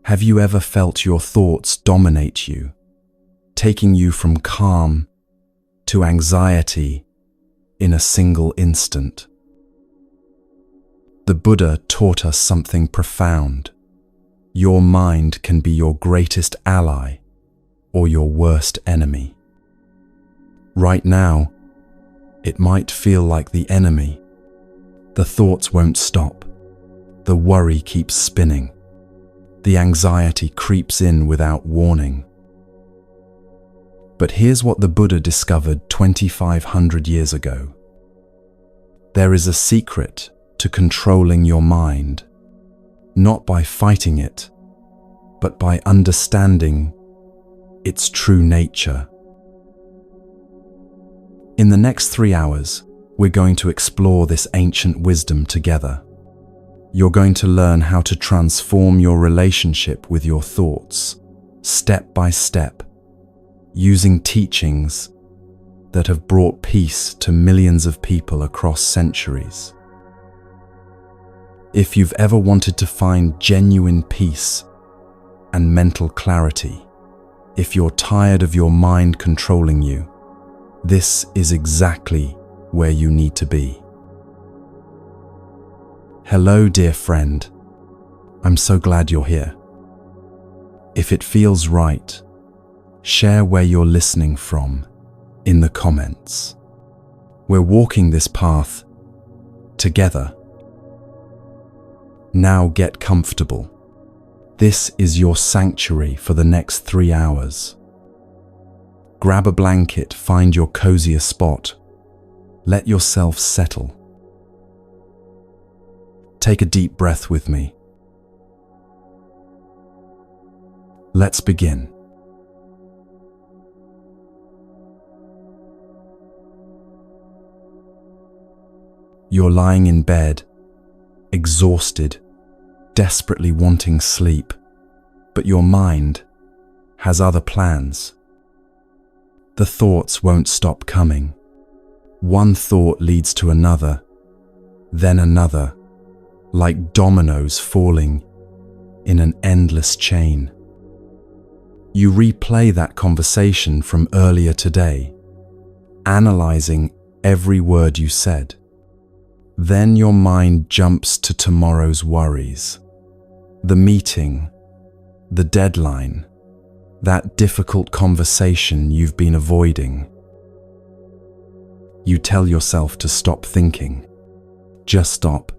Have you ever felt your thoughts dominate you, taking you from calm to anxiety in a single instant? The Buddha taught us something profound. Your mind can be your greatest ally or your worst enemy. Right now, it might feel like the enemy. The thoughts won't stop. The worry keeps spinning. The anxiety creeps in without warning. But here's what the Buddha discovered 2,500 years ago. There is a secret to controlling your mind, not by fighting it, but by understanding its true nature. In the next 3 hours, we're going to explore this ancient wisdom together. You're going to learn how to transform your relationship with your thoughts, step by step, using teachings that have brought peace to millions of people across centuries. If you've ever wanted to find genuine peace and mental clarity, if you're tired of your mind controlling you, this is exactly where you need to be. Hello, dear friend. I'm so glad you're here. If it feels right, share where you're listening from in the comments. We're walking this path together. Now get comfortable. This is your sanctuary for the next 3 hours. Grab a blanket, find your cozier spot. Let yourself settle. Take a deep breath with me. Let's begin. You're lying in bed, exhausted, desperately wanting sleep, but your mind has other plans. The thoughts won't stop coming. One thought leads to another, then another, like dominoes falling in an endless chain. You replay that conversation from earlier today, analyzing every word you said. Then your mind jumps to tomorrow's worries. The meeting, the deadline, that difficult conversation you've been avoiding. You tell yourself to stop thinking. Just stop.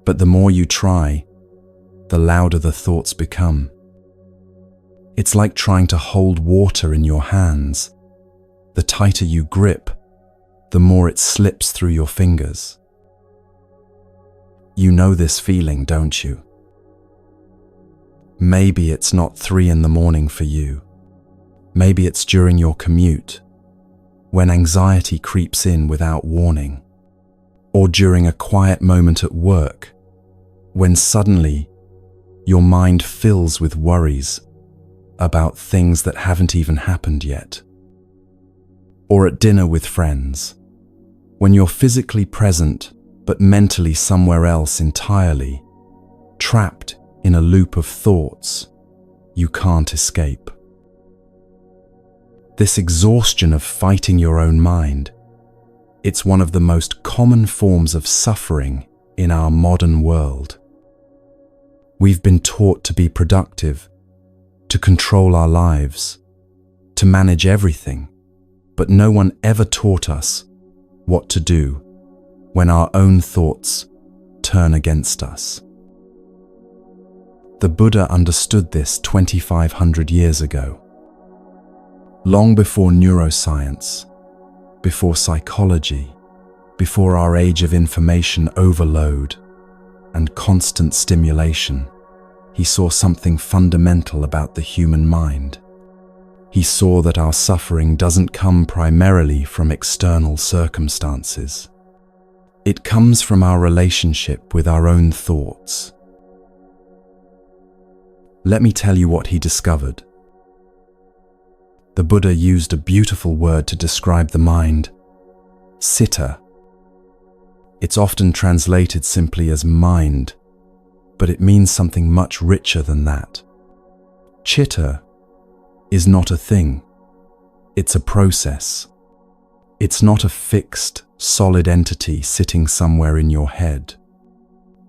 But the more you try, the louder the thoughts become. It's like trying to hold water in your hands. The tighter you grip, the more it slips through your fingers. You know this feeling, don't you? Maybe it's not 3 in the morning for you. Maybe it's during your commute, when anxiety creeps in without warning. Or during a quiet moment at work, when suddenly your mind fills with worries about things that haven't even happened yet. Or at dinner with friends, when you're physically present but mentally somewhere else entirely, trapped in a loop of thoughts you can't escape. This exhaustion of fighting your own mind, it's one of the most common forms of suffering in our modern world. We've been taught to be productive, to control our lives, to manage everything, but no one ever taught us what to do when our own thoughts turn against us. The Buddha understood this 2,500 years ago. Long before neuroscience, before psychology, before our age of information overload and constant stimulation, he saw something fundamental about the human mind. He saw that our suffering doesn't come primarily from external circumstances. It comes from our relationship with our own thoughts. Let me tell you what he discovered. The Buddha used a beautiful word to describe the mind: citta. It's often translated simply as mind, but it means something much richer than that. Chitta is not a thing. It's a process. It's not a fixed, solid entity sitting somewhere in your head.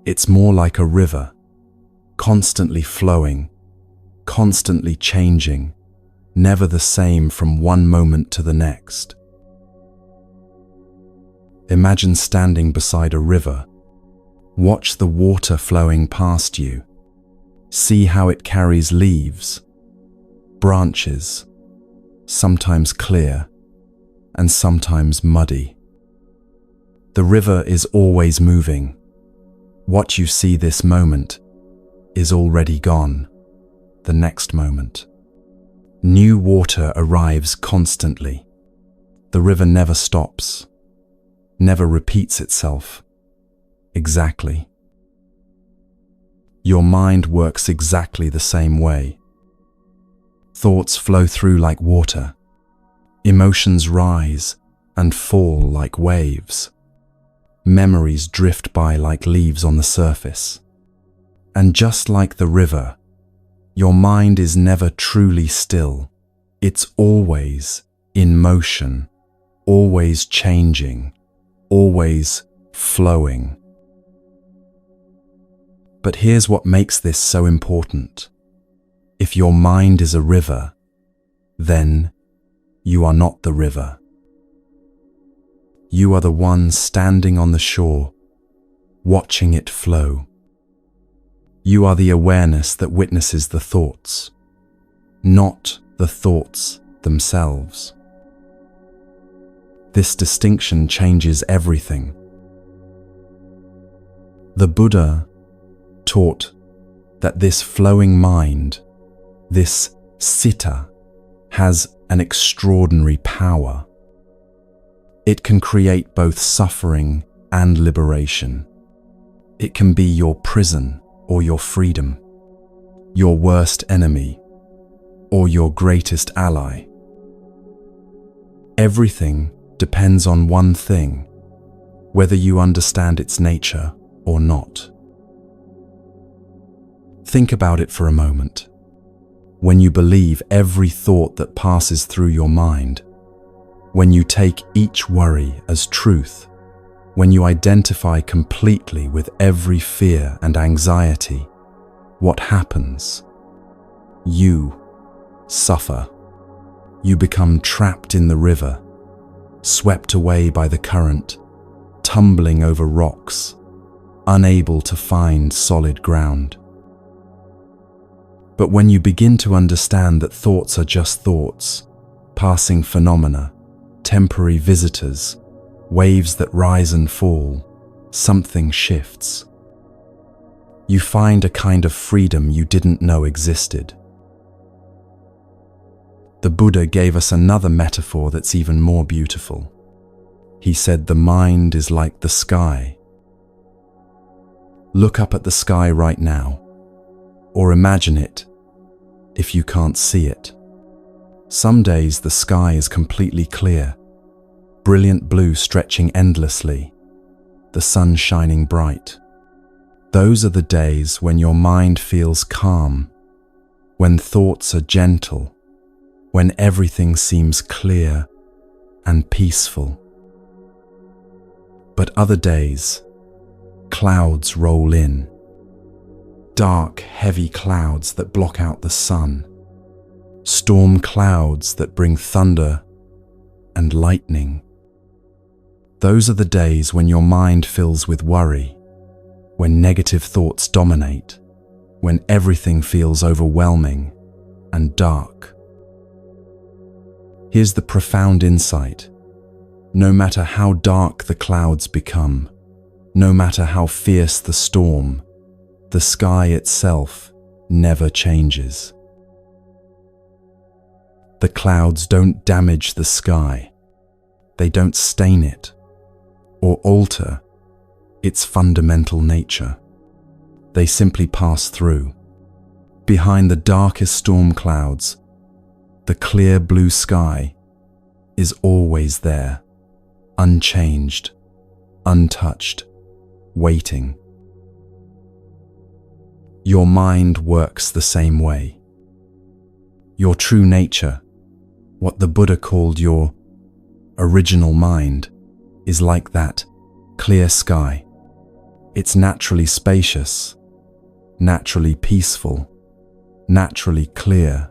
It's more like a river, constantly flowing, constantly changing, never the same from one moment to the next. Imagine standing beside a river. Watch the water flowing past you. See how it carries leaves, branches, sometimes clear and sometimes muddy. The river is always moving. What you see this moment is already gone the next moment. New water arrives constantly. The river never stops, never repeats itself. Exactly. Your mind works exactly the same way. Thoughts flow through like water. Emotions rise and fall like waves. Memories drift by like leaves on the surface. And just like the river, your mind is never truly still. It's always in motion, always changing, always flowing. But here's what makes this so important. If your mind is a river, then you are not the river. You are the one standing on the shore, watching it flow. You are the awareness that witnesses the thoughts, not the thoughts themselves. This distinction changes everything. The Buddha taught that this flowing mind, this citta, has an extraordinary power. It can create both suffering and liberation. It can be your prison or your freedom, your worst enemy or your greatest ally. Everything depends on one thing, whether you understand its nature or not. Think about it for a moment. When you believe every thought that passes through your mind, when you take each worry as truth, when you identify completely with every fear and anxiety, what happens? You suffer. You become trapped in the river, swept away by the current, tumbling over rocks, unable to find solid ground. But when you begin to understand that thoughts are just thoughts, passing phenomena, temporary visitors, waves that rise and fall, something shifts. You find a kind of freedom you didn't know existed. The Buddha gave us another metaphor that's even more beautiful. He said the mind is like the sky. Look up at the sky right now, or imagine it if you can't see it. Some days the sky is completely clear, brilliant blue stretching endlessly, the sun shining bright. Those are the days when your mind feels calm, when thoughts are gentle, when everything seems clear and peaceful. But other days, clouds roll in. Dark, heavy clouds that block out the sun. Storm clouds that bring thunder and lightning. Those are the days when your mind fills with worry, when negative thoughts dominate, when everything feels overwhelming and dark. Here's the profound insight. No matter how dark the clouds become, no matter how fierce the storm, the sky itself never changes. The clouds don't damage the sky. They don't stain it or alter its fundamental nature. They simply pass through. Behind the darkest storm clouds, the clear blue sky is always there, unchanged, untouched, waiting. Your mind works the same way. Your true nature, what the Buddha called your original mind, is like that clear sky. It's naturally spacious, naturally peaceful, naturally clear.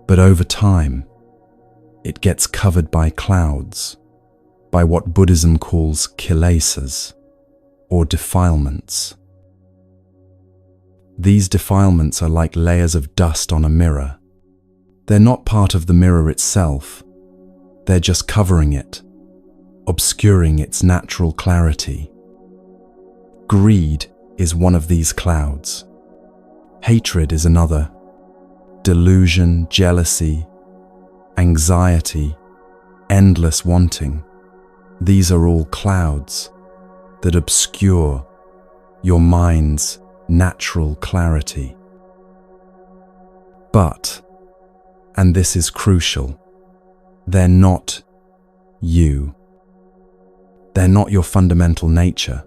But over time, it gets covered by clouds, by what Buddhism calls kilesas, or defilements. These defilements are like layers of dust on a mirror. They're not part of the mirror itself. They're just covering it, obscuring its natural clarity. Greed is one of these clouds. Hatred is another. Delusion, jealousy, anxiety, endless wanting. These are all clouds that obscure your mind's natural clarity. But, and this is crucial, they're not you. They're not your fundamental nature.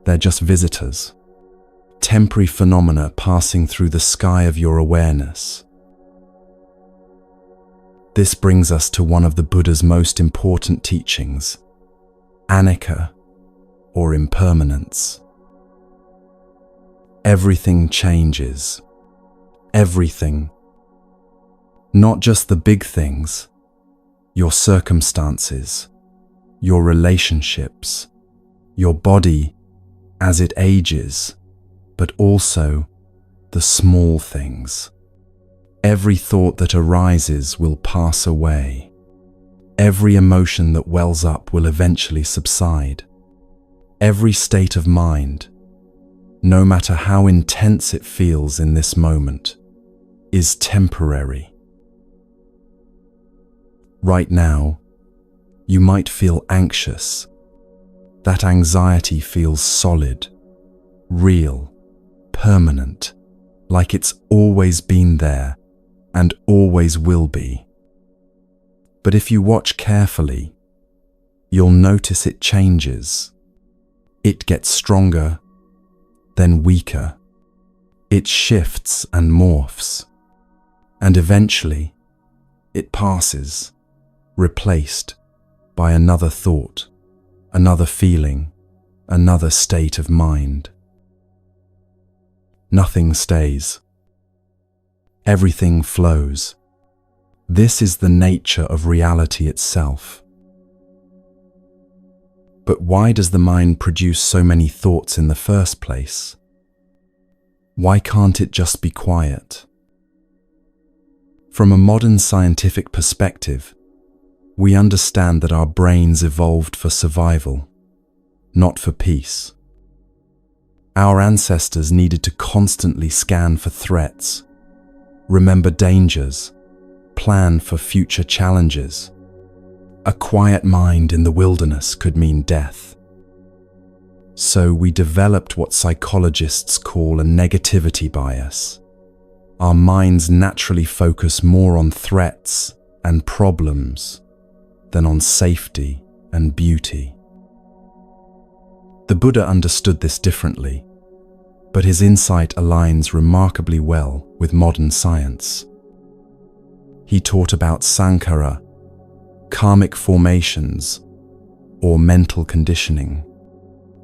They're just visitors, temporary phenomena passing through the sky of your awareness. This brings us to one of the Buddha's most important teachings, anicca, or impermanence. Everything changes. Everything. Not just the big things, your circumstances, your relationships, your body as it ages, but also the small things. Every thought that arises will pass away. Every emotion that wells up will eventually subside. Every state of mind, no matter how intense it feels in this moment, is temporary. Right now, you might feel anxious. That anxiety feels solid, real, permanent, like it's always been there and always will be. But if you watch carefully, you'll notice it changes. It gets stronger, then weaker. It shifts and morphs. And eventually, it passes, replaced by another thought, another feeling, another state of mind. Nothing stays. Everything flows. This is the nature of reality itself. But why does the mind produce so many thoughts in the first place? Why can't it just be quiet? From a modern scientific perspective, we understand that our brains evolved for survival, not for peace. Our ancestors needed to constantly scan for threats, remember dangers, plan for future challenges. A quiet mind in the wilderness could mean death. So we developed what psychologists call a negativity bias. Our minds naturally focus more on threats and problems than on safety and beauty. The Buddha understood this differently, but his insight aligns remarkably well with modern science. He taught about sankhara, karmic formations, or mental conditioning.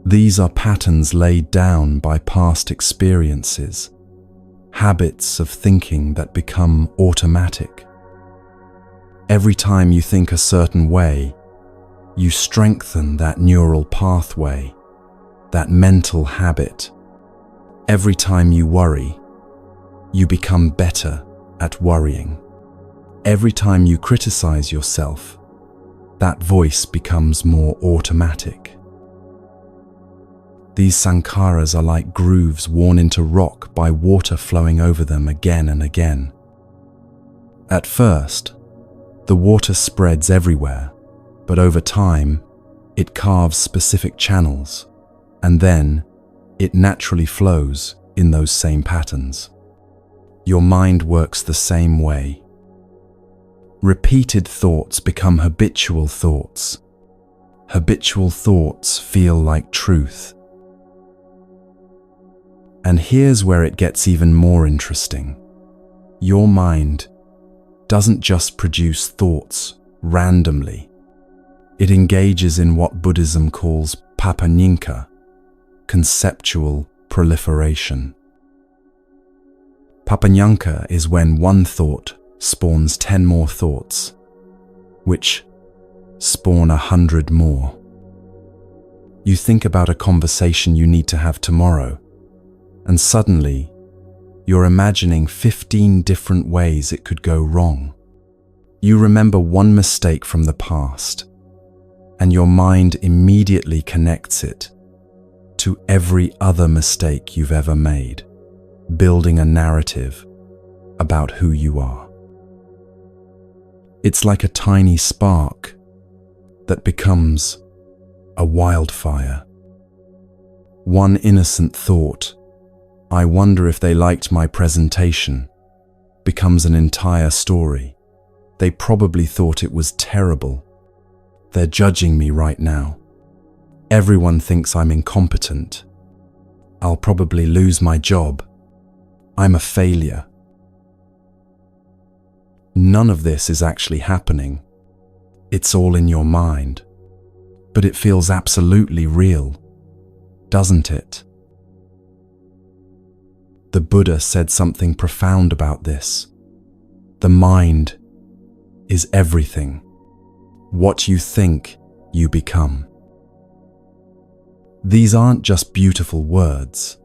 These are patterns laid down by past experiences, habits of thinking that become automatic. Every time you think a certain way, you strengthen that neural pathway, that mental habit. Every time you worry, you become better at worrying. Every time you criticize yourself, that voice becomes more automatic. These sankharas are like grooves worn into rock by water flowing over them again and again. At first, the water spreads everywhere, but over time, it carves specific channels, and then it naturally flows in those same patterns. Your mind works the same way. Repeated thoughts become habitual thoughts. Habitual thoughts feel like truth. And here's where it gets even more interesting. Your mind doesn't just produce thoughts randomly. It engages in what Buddhism calls papaññica, conceptual proliferation. Papaññica is when one thought spawns 10 more thoughts, which spawn 100 more. You think about a conversation you need to have tomorrow, and suddenly you're imagining 15 different ways it could go wrong. You remember one mistake from the past, and your mind immediately connects it to every other mistake you've ever made, building a narrative about who you are. It's like a tiny spark that becomes a wildfire. One innocent thought, "I wonder if they liked my presentation," becomes an entire story. They probably thought it was terrible. They're judging me right now. Everyone thinks I'm incompetent. I'll probably lose my job. I'm a failure. None of this is actually happening. It's all in your mind. But it feels absolutely real, doesn't it? The Buddha said something profound about this. The mind is everything. What you think, you become. These aren't just beautiful words.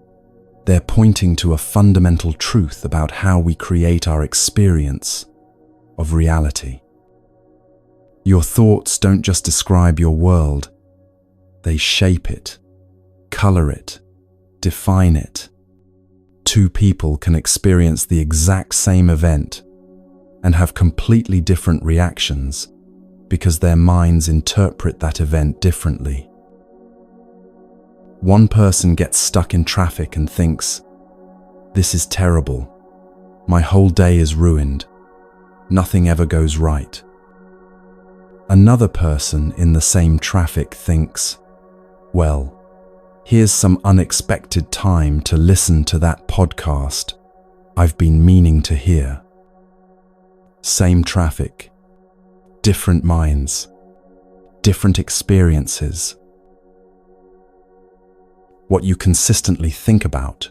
They're pointing to a fundamental truth about how we create our experience of reality. Your thoughts don't just describe your world. They shape it, color it, define it. Two people can experience the exact same event and have completely different reactions because their minds interpret that event differently. One person gets stuck in traffic and thinks, "This is terrible. My whole day is ruined. Nothing ever goes right." Another person in the same traffic thinks, "Well, here's some unexpected time to listen to that podcast I've been meaning to hear." Same traffic, different minds, different experiences. What you consistently think about,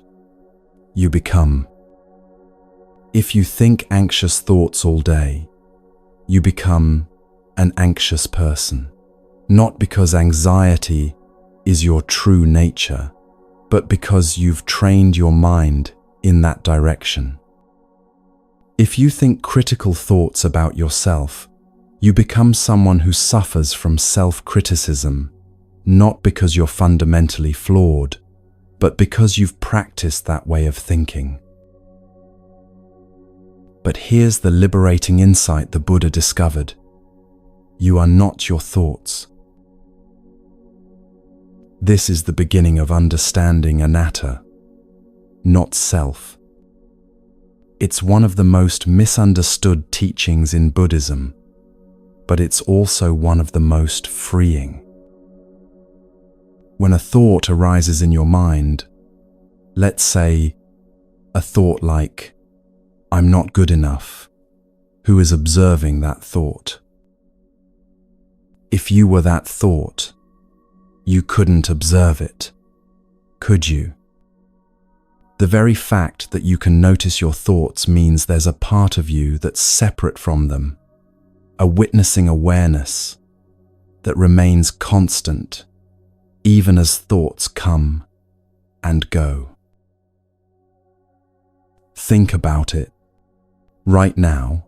you become. If you think anxious thoughts all day, you become an anxious person. Not because anxiety is your true nature, but because you've trained your mind in that direction. If you think critical thoughts about yourself, you become someone who suffers from self-criticism, not because you're fundamentally flawed, but because you've practiced that way of thinking. But here's the liberating insight the Buddha discovered. You are not your thoughts. This is the beginning of understanding anatta, not self. It's one of the most misunderstood teachings in Buddhism, but it's also one of the most freeing. When a thought arises in your mind, let's say a thought like, "I'm not good enough," who is observing that thought? If you were that thought, you couldn't observe it, could you? The very fact that you can notice your thoughts means there's a part of you that's separate from them, a witnessing awareness that remains constant even as thoughts come and go. Think about it. Right now,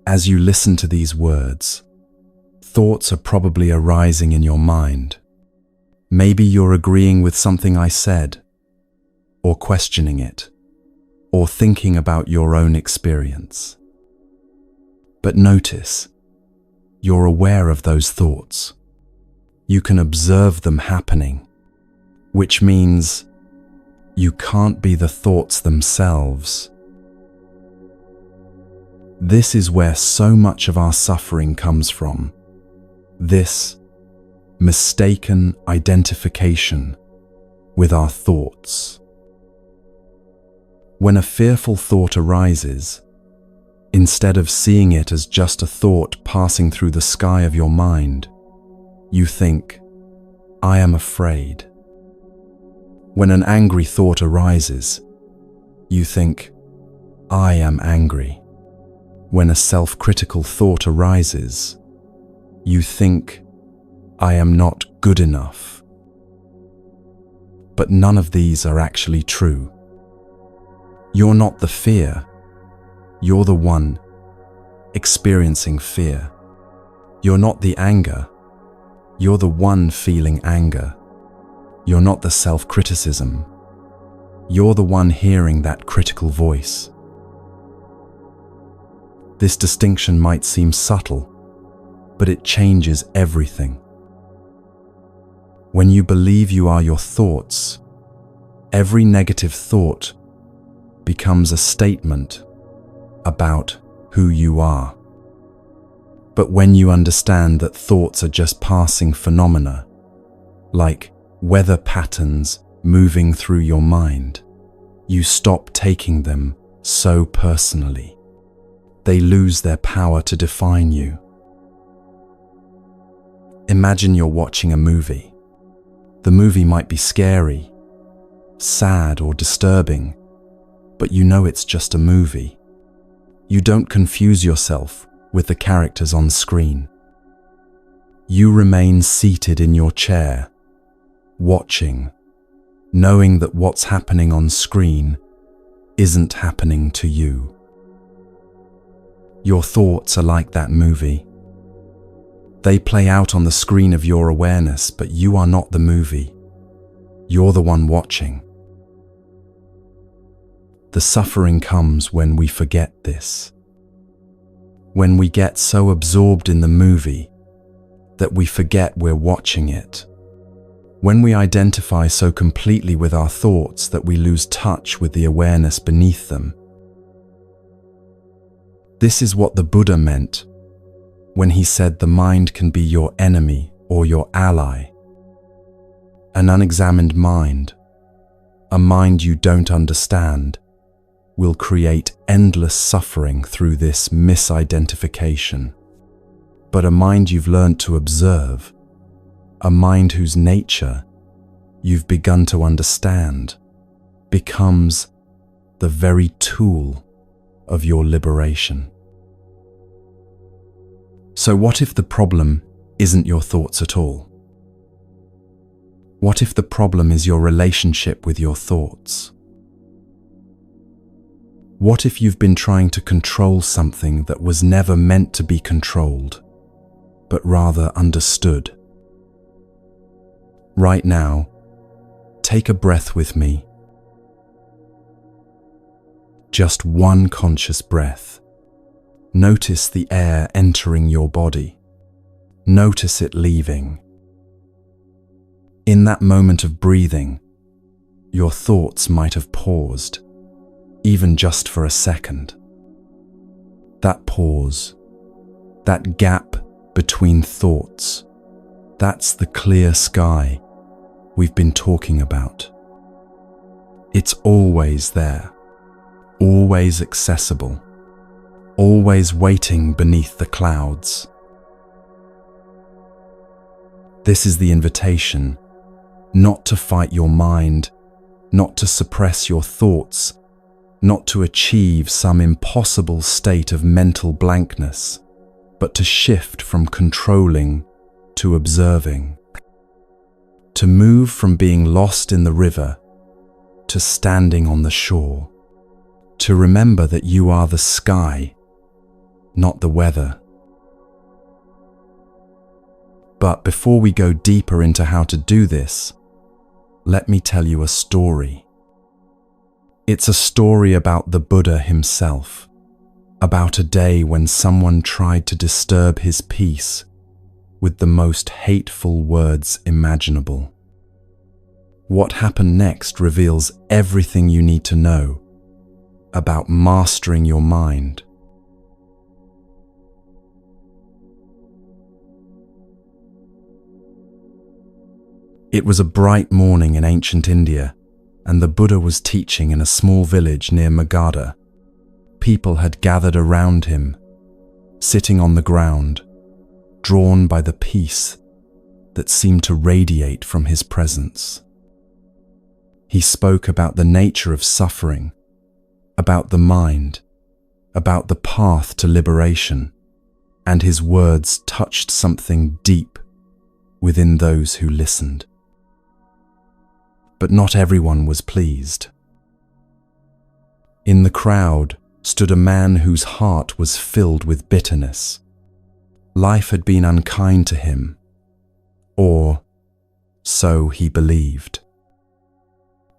as you listen to these words, thoughts are probably arising in your mind. Maybe you're agreeing with something I said, or questioning it, or thinking about your own experience. But notice, you're aware of those thoughts. You can observe them happening, which means you can't be the thoughts themselves. This is where so much of our suffering comes from. This mistaken identification with our thoughts. When a fearful thought arises, instead of seeing it as just a thought passing through the sky of your mind, you think, "I am afraid." When an angry thought arises, you think, "I am angry." When a self-critical thought arises, you think, "I am not good enough." But none of these are actually true. You're not the fear. You're the one experiencing fear. You're not the anger. You're the one feeling anger. You're not the self-criticism. You're the one hearing that critical voice. This distinction might seem subtle, but it changes everything. When you believe you are your thoughts, every negative thought becomes a statement about who you are. But when you understand that thoughts are just passing phenomena, like weather patterns moving through your mind, you stop taking them so personally. They lose their power to define you. Imagine you're watching a movie. The movie might be scary, sad, or disturbing, but you know it's just a movie. You don't confuse yourself with the characters on screen. You remain seated in your chair, watching, knowing that what's happening on screen isn't happening to you. Your thoughts are like that movie. They play out on the screen of your awareness, but you are not the movie. You're the one watching. The suffering comes when we forget this. When we get so absorbed in the movie that we forget we're watching it. When we identify so completely with our thoughts that we lose touch with the awareness beneath them. This is what the Buddha meant when he said the mind can be your enemy or your ally. An unexamined mind, a mind you don't understand, will create endless suffering through this misidentification. But a mind you've learned to observe, a mind whose nature you've begun to understand, becomes the very tool of your liberation. So what if the problem isn't your thoughts at all? What if the problem is your relationship with your thoughts? What if you've been trying to control something that was never meant to be controlled, but rather understood? Right now, take a breath with me. Just one conscious breath. Notice the air entering your body. Notice it leaving. In that moment of breathing, your thoughts might have paused, even just for a second. That pause, that gap between thoughts, that's the clear sky we've been talking about. It's always there, always accessible, always waiting beneath the clouds. This is the invitation, not to fight your mind, not to suppress your thoughts, not to achieve some impossible state of mental blankness, but to shift from controlling to observing, to move from being lost in the river to standing on the shore, to remember that you are the sky, not the weather. But before we go deeper into how to do this, let me tell you a story. It's a story about the Buddha himself, about a day when someone tried to disturb his peace with the most hateful words imaginable. What happened next reveals everything you need to know about mastering your mind. It was a bright morning in ancient India, and the Buddha was teaching in a small village near Magadha. People had gathered around him, sitting on the ground, drawn by the peace that seemed to radiate from his presence. He spoke about the nature of suffering, about the mind, about the path to liberation, and his words touched something deep within those who listened. But not everyone was pleased. In the crowd stood a man whose heart was filled with bitterness. Life had been unkind to him, or so he believed.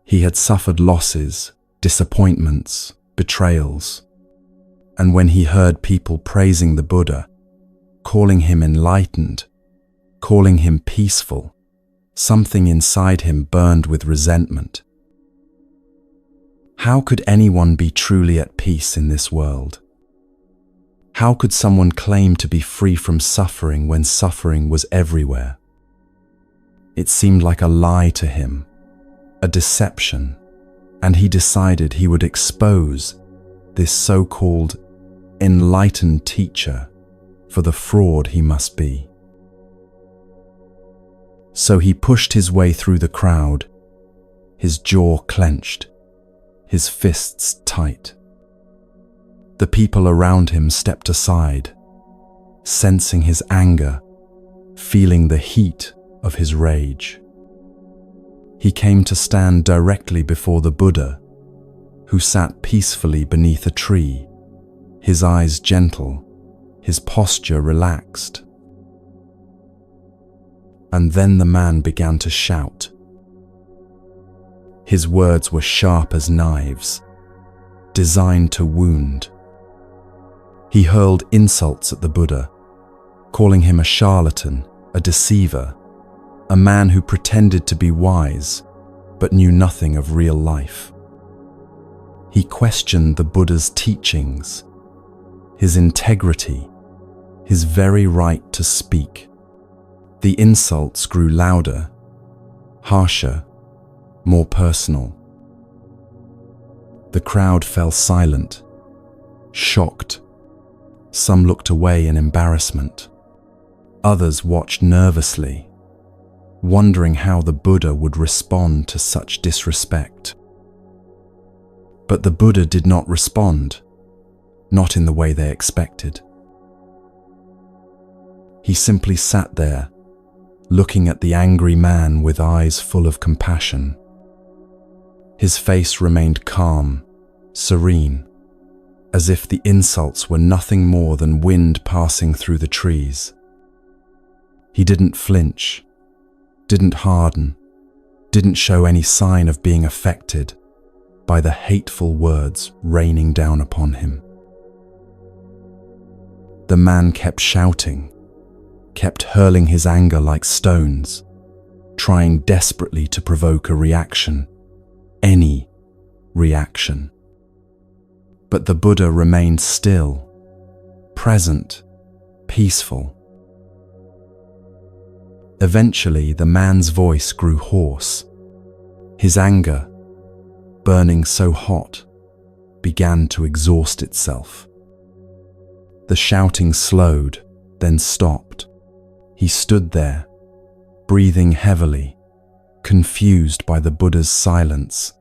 He had suffered losses, disappointments, betrayals, and when he heard people praising the Buddha, calling him enlightened, calling him peaceful, something inside him burned with resentment. How could anyone be truly at peace in this world? How could someone claim to be free from suffering when suffering was everywhere? It seemed like a lie to him, a deception, and he decided he would expose this so-called enlightened teacher for the fraud he must be. So he pushed his way through the crowd, his jaw clenched, his fists tight. The people around him stepped aside, sensing his anger, feeling the heat of his rage. He came to stand directly before the Buddha, who sat peacefully beneath a tree, his eyes gentle, his posture relaxed. And then the man began to shout. His words were sharp as knives, designed to wound. He hurled insults at the Buddha, calling him a charlatan, a deceiver, a man who pretended to be wise but knew nothing of real life. He questioned the Buddha's teachings, his integrity, his very right to speak. The insults grew louder, harsher, more personal. The crowd fell silent, shocked. Some looked away in embarrassment. Others watched nervously, wondering how the Buddha would respond to such disrespect. But the Buddha did not respond, not in the way they expected. He simply sat there, looking at the angry man with eyes full of compassion. His face remained calm, serene, as if the insults were nothing more than wind passing through the trees. He didn't flinch, didn't harden, didn't show any sign of being affected by the hateful words raining down upon him. The man kept shouting, kept hurling his anger like stones, trying desperately to provoke a reaction, any reaction. But the Buddha remained still, present, peaceful. Eventually, the man's voice grew hoarse. His anger, burning so hot, began to exhaust itself. The shouting slowed, then stopped. He stood there, breathing heavily, confused by the Buddha's silence,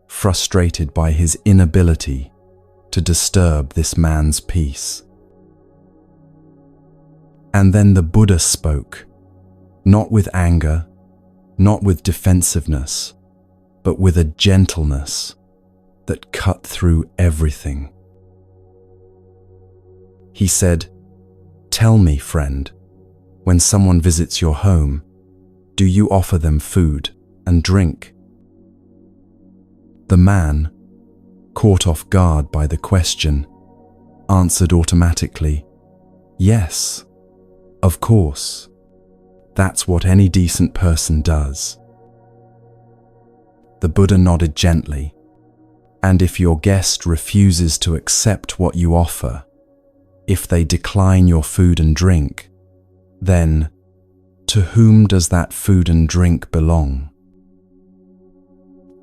frustrated by his inability to disturb this man's peace. And then the Buddha spoke, not with anger, not with defensiveness, but with a gentleness that cut through everything. He said, "Tell me, friend, when someone visits your home, do you offer them food and drink?" The man, caught off guard by the question, answered automatically, "Yes, of course. That's what any decent person does." The Buddha nodded gently, "And if your guest refuses to accept what you offer, if they decline your food and drink, then to whom does that food and drink belong?"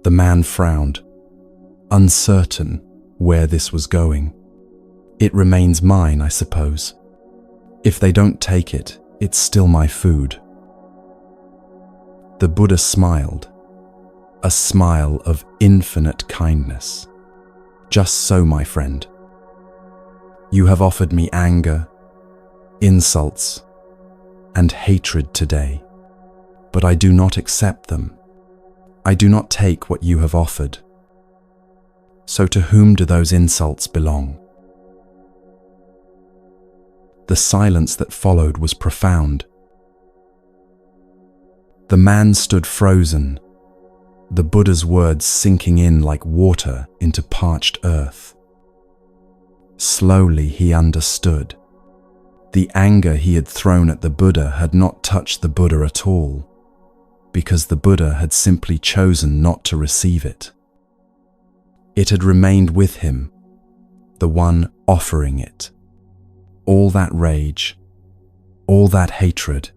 The man frowned, uncertain where this was going. It remains mine, I suppose. If they don't take it, it's still my food. The Buddha smiled, a smile of infinite kindness. Just so, my friend. You have offered me anger, insults, and hatred today, but I do not accept them. I do not take what you have offered. So to whom do those insults belong? The silence that followed was profound. The man stood frozen, the Buddha's words sinking in like water into parched earth. Slowly he understood. The anger he had thrown at the Buddha had not touched the Buddha at all, because the Buddha had simply chosen not to receive it. It had remained with him, the one offering it. All that rage, all that hatred,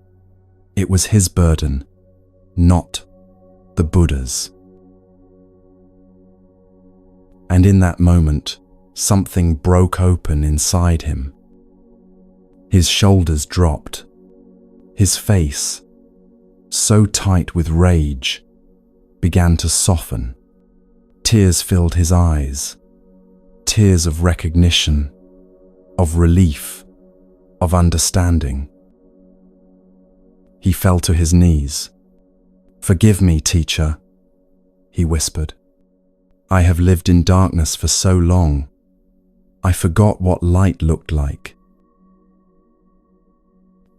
it was his burden, not the Buddha's. And in that moment, something broke open inside him. His shoulders dropped. His face, so tight with rage, began to soften. Tears filled his eyes, tears of recognition, of relief, of understanding. He fell to his knees. "Forgive me, teacher," he whispered. "I have lived in darkness for so long. I forgot what light looked like."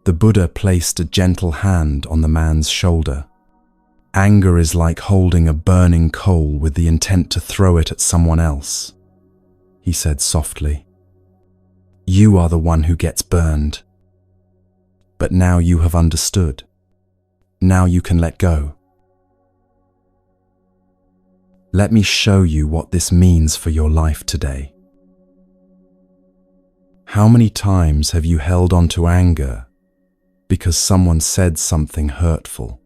The Buddha placed a gentle hand on the man's shoulder. Anger is like holding a burning coal with the intent to throw it at someone else, he said softly. You are the one who gets burned. But now you have understood. Now you can let go. Let me show you what this means for your life today. How many times have you held on to anger because someone said something hurtful?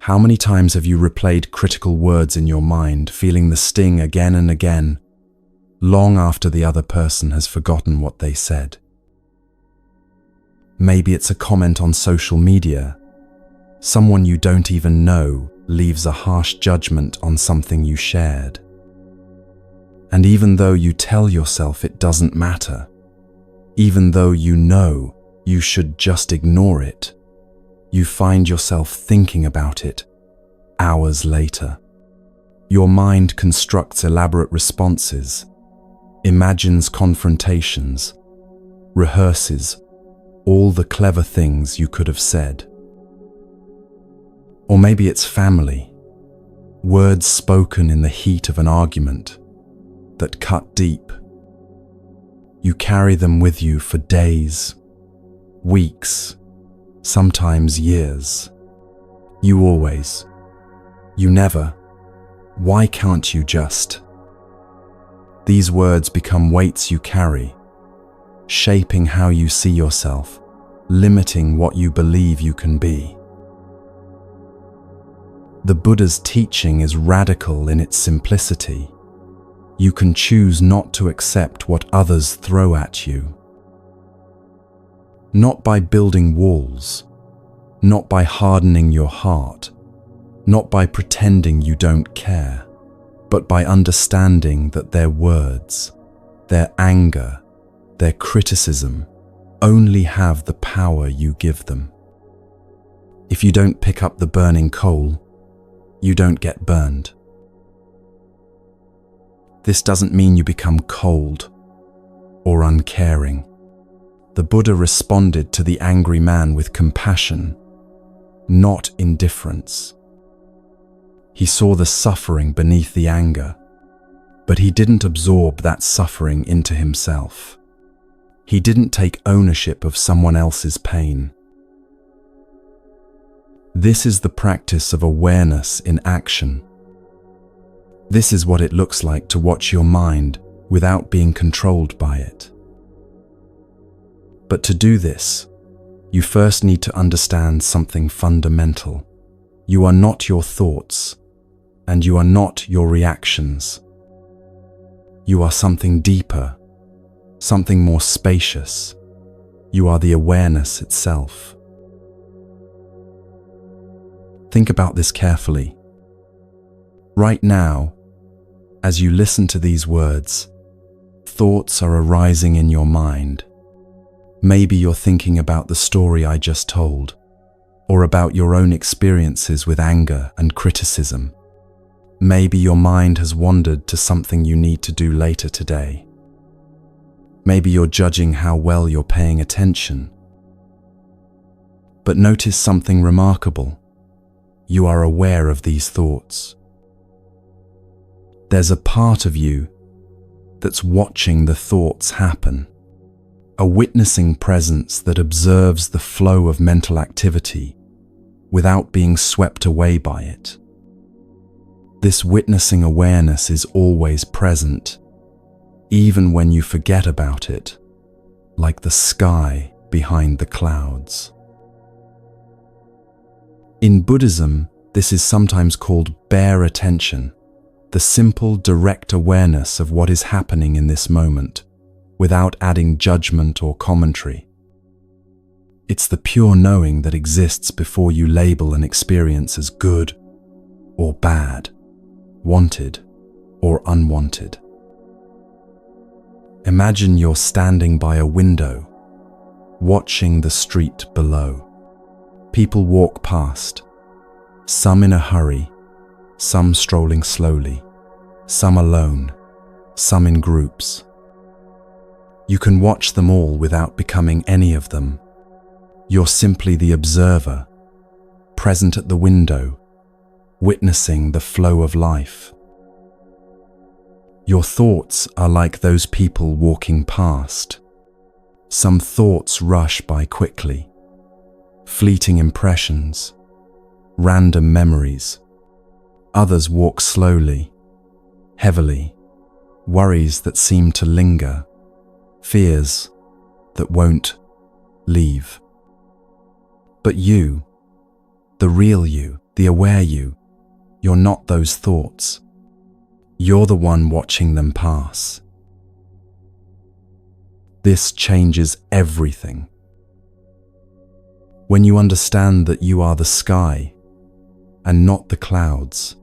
How many times have you replayed critical words in your mind, feeling the sting again and again, long after the other person has forgotten what they said? Maybe it's a comment on social media. Someone you don't even know leaves a harsh judgment on something you shared. And even though you tell yourself it doesn't matter, even though you know you should just ignore it, you find yourself thinking about it hours later. Your mind constructs elaborate responses, imagines confrontations, rehearses all the clever things you could have said. Or maybe it's family, words spoken in the heat of an argument that cut deep. You carry them with you for days, weeks, sometimes years. You always, you never, why can't you just? These words become weights you carry, shaping how you see yourself, limiting what you believe you can be. The Buddha's teaching is radical in its simplicity. You can choose not to accept what others throw at you. Not by building walls, not by hardening your heart, not by pretending you don't care, but by understanding that their words, their anger, their criticism only have the power you give them. If you don't pick up the burning coal, you don't get burned. This doesn't mean you become cold or uncaring. The Buddha responded to the angry man with compassion, not indifference. He saw the suffering beneath the anger, but he didn't absorb that suffering into himself. He didn't take ownership of someone else's pain. This is the practice of awareness in action. This is what it looks like to watch your mind without being controlled by it. But to do this, you first need to understand something fundamental. You are not your thoughts. And you are not your reactions. You are something deeper, something more spacious. You are the awareness itself. Think about this carefully. Right now, as you listen to these words, thoughts are arising in your mind. Maybe you're thinking about the story I just told, or about your own experiences with anger and criticism. Maybe your mind has wandered to something you need to do later today. Maybe you're judging how well you're paying attention. But notice something remarkable. You are aware of these thoughts. There's a part of you that's watching the thoughts happen, a witnessing presence that observes the flow of mental activity without being swept away by it. This witnessing awareness is always present, even when you forget about it, like the sky behind the clouds. In Buddhism, this is sometimes called bare attention, the simple, direct awareness of what is happening in this moment, without adding judgment or commentary. It's the pure knowing that exists before you label an experience as good or bad, wanted or unwanted. Imagine you're standing by a window, watching the street below. People walk past, some in a hurry, some strolling slowly, some alone, some in groups. You can watch them all without becoming any of them. You're simply the observer, present at the window, witnessing the flow of life. Your thoughts are like those people walking past. Some thoughts rush by quickly, fleeting impressions, random memories. Others walk slowly, heavily, worries that seem to linger, fears that won't leave. But you, the real you, the aware you, you're not those thoughts. You're the one watching them pass. This changes everything. When you understand that you are the sky and not the clouds,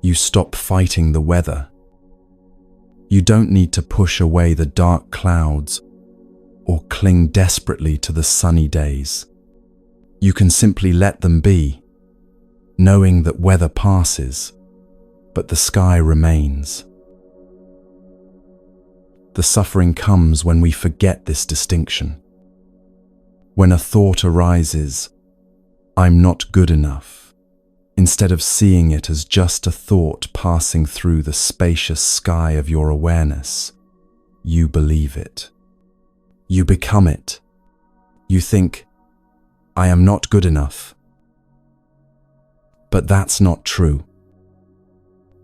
you stop fighting the weather. You don't need to push away the dark clouds or cling desperately to the sunny days. You can simply let them be, knowing that weather passes, but the sky remains. The suffering comes when we forget this distinction. When a thought arises, I'm not good enough, instead of seeing it as just a thought passing through the spacious sky of your awareness, you believe it. You become it. You think, I am not good enough. But that's not true.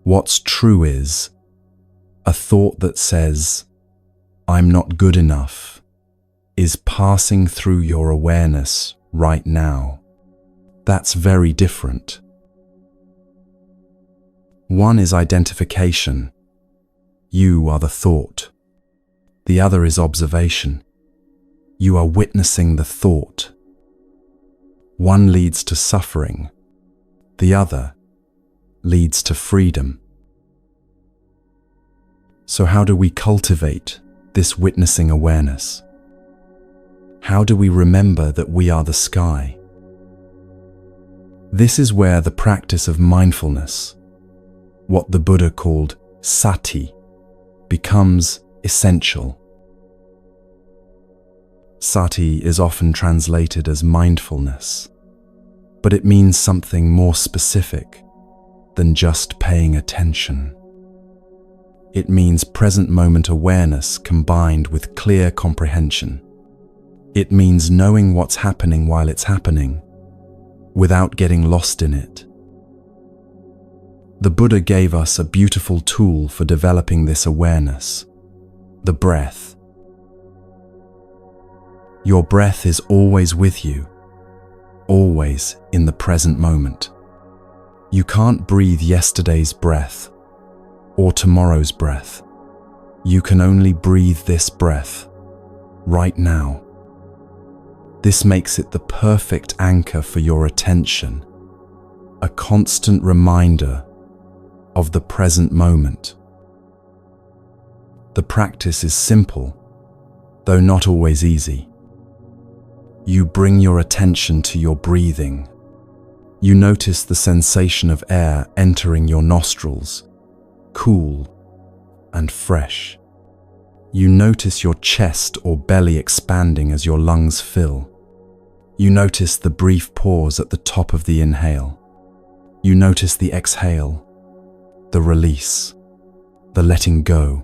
What's true is a thought that says, I'm not good enough, is passing through your awareness right now. That's very different. One is identification. You are the thought. The other is observation. You are witnessing the thought. One leads to suffering. The other leads to freedom. So how do we cultivate this witnessing awareness? How do we remember that we are the sky? This is where the practice of mindfulness, what the Buddha called sati, becomes essential. Sati is often translated as mindfulness, but it means something more specific than just paying attention. It means present moment awareness combined with clear comprehension. It means knowing what's happening while it's happening, without getting lost in it. The Buddha gave us a beautiful tool for developing this awareness: the breath. Your breath is always with you, always in the present moment. You can't breathe yesterday's breath or tomorrow's breath. You can only breathe this breath right now. This makes it the perfect anchor for your attention, a constant reminder of the present moment. The practice is simple, though not always easy. You bring your attention to your breathing. You notice the sensation of air entering your nostrils, cool and fresh. You notice your chest or belly expanding as your lungs fill. You notice the brief pause at the top of the inhale. You notice the exhale, the release, the letting go.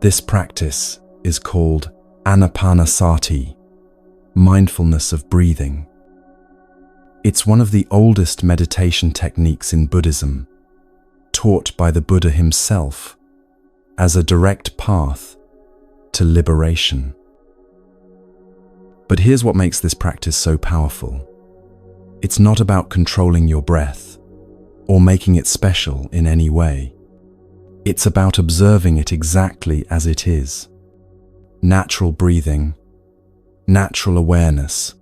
This practice is called anapanasati, mindfulness of breathing. It's one of the oldest meditation techniques in Buddhism, taught by the Buddha himself as a direct path to liberation. But here's what makes this practice so powerful. It's not about controlling your breath or making it special in any way. It's about observing it exactly as it is. Natural breathing, natural awareness.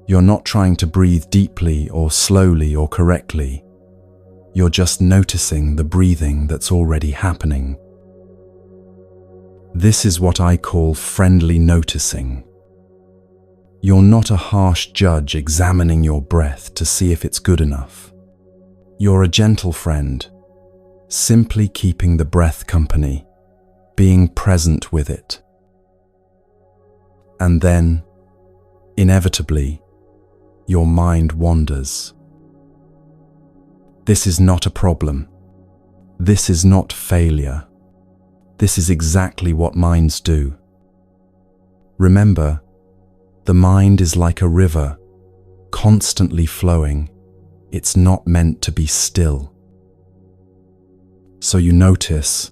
You're not trying to breathe deeply or slowly or correctly. You're just noticing the breathing that's already happening. This is what I call friendly noticing. You're not a harsh judge examining your breath to see if it's good enough. You're a gentle friend, simply keeping the breath company, being present with it. And then, inevitably, your mind wanders. This is not a problem. This is not failure. This is exactly what minds do. Remember, the mind is like a river, constantly flowing. It's not meant to be still. So you notice,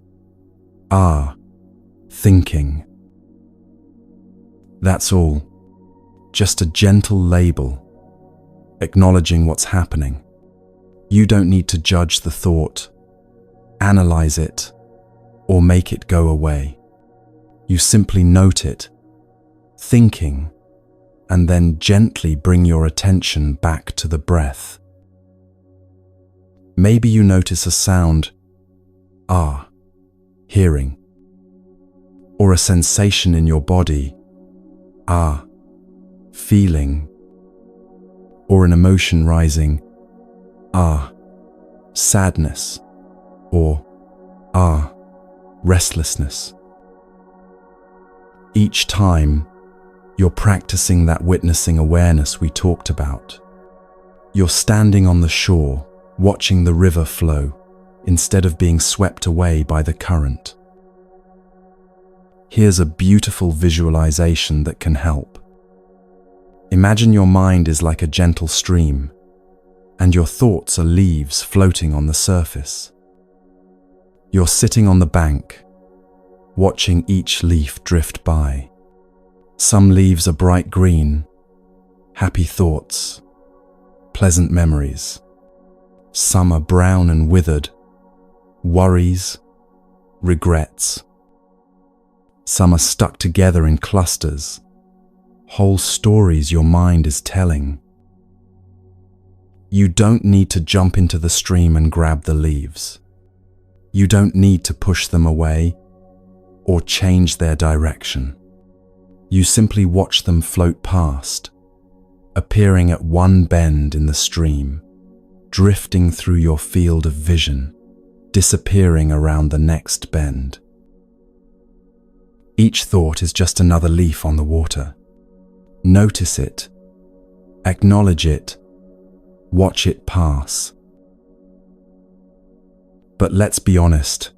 thinking. That's all. Just a gentle label, acknowledging what's happening. You don't need to judge the thought, analyze it, or make it go away. You simply note it, thinking, and then gently bring your attention back to the breath. Maybe you notice a sound, hearing, or a sensation in your body, feeling, or an emotion rising, sadness, or restlessness. Each time, you're practicing that witnessing awareness we talked about. You're standing on the shore, watching the river flow, instead of being swept away by the current. Here's a beautiful visualization that can help. Imagine your mind is like a gentle stream, and your thoughts are leaves floating on the surface. You're sitting on the bank, watching each leaf drift by. Some leaves are bright green, happy thoughts, pleasant memories. Some are brown and withered, worries, regrets. Some are stuck together in clusters, whole stories your mind is telling. You don't need to jump into the stream and grab the leaves. You don't need to push them away or change their direction. You simply watch them float past, appearing at one bend in the stream, drifting through your field of vision, disappearing around the next bend. Each thought is just another leaf on the water. Notice it, acknowledge it, watch it pass. But let's be honest,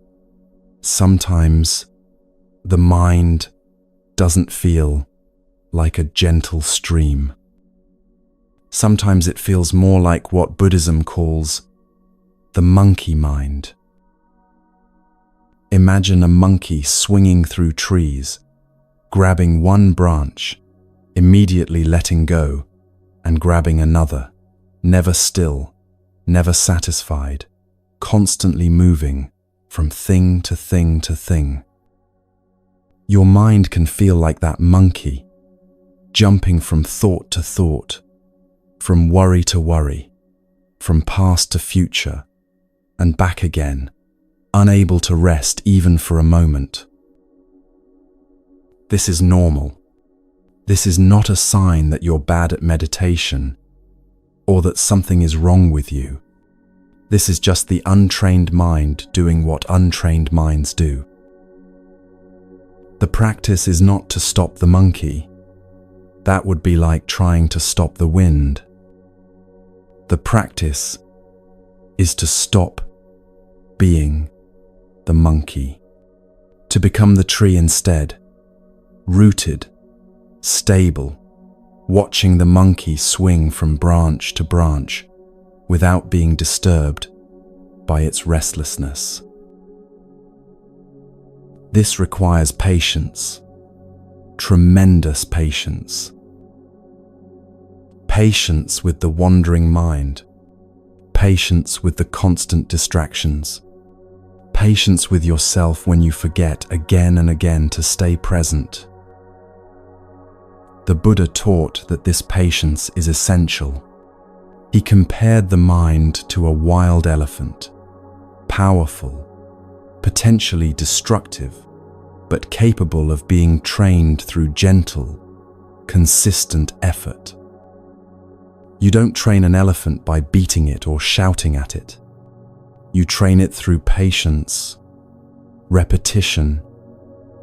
sometimes the mind doesn't feel like a gentle stream. Sometimes it feels more like what Buddhism calls the monkey mind. Imagine a monkey swinging through trees, grabbing one branch, immediately letting go, and grabbing another, never still, never satisfied, constantly moving from thing to thing to thing. Your mind can feel like that monkey, jumping from thought to thought, from worry to worry, from past to future, and back again, unable to rest even for a moment. This is normal. This is not a sign that you're bad at meditation or that something is wrong with you. This is just the untrained mind doing what untrained minds do. The practice is not to stop the monkey. That would be like trying to stop the wind. The practice is to stop being the monkey, to become the tree instead, rooted, stable, watching the monkey swing from branch to branch without being disturbed by its restlessness. This requires patience, tremendous patience. Patience with the wandering mind, patience with the constant distractions, patience with yourself when you forget again and again to stay present. The Buddha taught that this patience is essential. He compared the mind to a wild elephant, powerful, potentially destructive, but capable of being trained through gentle, consistent effort. You don't train an elephant by beating it or shouting at it. You train it through patience, repetition,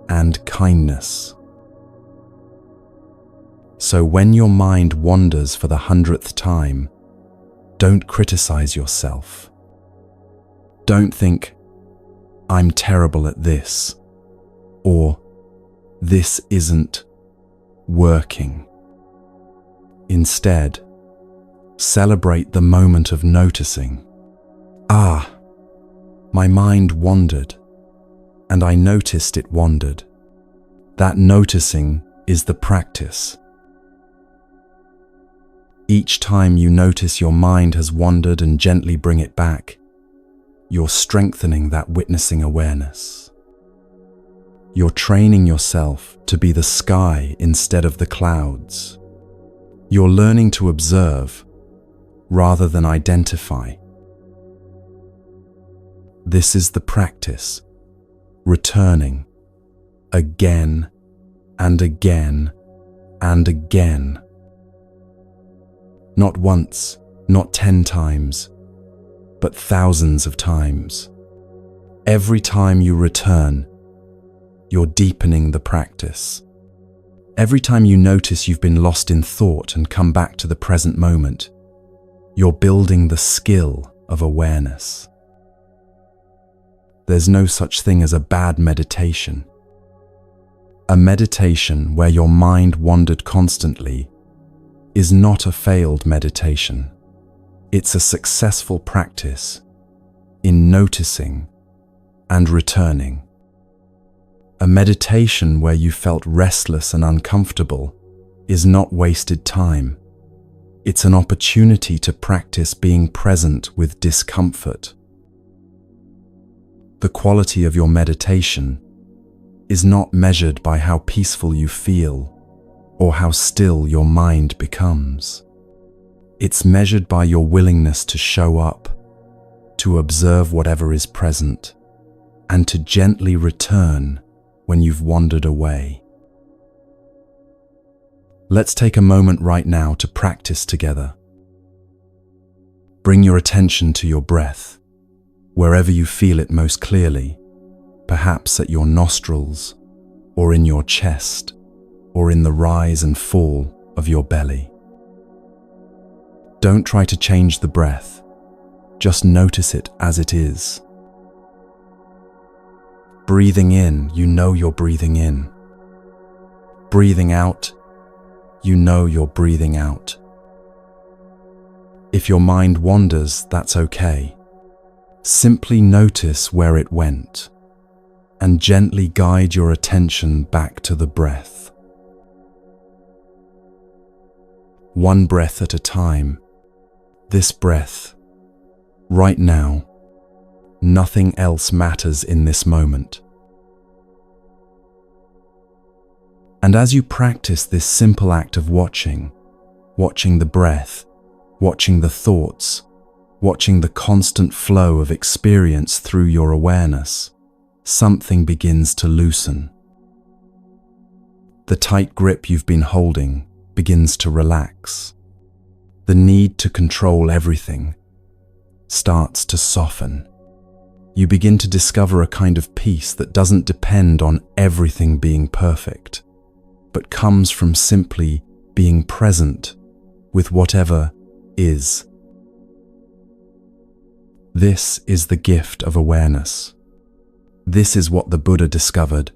and kindness. So when your mind wanders for the 100th time, don't criticize yourself. Don't think, "I'm terrible at this," or "this isn't working." Instead, celebrate the moment of noticing. "Ah, my mind wandered, and I noticed it wandered." That noticing is the practice. Each time you notice your mind has wandered and gently bring it back, you're strengthening that witnessing awareness. You're training yourself to be the sky instead of the clouds. You're learning to observe rather than identify. This is the practice, returning again and again and again. Not once, not 10 times, but thousands of times. Every time you return, you're deepening the practice. Every time you notice you've been lost in thought and come back to the present moment, you're building the skill of awareness. There's no such thing as a bad meditation. A meditation where your mind wandered constantly is not a failed meditation. It's a successful practice in noticing and returning. A meditation where you felt restless and uncomfortable is not wasted time. It's an opportunity to practice being present with discomfort. The quality of your meditation is not measured by how peaceful you feel or how still your mind becomes. It's measured by your willingness to show up, to observe whatever is present, and to gently return when you've wandered away. Let's take a moment right now to practice together. Bring your attention to your breath, wherever you feel it most clearly, perhaps at your nostrils, or in your chest, or in the rise and fall of your belly. Don't try to change the breath, just notice it as it is. Breathing in, you know you're breathing in. Breathing out, you know you're breathing out. If your mind wanders, that's okay. Simply notice where it went and gently guide your attention back to the breath. One breath at a time, This breath, right now, nothing else matters in this moment. And as you practice this simple act of watching the breath, watching the thoughts, watching the constant flow of experience through your awareness, something begins to loosen. The tight grip you've been holding begins to relax. The need to control everything starts to soften. You begin to discover a kind of peace that doesn't depend on everything being perfect, but comes from simply being present with whatever is. This is the gift of awareness. This is what the Buddha discovered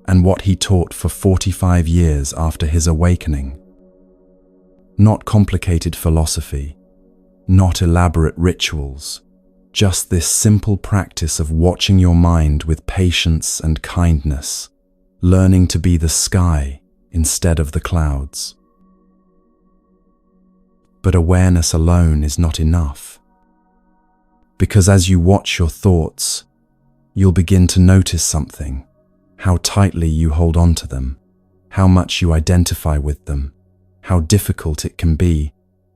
and what he taught for 45 years after his awakening. Not complicated philosophy, not elaborate rituals, just this simple practice of watching your mind with patience and kindness, learning to be the sky instead of the clouds. But awareness alone is not enough, because as you watch your thoughts, you'll begin to notice something, how tightly you hold on to them, how much you identify with them, how difficult it can be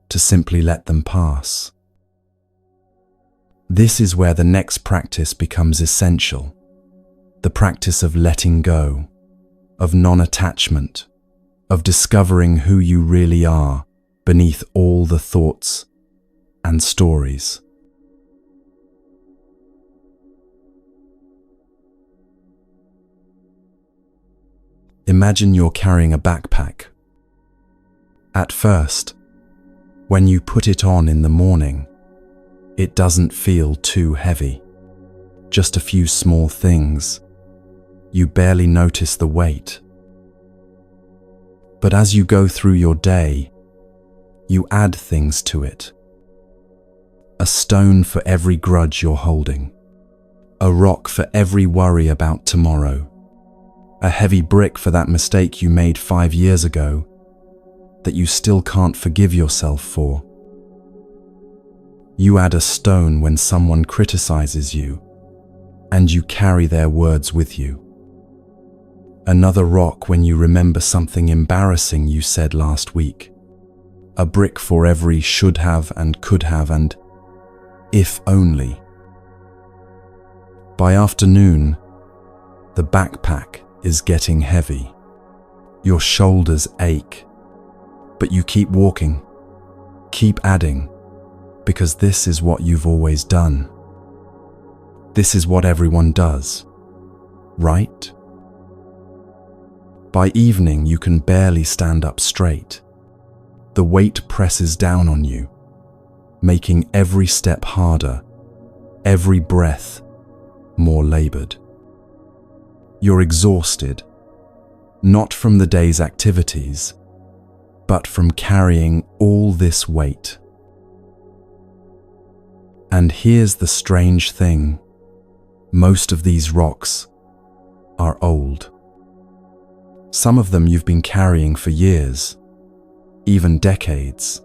to simply let them pass. This is where the next practice becomes essential, the practice of letting go, of non-attachment, of discovering who you really are beneath all the thoughts and stories. Imagine you're carrying a backpack. At first, when you put it on in the morning, it doesn't feel too heavy. Just a few small things. You barely notice the weight. But as you go through your day, you add things to it. A stone for every grudge you're holding. A rock for every worry about tomorrow. A heavy brick for that mistake you made 5 years ago that you still can't forgive yourself for. You add a stone when someone criticizes you, and you carry their words with you. Another rock when you remember something embarrassing you said last week. A brick for every should have and could have and if only. By afternoon, the backpack is getting heavy. Your shoulders ache, but you keep walking, keep adding, because this is what you've always done. This is what everyone does, right? By evening, you can barely stand up straight. The weight presses down on you, making every step harder, every breath more labored. You're exhausted, not from the day's activities, but from carrying all this weight. And here's the strange thing. Most of these rocks are old. Some of them you've been carrying for years, even decades.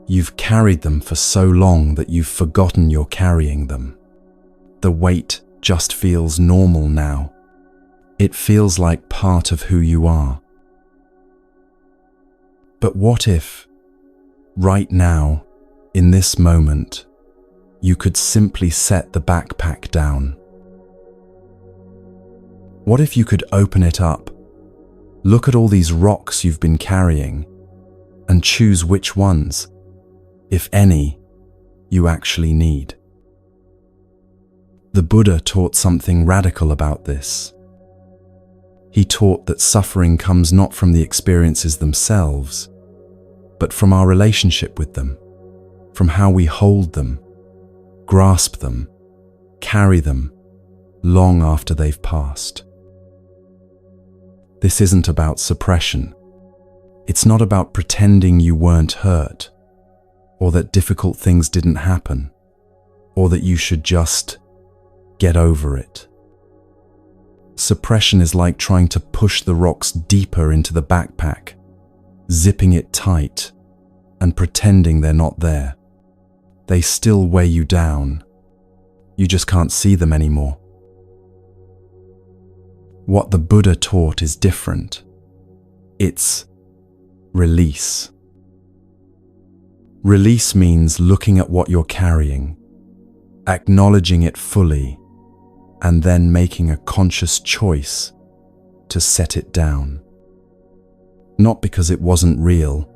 You've carried them for so long that you've forgotten you're carrying them. The weight just feels normal now. It feels like part of who you are. But what if, right now, in this moment, you could simply set the backpack down? What if you could open it up, look at all these rocks you've been carrying, and choose which ones, if any, you actually need? The Buddha taught something radical about this. He taught that suffering comes not from the experiences themselves, but from our relationship with them, from how we hold them, grasp them, carry them, long after they've passed. This isn't about suppression. It's not about pretending you weren't hurt, or that difficult things didn't happen, or that you should just get over it. Suppression is like trying to push the rocks deeper into the backpack, zipping it tight and pretending they're not there. They still weigh you down. You just can't see them anymore. What the Buddha taught is different. It's release. Release means looking at what you're carrying, acknowledging it fully, and then making a conscious choice to set it down. Not because it wasn't real,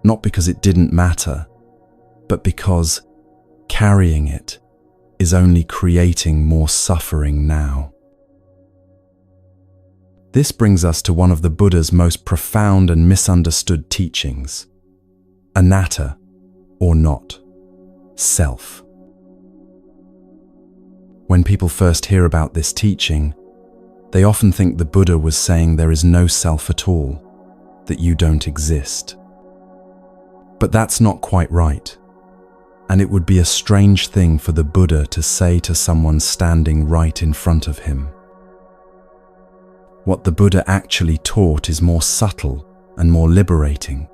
not because it didn't matter, but because carrying it is only creating more suffering now. This brings us to one of the Buddha's most profound and misunderstood teachings: anatta, or not, self. When people first hear about this teaching, they often think the Buddha was saying there is no self at all, that you don't exist. But that's not quite right, and it would be a strange thing for the Buddha to say to someone standing right in front of him. What the Buddha actually taught is more subtle and more liberating.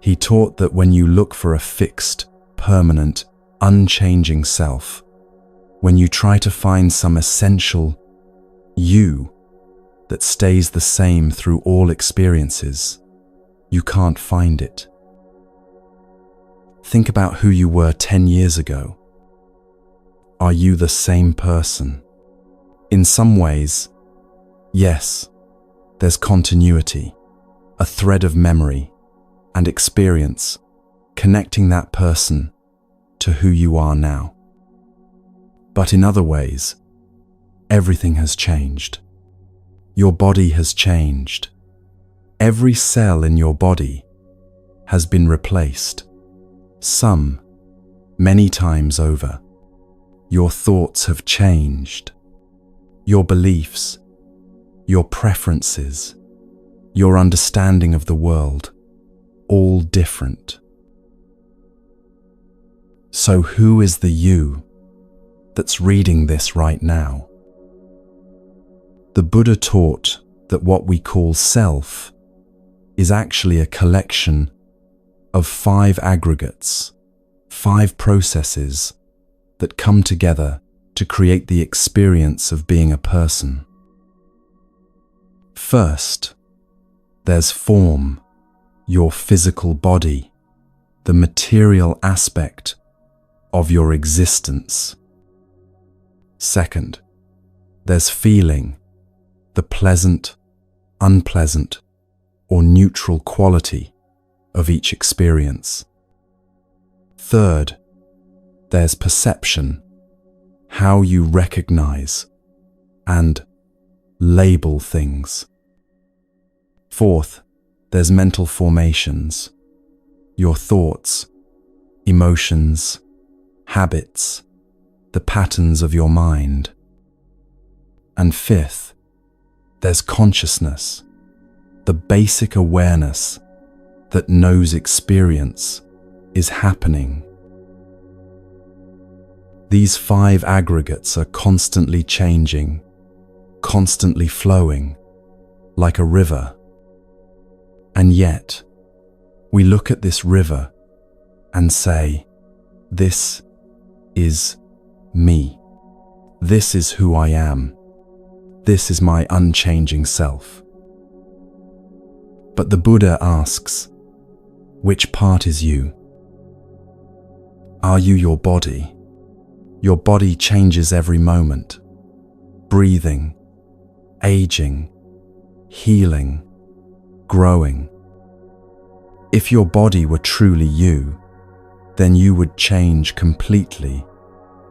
He taught that when you look for a fixed, permanent, unchanging self, when you try to find some essential you that stays the same through all experiences, you can't find it. Think about who you were 10 years ago. Are you the same person? In some ways, yes, there's continuity, a thread of memory and experience connecting that person to who you are now. But in other ways, everything has changed. Your body has changed. Every cell in your body has been replaced. Some, many times over. Your thoughts have changed. Your beliefs, your preferences, your understanding of the world, all different. So who is the you that's reading this right now? The Buddha taught that what we call self is actually a collection of 5 aggregates, 5 processes that come together to create the experience of being a person. First, there's form, your physical body, the material aspect of your existence. Second, there's feeling, the pleasant, unpleasant, or neutral quality of each experience. Third, there's perception, how you recognize and label things. Fourth, there's mental formations, your thoughts, emotions, habits, the patterns of your mind. And fifth, there's consciousness, the basic awareness that knows experience is happening. These 5 aggregates are constantly changing, constantly flowing, like a river. And yet, we look at this river and say, this is me. This is who I am. This is my unchanging self. But the Buddha asks, which part is you? Are you your body? Your body changes every moment, breathing, aging, healing, growing. If your body were truly you, then you would change completely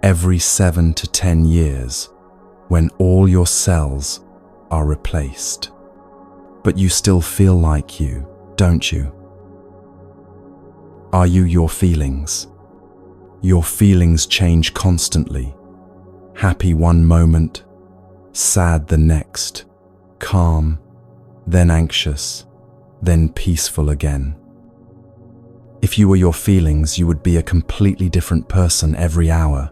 every 7 to 10 years when all your cells are replaced. But you still feel like you, don't you? Are you your feelings? Your feelings change constantly. Happy one moment, sad the next, calm, then anxious, then peaceful again. If you were your feelings, you would be a completely different person every hour.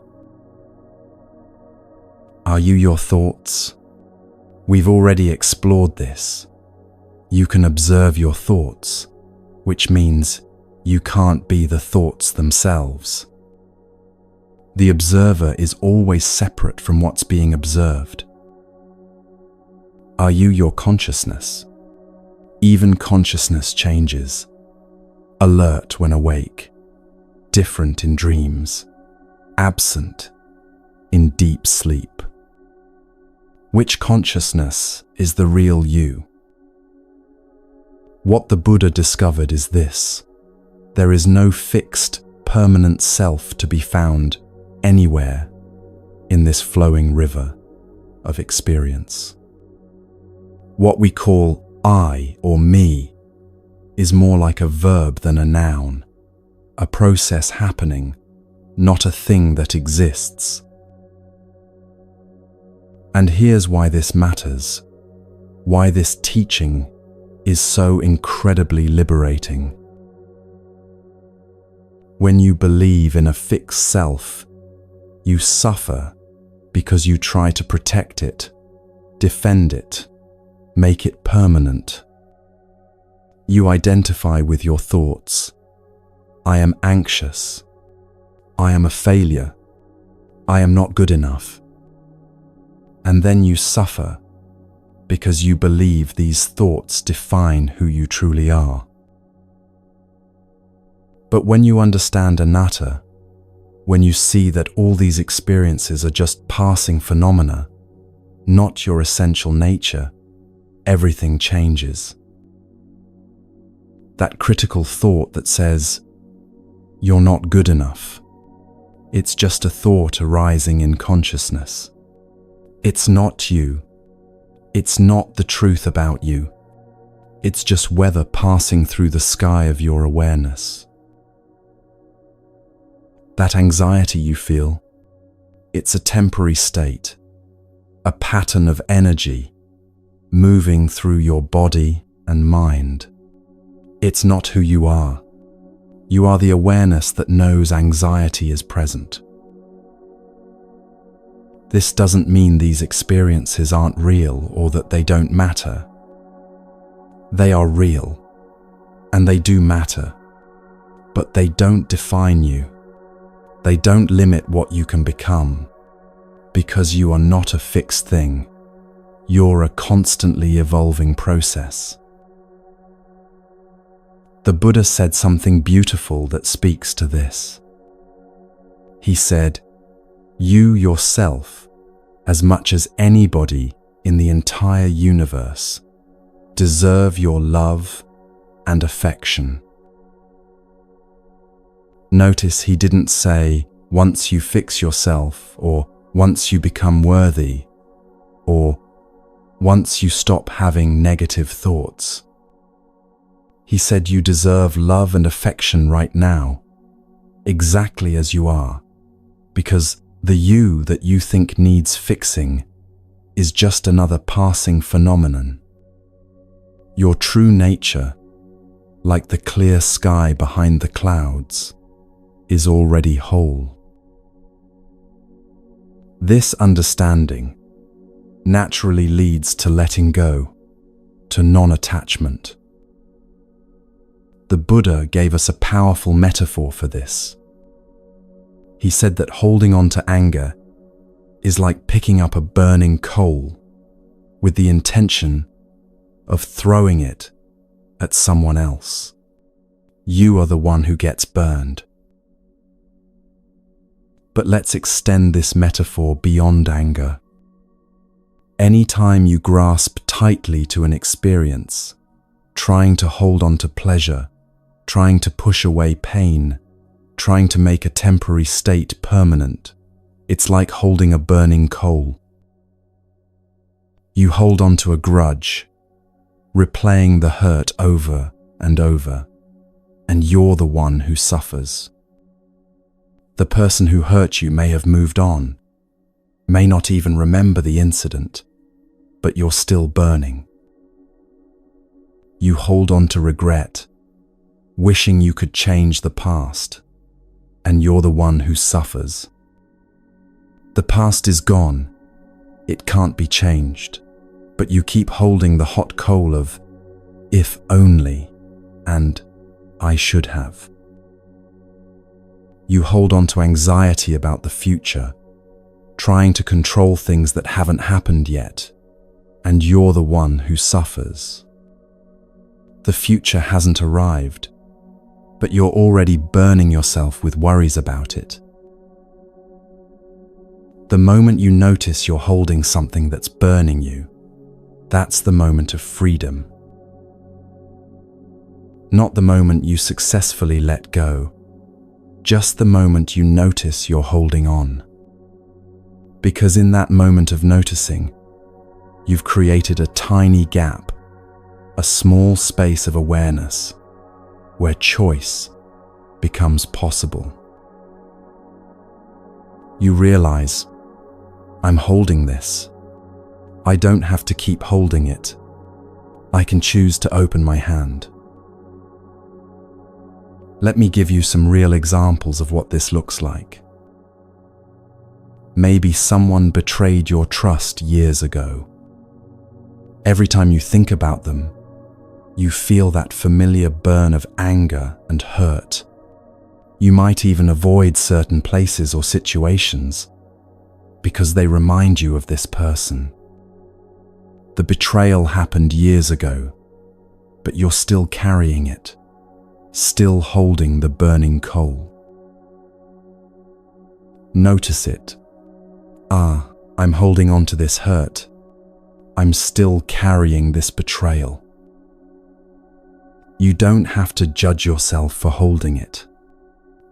Are you your thoughts? We've already explored this. You can observe your thoughts, which means You can't be the thoughts themselves. The observer is always separate from what's being observed. Are you your consciousness? Even consciousness changes. Alert when awake, different in dreams, absent in deep sleep. Which consciousness is the real you? What the Buddha discovered is this: there is no fixed, permanent self to be found anywhere in this flowing river of experience. What we call I or me is more like a verb than a noun, a process happening, not a thing that exists. And here's why this matters, why this teaching is so incredibly liberating. When you believe in a fixed self, you suffer because you try to protect it, defend it, make it permanent. You identify with your thoughts. I am anxious. I am a failure. I am not good enough. And then you suffer because you believe these thoughts define who you truly are. But when you understand anatta, when you see that all these experiences are just passing phenomena, not your essential nature, everything changes. That critical thought that says, "You're not good enough," it's just a thought arising in consciousness. It's not you. It's not the truth about you. It's just weather passing through the sky of your awareness. That anxiety you feel, it's a temporary state, a pattern of energy moving through your body and mind. It's not who you are. You are the awareness that knows anxiety is present. This doesn't mean these experiences aren't real or that they don't matter. They are real, and they do matter, but they don't define you. They don't limit what you can become, because you are not a fixed thing. You're a constantly evolving process. The Buddha said something beautiful that speaks to this. He said, "You yourself, as much as anybody in the entire universe, deserve your love and affection." Notice he didn't say, "Once you fix yourself," or "Once you become worthy," or "Once you stop having negative thoughts." He said you deserve love and affection right now, exactly as you are, because the you that you think needs fixing is just another passing phenomenon. Your true nature, like the clear sky behind the clouds, is already whole. This understanding naturally leads to letting go, to non-attachment. The Buddha gave us a powerful metaphor for this. He said that holding on to anger is like picking up a burning coal with the intention of throwing it at someone else. You are the one who gets burned. But let's extend this metaphor beyond anger. Anytime you grasp tightly to an experience, trying to hold on to pleasure, trying to push away pain, trying to make a temporary state permanent, it's like holding a burning coal. You hold on to a grudge, replaying the hurt over and over, and you're the one who suffers. The person who hurt you may have moved on, may not even remember the incident, but you're still burning. You hold on to regret, wishing you could change the past, and you're the one who suffers. The past is gone. It can't be changed, but you keep holding the hot coal of "if only" and "I should have." You hold on to anxiety about the future, trying to control things that haven't happened yet, and you're the one who suffers. The future hasn't arrived, but you're already burning yourself with worries about it. The moment you notice you're holding something that's burning you, that's the moment of freedom. Not the moment you successfully let go, just the moment you notice you're holding on. Because in that moment of noticing, you've created a tiny gap, a small space of awareness, where choice becomes possible. You realize, I'm holding this. I don't have to keep holding it. I can choose to open my hand. Let me give you some real examples of what this looks like. Maybe someone betrayed your trust years ago. Every time you think about them, you feel that familiar burn of anger and hurt. You might even avoid certain places or situations because they remind you of this person. The betrayal happened years ago, but you're still carrying it, still holding the burning coal. Notice it. I'm holding on to this hurt. I'm still carrying this betrayal. You don't have to judge yourself for holding it.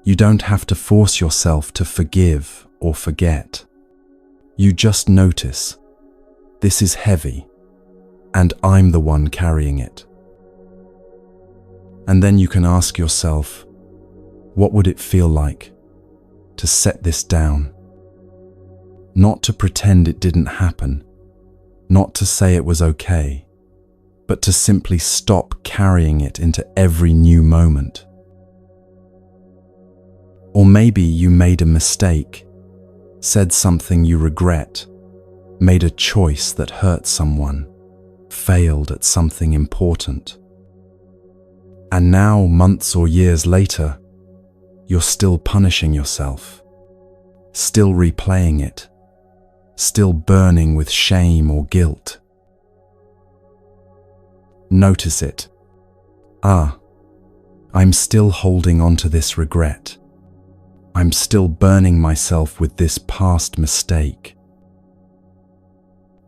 You don't have to force yourself to forgive or forget. You just notice, this is heavy, and I'm the one carrying it. And then you can ask yourself, what would it feel like to set this down? Not to pretend it didn't happen, not to say it was okay, but to simply stop carrying it into every new moment. Or maybe you made a mistake, said something you regret, made a choice that hurt someone, failed at something important. And now, months or years later, you're still punishing yourself, still replaying it, still burning with shame or guilt. Notice it. I'm still holding on to this regret. I'm still burning myself with this past mistake.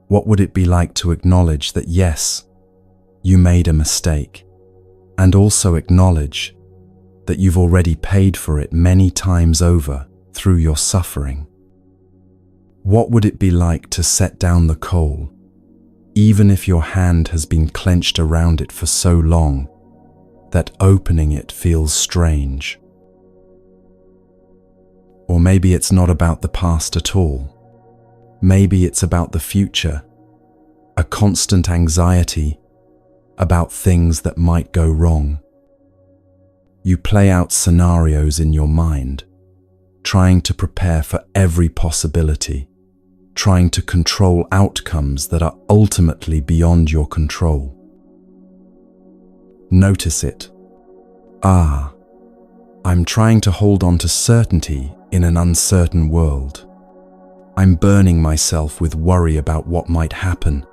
What would it be like to acknowledge that yes, you made a mistake, and also acknowledge that you've already paid for it many times over through your suffering? What would it be like to set down the coal, even if your hand has been clenched around it for so long that opening it feels strange? Or maybe it's not about the past at all. Maybe it's about the future, a constant anxiety about things that might go wrong. You play out scenarios in your mind, trying to prepare for every possibility, trying to control outcomes that are ultimately beyond your control. Notice it. I'm trying to hold on to certainty in an uncertain world. I'm burning myself with worry about what might happen.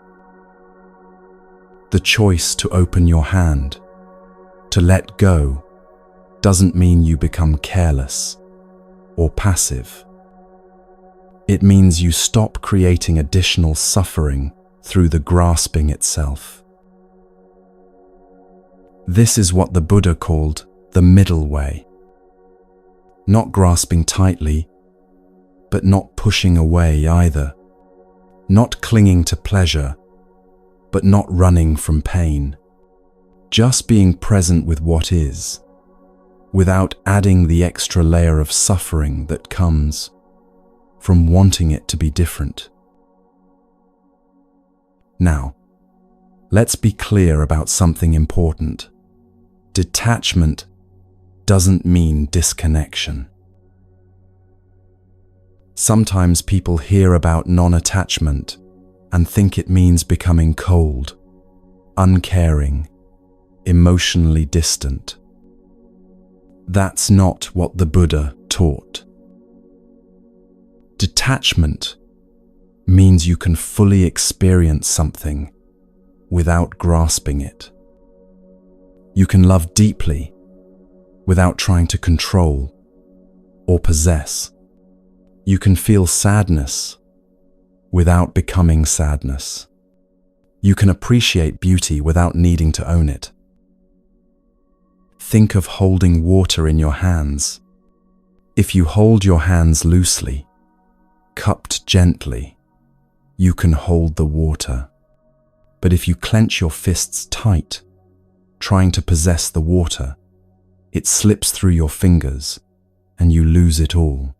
The choice to open your hand, to let go, doesn't mean you become careless or passive. It means you stop creating additional suffering through the grasping itself. This is what the Buddha called the middle way. Not grasping tightly, but not pushing away either. Not clinging to pleasure, but not running from pain. Just being present with what is, without adding the extra layer of suffering that comes from wanting it to be different. Now, let's be clear about something important. Detachment doesn't mean disconnection. Sometimes people hear about non-attachment and think it means becoming cold, uncaring, emotionally distant. That's not what the Buddha taught. Detachment means you can fully experience something without grasping it. You can love deeply without trying to control or possess. You can feel sadness without becoming sadness. You can appreciate beauty without needing to own it. Think of holding water in your hands. If you hold your hands loosely, cupped gently, you can hold the water. But if you clench your fists tight, trying to possess the water, it slips through your fingers and you lose it all.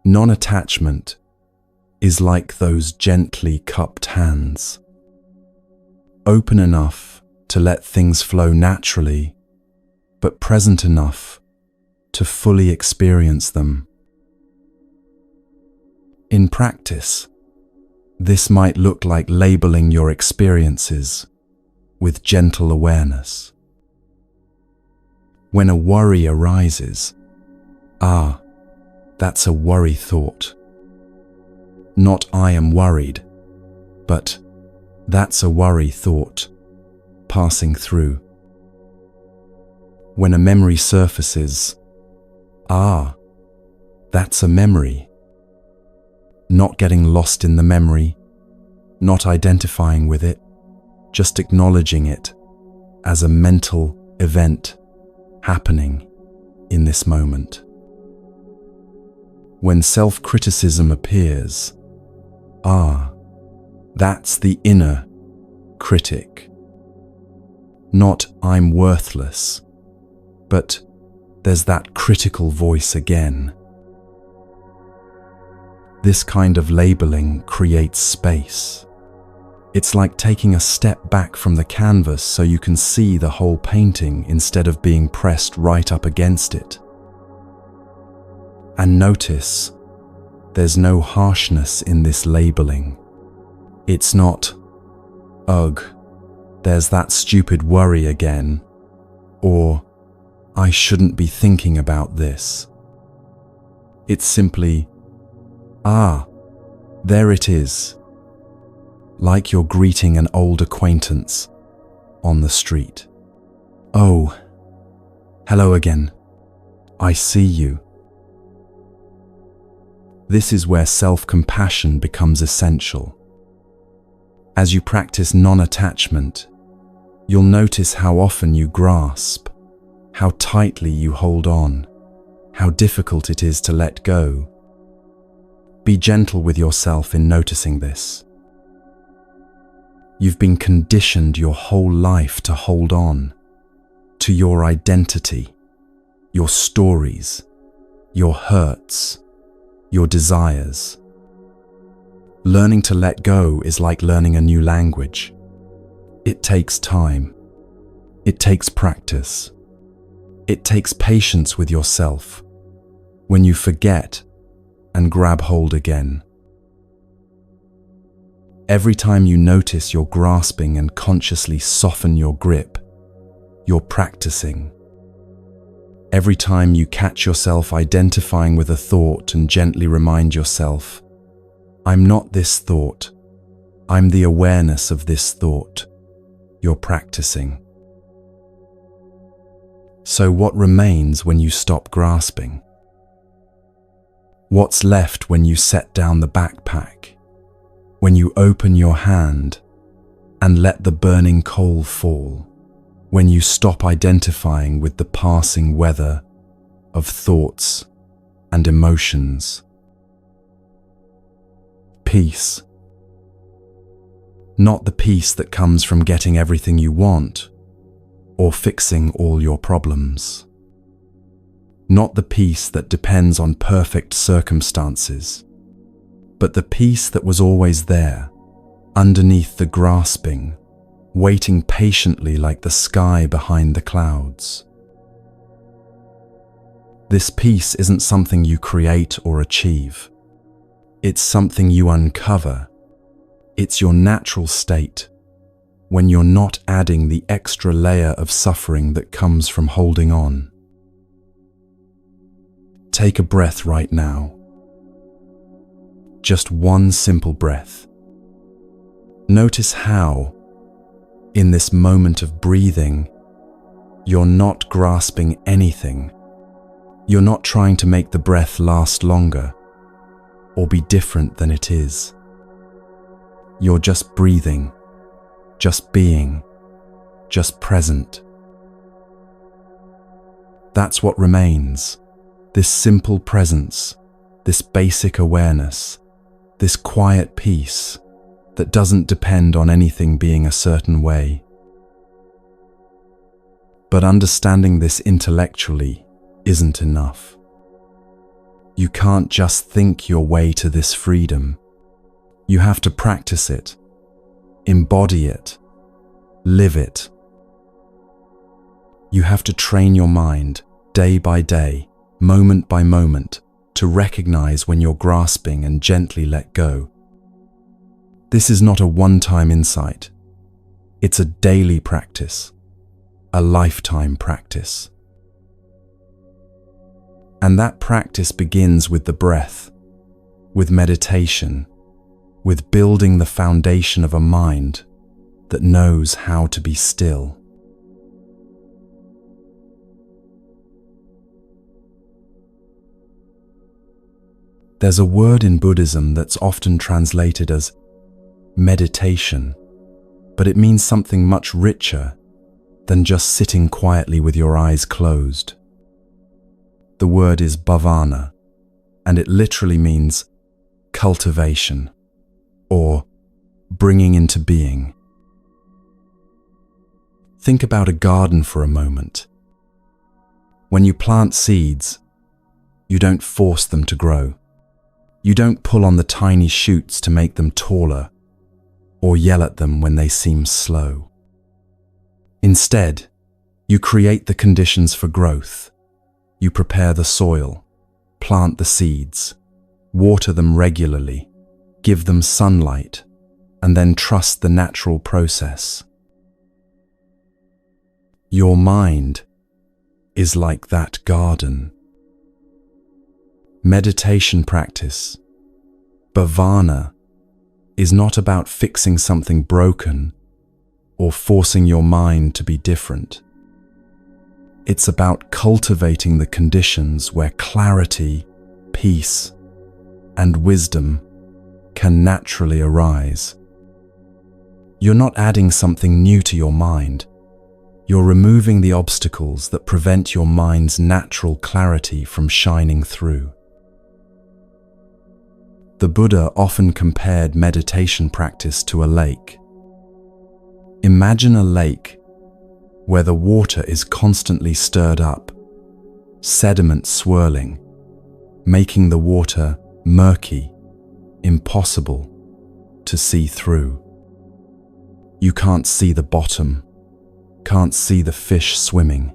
Non-attachment is like those gently cupped hands, open enough to let things flow naturally, but present enough to fully experience them. In practice, this might look like labeling your experiences with gentle awareness. When a worry arises, that's a worry thought. Not I am worried, but that's a worry thought passing through. When a memory surfaces, that's a memory. Not getting lost in the memory, not identifying with it, just acknowledging it as a mental event happening in this moment. When self-criticism appears, that's the inner critic. Not I'm worthless, but there's that critical voice again. This kind of labeling creates space. It's like taking a step back from the canvas so you can see the whole painting instead of being pressed right up against it. And notice, there's no harshness in this labeling. It's not, ugh, there's that stupid worry again, or I shouldn't be thinking about this. It's simply, there it is, like you're greeting an old acquaintance on the street. Oh, hello again. I see you. This is where self-compassion becomes essential. As you practice non-attachment, you'll notice how often you grasp, how tightly you hold on, how difficult it is to let go. Be gentle with yourself in noticing this. You've been conditioned your whole life to hold on to your identity, your stories, your hurts, your desires. Learning to let go is like learning a new language. It takes time. It takes practice. It takes patience with yourself when you forget and grab hold again. Every time you notice you're grasping and consciously soften your grip, you're practicing. Every time you catch yourself identifying with a thought and gently remind yourself, I'm not this thought, I'm the awareness of this thought, you're practicing. So what remains when you stop grasping? What's left when you set down the backpack? When you open your hand and let the burning coal fall? When you stop identifying with the passing weather of thoughts and emotions? Peace. Not the peace that comes from getting everything you want or fixing all your problems. Not the peace that depends on perfect circumstances, but the peace that was always there, underneath the grasping, waiting patiently like the sky behind the clouds. This peace isn't something you create or achieve. It's something you uncover. It's your natural state when you're not adding the extra layer of suffering that comes from holding on. Take a breath right now. Just one simple breath. Notice how, in this moment of breathing, you're not grasping anything. You're not trying to make the breath last longer or be different than it is. You're just breathing, just being, just present. That's what remains. This simple presence, this basic awareness, this quiet peace that doesn't depend on anything being a certain way. But understanding this intellectually isn't enough. You can't just think your way to this freedom. You have to practice it, embody it, live it. You have to train your mind day by day, moment by moment, to recognize when you're grasping and gently let go. This is not a one-time insight. It's a daily practice, a lifetime practice. And that practice begins with the breath, with meditation, with building the foundation of a mind that knows how to be still. There's a word in Buddhism that's often translated as meditation, but it means something much richer than just sitting quietly with your eyes closed. The word is bhavana, and it literally means cultivation, or bringing into being. Think about a garden for a moment. When you plant seeds, you don't force them to grow. You don't pull on the tiny shoots to make them taller, or yell at them when they seem slow. Instead, you create the conditions for growth. You prepare the soil, plant the seeds, water them regularly, give them sunlight, and then trust the natural process. Your mind is like that garden. Meditation practice, bhavana, is not about fixing something broken or forcing your mind to be different. It's about cultivating the conditions where clarity, peace, and wisdom can naturally arise. You're not adding something new to your mind. You're removing the obstacles that prevent your mind's natural clarity from shining through. The Buddha often compared meditation practice to a lake. Imagine a lake where the water is constantly stirred up, sediment swirling, making the water murky, impossible to see through. You can't see the bottom, can't see the fish swimming,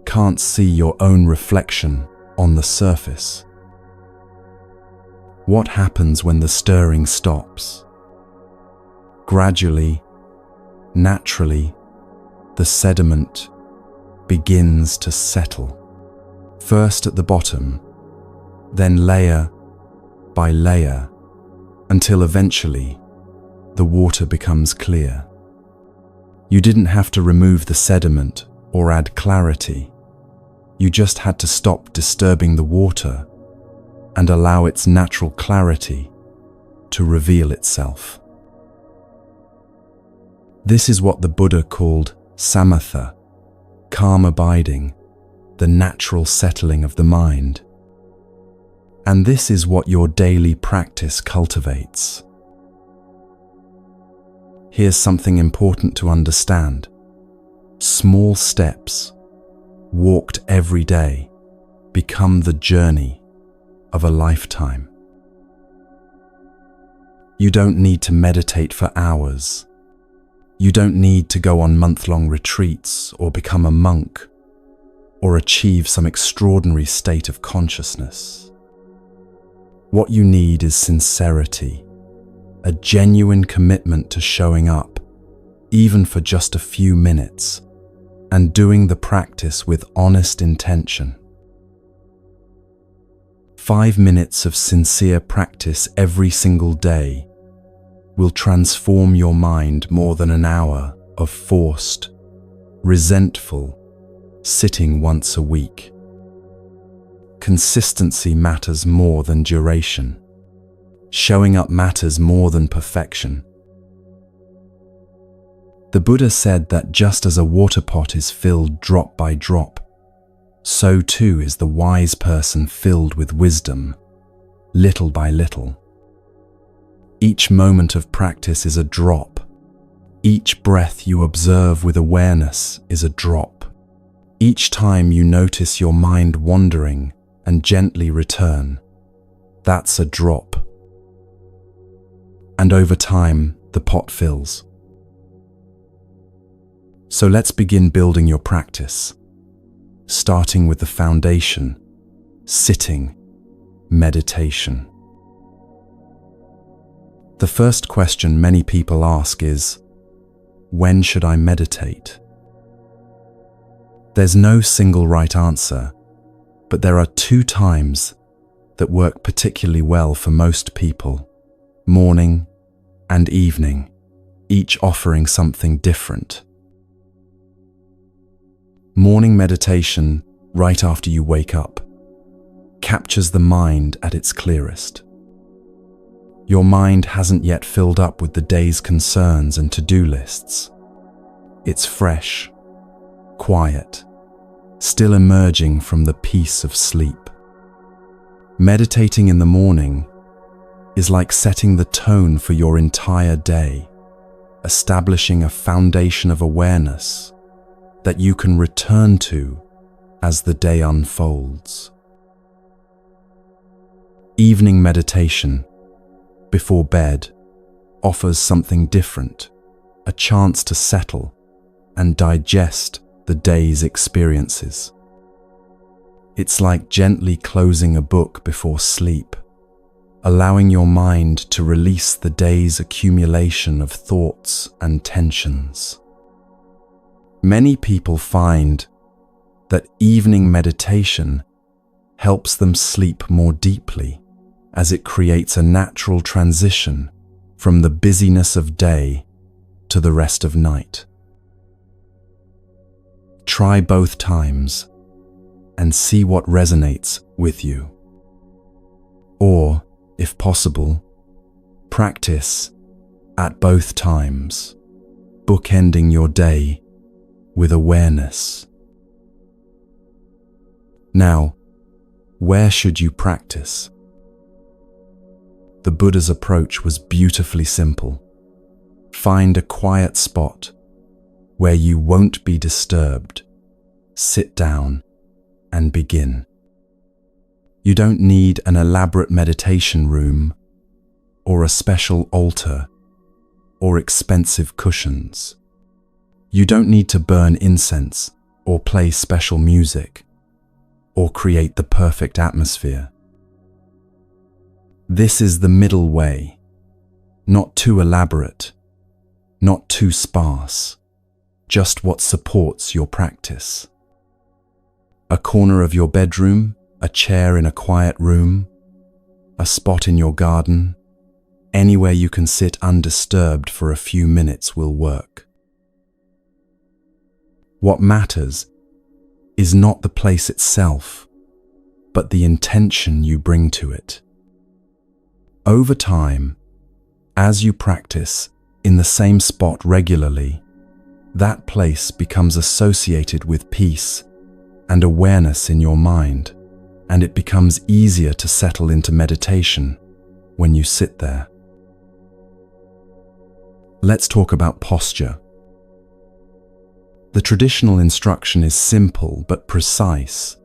can't see your own reflection on the surface. What happens when the stirring stops? Gradually, naturally, the sediment begins to settle. First at the bottom, then layer by layer, until eventually the water becomes clear. You didn't have to remove the sediment or add clarity. You just had to stop disturbing the water and allow its natural clarity to reveal itself. This is what the Buddha called samatha, calm abiding, the natural settling of the mind. And this is what your daily practice cultivates. Here's something important to understand. Small steps, walked every day, become the journey of a lifetime. You don't need to meditate for hours. You don't need to go on month-long retreats or become a monk or achieve some extraordinary state of consciousness. What you need is sincerity, a genuine commitment to showing up, even for just a few minutes, and doing the practice with honest intention. 5 minutes of sincere practice every single day will transform your mind more than an hour of forced, resentful sitting once a week. Consistency matters more than duration. Showing up matters more than perfection. The Buddha said that just as a water pot is filled drop by drop, so too is the wise person filled with wisdom, little by little. Each moment of practice is a drop. Each breath you observe with awareness is a drop. Each time you notice your mind wandering and gently return, that's a drop. And over time, the pot fills. So let's begin building your practice, starting with the foundation, sitting, meditation. The first question many people ask is, when should I meditate? There's no single right answer, but there are 2 times that work particularly well for most people: morning and evening, each offering something different. Morning meditation, right after you wake up, captures the mind at its clearest. Your mind hasn't yet filled up with the day's concerns and to-do lists. It's fresh, quiet, still emerging from the peace of sleep. Meditating in the morning is like setting the tone for your entire day, establishing a foundation of awareness that you can return to as the day unfolds. Evening meditation, before bed, offers something different, a chance to settle and digest the day's experiences. It's like gently closing a book before sleep, allowing your mind to release the day's accumulation of thoughts and tensions. Many people find that evening meditation helps them sleep more deeply, as it creates a natural transition from the busyness of day to the rest of night. Try both times and see what resonates with you. Or, if possible, practice at both times, bookending your day with awareness. Now, where should you practice? The Buddha's approach was beautifully simple. Find a quiet spot where you won't be disturbed. Sit down and begin. You don't need an elaborate meditation room or a special altar or expensive cushions. You don't need to burn incense or play special music or create the perfect atmosphere. This is the middle way, not too elaborate, not too sparse, just what supports your practice. A corner of your bedroom, a chair in a quiet room, a spot in your garden, anywhere you can sit undisturbed for a few minutes will work. What matters is not the place itself, but the intention you bring to it. Over time, as you practice in the same spot regularly, that place becomes associated with peace and awareness in your mind, and it becomes easier to settle into meditation when you sit there. Let's talk about posture. The traditional instruction is simple but precise.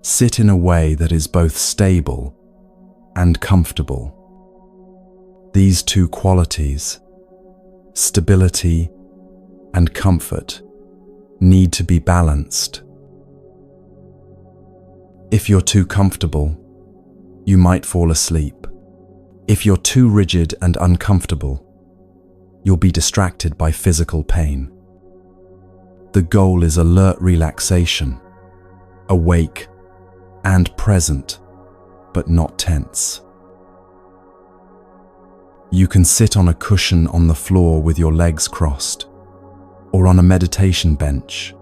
Sit in a way that is both stable and comfortable. These 2 qualities, stability and comfort, need to be balanced. If you're too comfortable, you might fall asleep. If you're too rigid and uncomfortable, you'll be distracted by physical pain. The goal is alert relaxation, awake and present, but not tense. You can sit on a cushion on the floor with your legs crossed, or on a meditation bench,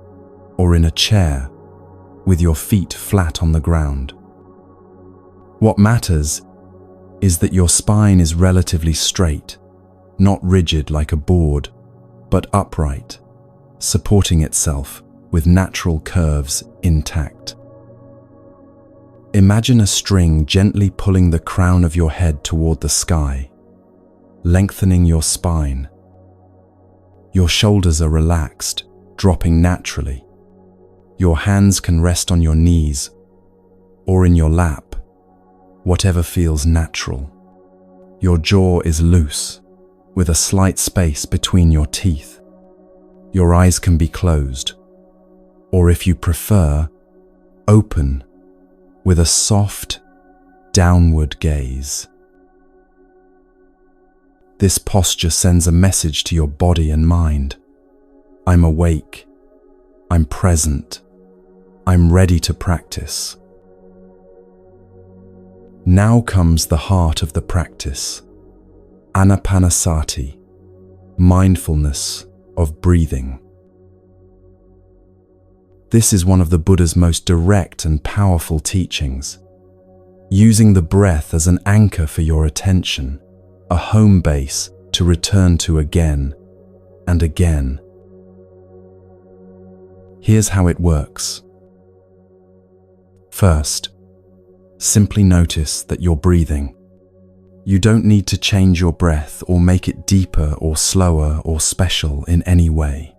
or in a chair with your feet flat on the ground. What matters is that your spine is relatively straight, not rigid like a board, but upright, supporting itself with natural curves intact. Imagine a string gently pulling the crown of your head toward the sky, lengthening your spine. Your shoulders are relaxed, dropping naturally. Your hands can rest on your knees or in your lap, whatever feels natural. Your jaw is loose, with a slight space between your teeth. Your eyes can be closed, or if you prefer, open, with a soft, downward gaze. This posture sends a message to your body and mind. I'm awake. I'm present. I'm ready to practice. Now comes the heart of the practice, anapanasati, mindfulness of breathing. This is one of the Buddha's most direct and powerful teachings, using the breath as an anchor for your attention, a home base to return to again and again. Here's how it works. First, simply notice that you're breathing. You don't need to change your breath or make it deeper or slower or special in any way.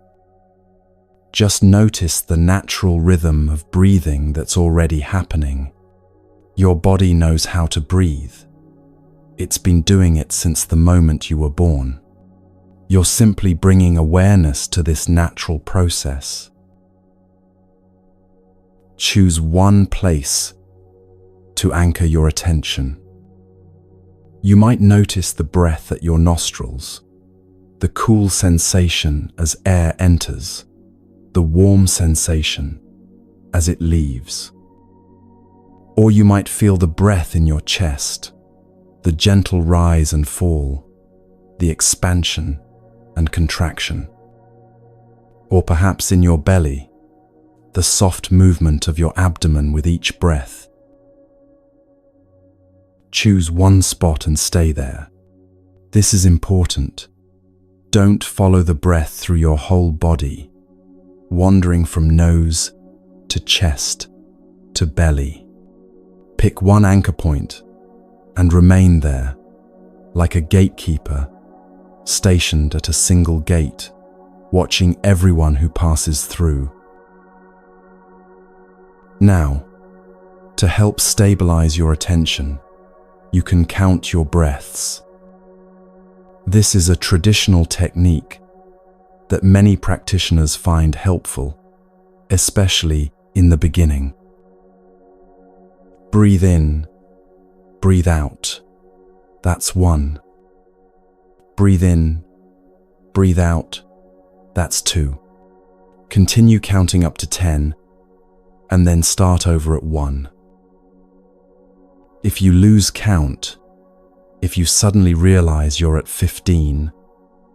Just notice the natural rhythm of breathing that's already happening. Your body knows how to breathe. It's been doing it since the moment you were born. You're simply bringing awareness to this natural process. Choose one place to anchor your attention. You might notice the breath at your nostrils, the cool sensation as air enters, the warm sensation as it leaves. Or you might feel the breath in your chest, the gentle rise and fall, the expansion and contraction. Or perhaps in your belly, the soft movement of your abdomen with each breath. Choose one spot and stay there. This is important. Don't follow the breath through your whole body, wandering from nose to chest to belly. Pick one anchor point and remain there, like a gatekeeper, stationed at a single gate, watching everyone who passes through. Now, to help stabilize your attention, you can count your breaths. This is a traditional technique that many practitioners find helpful, especially in the beginning. Breathe in, breathe out. That's 1. Breathe in, breathe out. That's 2. Continue counting up to 10, and then start over at 1. If you lose count, if you suddenly realize you're at 15,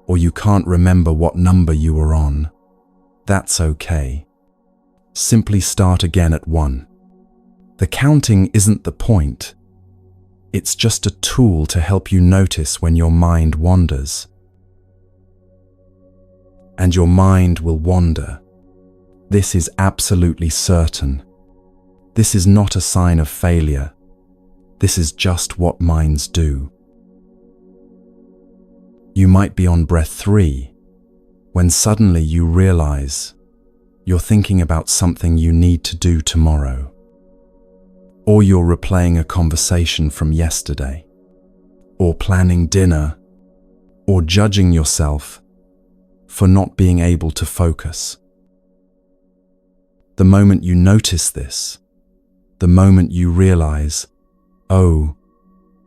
or you can't remember what number you were on, that's okay. Simply start again at 1. The counting isn't the point. It's just a tool to help you notice when your mind wanders. And your mind will wander. This is absolutely certain. This is not a sign of failure. This is just what minds do. You might be on breath 3, when suddenly you realize you're thinking about something you need to do tomorrow. Or you're replaying a conversation from yesterday, or planning dinner, or judging yourself for not being able to focus. The moment you notice this, the moment you realize, oh,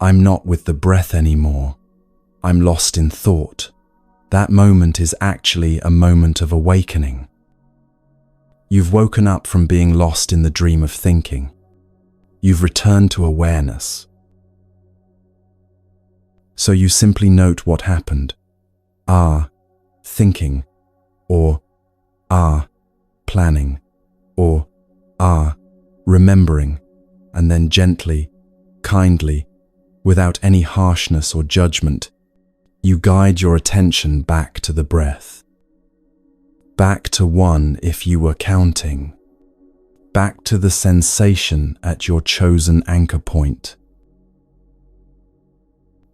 I'm not with the breath anymore, I'm lost in thought, that moment is actually a moment of awakening. You've woken up from being lost in the dream of thinking. You've returned to awareness. So you simply note what happened. Thinking, or planning, or remembering, and then gently, kindly, without any harshness or judgment, you guide your attention back to the breath. Back to one if you were counting. Back to the sensation at your chosen anchor point.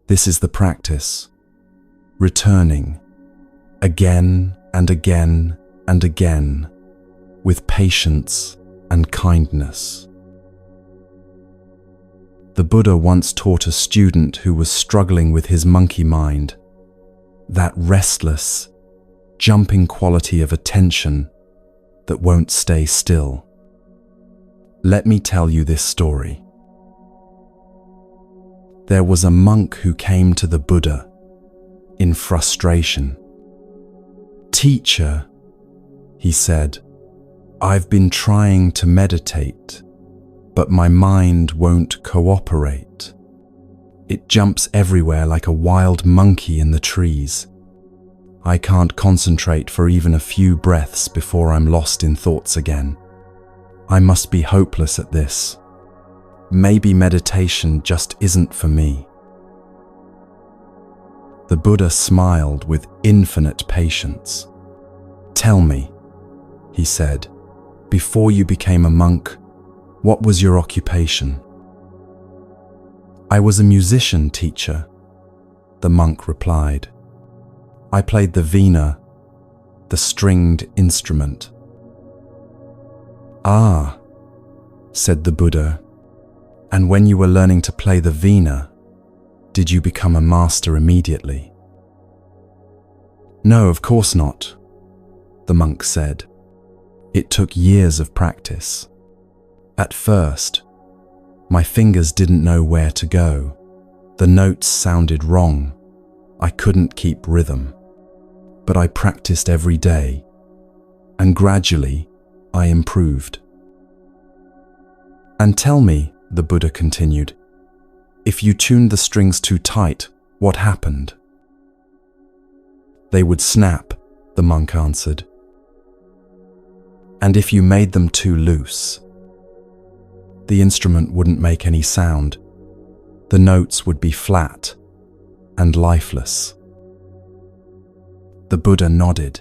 This is the practice. Returning, again and again and again, with patience and kindness. The Buddha once taught a student who was struggling with his monkey mind, that restless, jumping quality of attention that won't stay still. Let me tell you this story. There was a monk who came to the Buddha in frustration. "Teacher," he said, "I've been trying to meditate, but my mind won't cooperate. It jumps everywhere like a wild monkey in the trees. I can't concentrate for even a few breaths before I'm lost in thoughts again. I must be hopeless at this. Maybe meditation just isn't for me." The Buddha smiled with infinite patience. "Tell me," he said, "before you became a monk, what was your occupation?" "I was a musician, teacher," the monk replied. "I played the veena, the stringed instrument." "Ah," said the Buddha, "and when you were learning to play the veena, did you become a master immediately?" "No, of course not," the monk said. "It took years of practice. At first, my fingers didn't know where to go. The notes sounded wrong. I couldn't keep rhythm. But I practiced every day, and gradually I improved." "And tell me," the Buddha continued, "if you tuned the strings too tight, what happened?" "They would snap," the monk answered. "And if you made them too loose?" "The instrument wouldn't make any sound. The notes would be flat and lifeless." The Buddha nodded.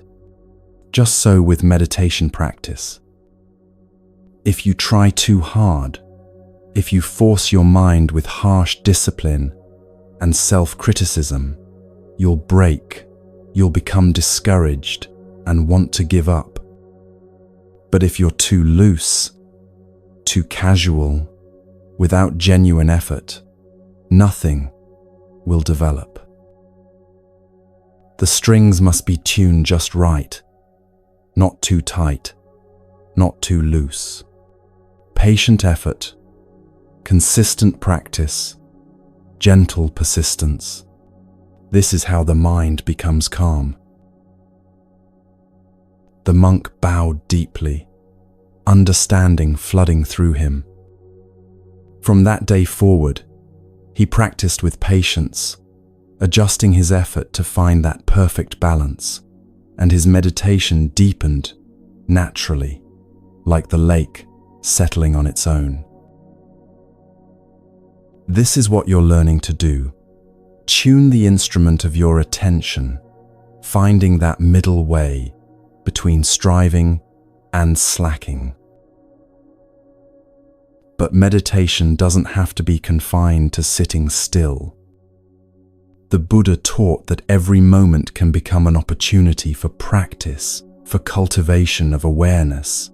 Just so with meditation practice. If you try too hard, if you force your mind with harsh discipline and self-criticism, you'll break, you'll become discouraged and want to give up. But if you're too loose, too casual, without genuine effort, nothing will develop. The strings must be tuned just right, not too tight, not too loose. Patient effort, consistent practice, gentle persistence. This is how the mind becomes calm. The monk bowed deeply, understanding flooding through him. From that day forward, he practiced with patience, adjusting his effort to find that perfect balance, and his meditation deepened naturally, like the lake settling on its own. This is what you're learning to do. Tune the instrument of your attention, finding that middle way between striving and slacking. But meditation doesn't have to be confined to sitting still. The Buddha taught that every moment can become an opportunity for practice, for cultivation of awareness.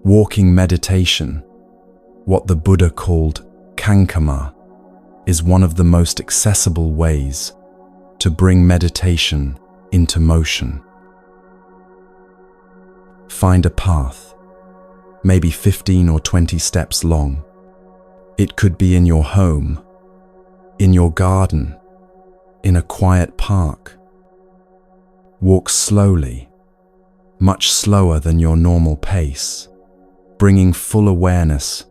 Walking meditation, what the Buddha called kankama, is one of the most accessible ways to bring meditation into motion. Find a path, maybe 15 or 20 steps long. It could be in your home, in your garden, in a quiet park. Walk slowly, much slower than your normal pace. bringing full awareness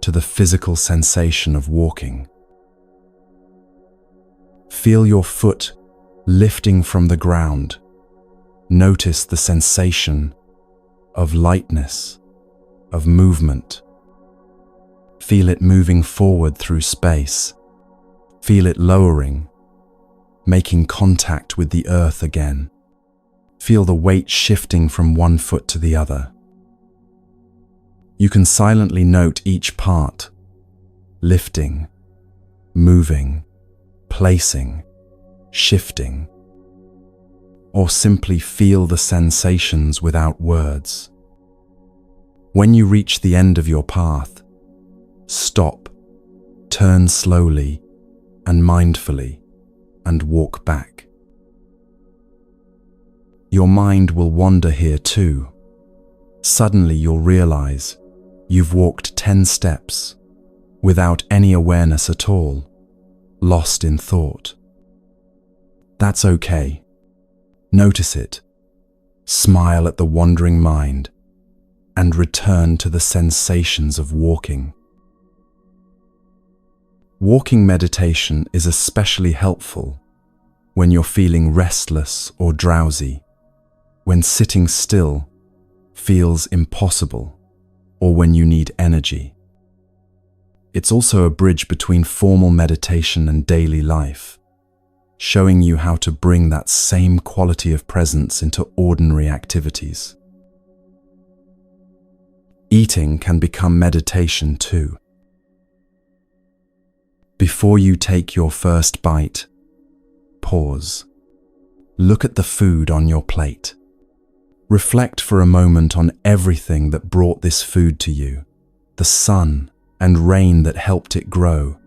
to the physical sensation of walking. Feel your foot lifting from the ground. Notice the sensation of lightness, of movement. Feel it moving forward through space. Feel it lowering, making contact with the earth again. Feel the weight shifting from one foot to the other. You can silently note each part, lifting, moving, placing, shifting, or simply feel the sensations without words. When you reach the end of your path, stop, turn slowly and mindfully, and walk back. Your mind will wander here too. Suddenly you'll realize you've walked 10 steps without any awareness at all, lost in thought. That's okay. Notice it, smile at the wandering mind, and return to the sensations of walking. Walking meditation is especially helpful when you're feeling restless or drowsy, when sitting still feels impossible, or when you need energy. It's also a bridge between formal meditation and daily life, showing you how to bring that same quality of presence into ordinary activities. Eating can become meditation too. Before you take your first bite, pause. Look at the food on your plate. Reflect for a moment on everything that brought this food to you, the sun and rain that helped it grow,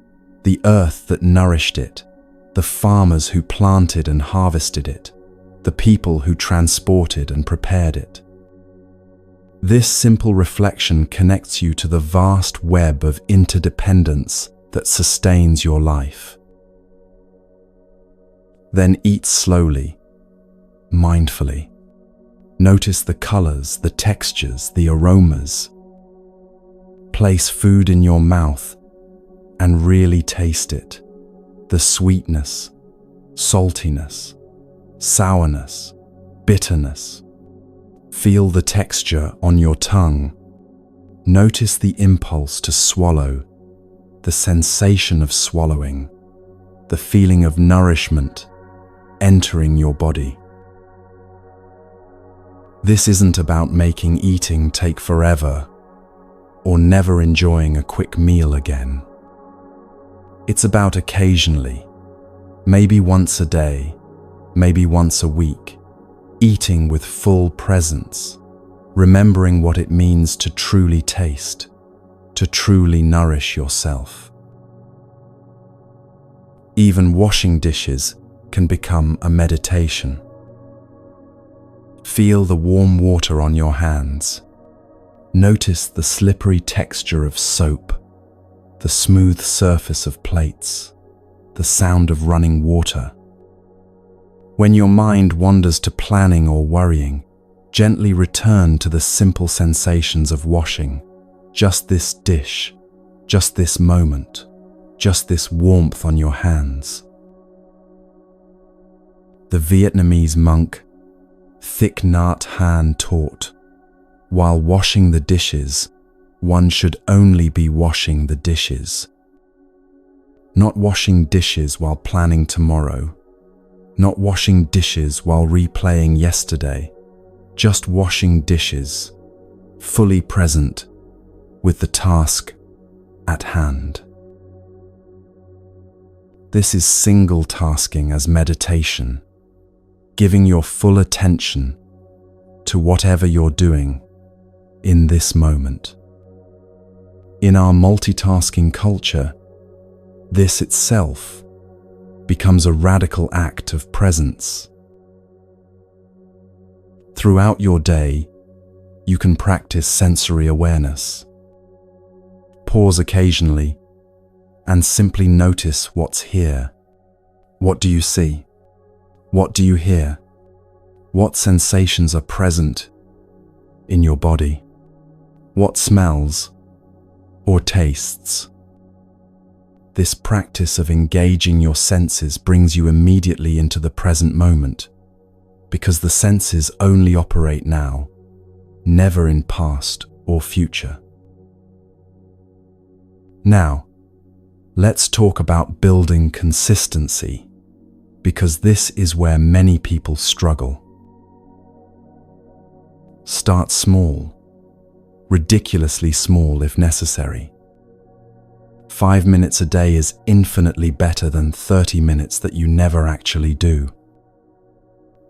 the earth that nourished it, the farmers who planted and harvested it, the people who transported and prepared it. This simple reflection connects you to the vast web of interdependence that sustains your life. Then eat slowly, mindfully. Notice the colors, the textures, the aromas. Place food in your mouth and really taste it. The sweetness, saltiness, sourness, bitterness. Feel the texture on your tongue. Notice the impulse to swallow, the sensation of swallowing, the feeling of nourishment entering your body. This isn't about making eating take forever or never enjoying a quick meal again. It's about occasionally, maybe once a day, maybe once a week, eating with full presence, remembering what it means to truly taste, to truly nourish yourself. Even washing dishes can become a meditation. Feel the warm water on your hands. Notice the slippery texture of soap, the smooth surface of plates, the sound of running water. When your mind wanders to planning or worrying, gently return to the simple sensations of washing. Just this dish, just this moment, just this warmth on your hands. The Vietnamese monk Thich Nhat Hanh taught, while washing the dishes, one should only be washing the dishes. Not washing dishes while planning tomorrow, not washing dishes while replaying yesterday, just washing dishes, fully present with the task at hand. This is single tasking as meditation, giving your full attention to whatever you're doing in this moment. In our multitasking culture, this itself becomes a radical act of presence. Throughout your day, you can practice sensory awareness. Pause occasionally and simply notice what's here. What do you see? What do you hear? What sensations are present in your body? what smells or tastes. This practice of engaging your senses brings you immediately into the present moment, because the senses only operate now, never in past or future. Now, let's talk about building consistency, because this is where many people struggle. Start small, ridiculously small if necessary. 5 minutes a day is infinitely better than 30 minutes that you never actually do.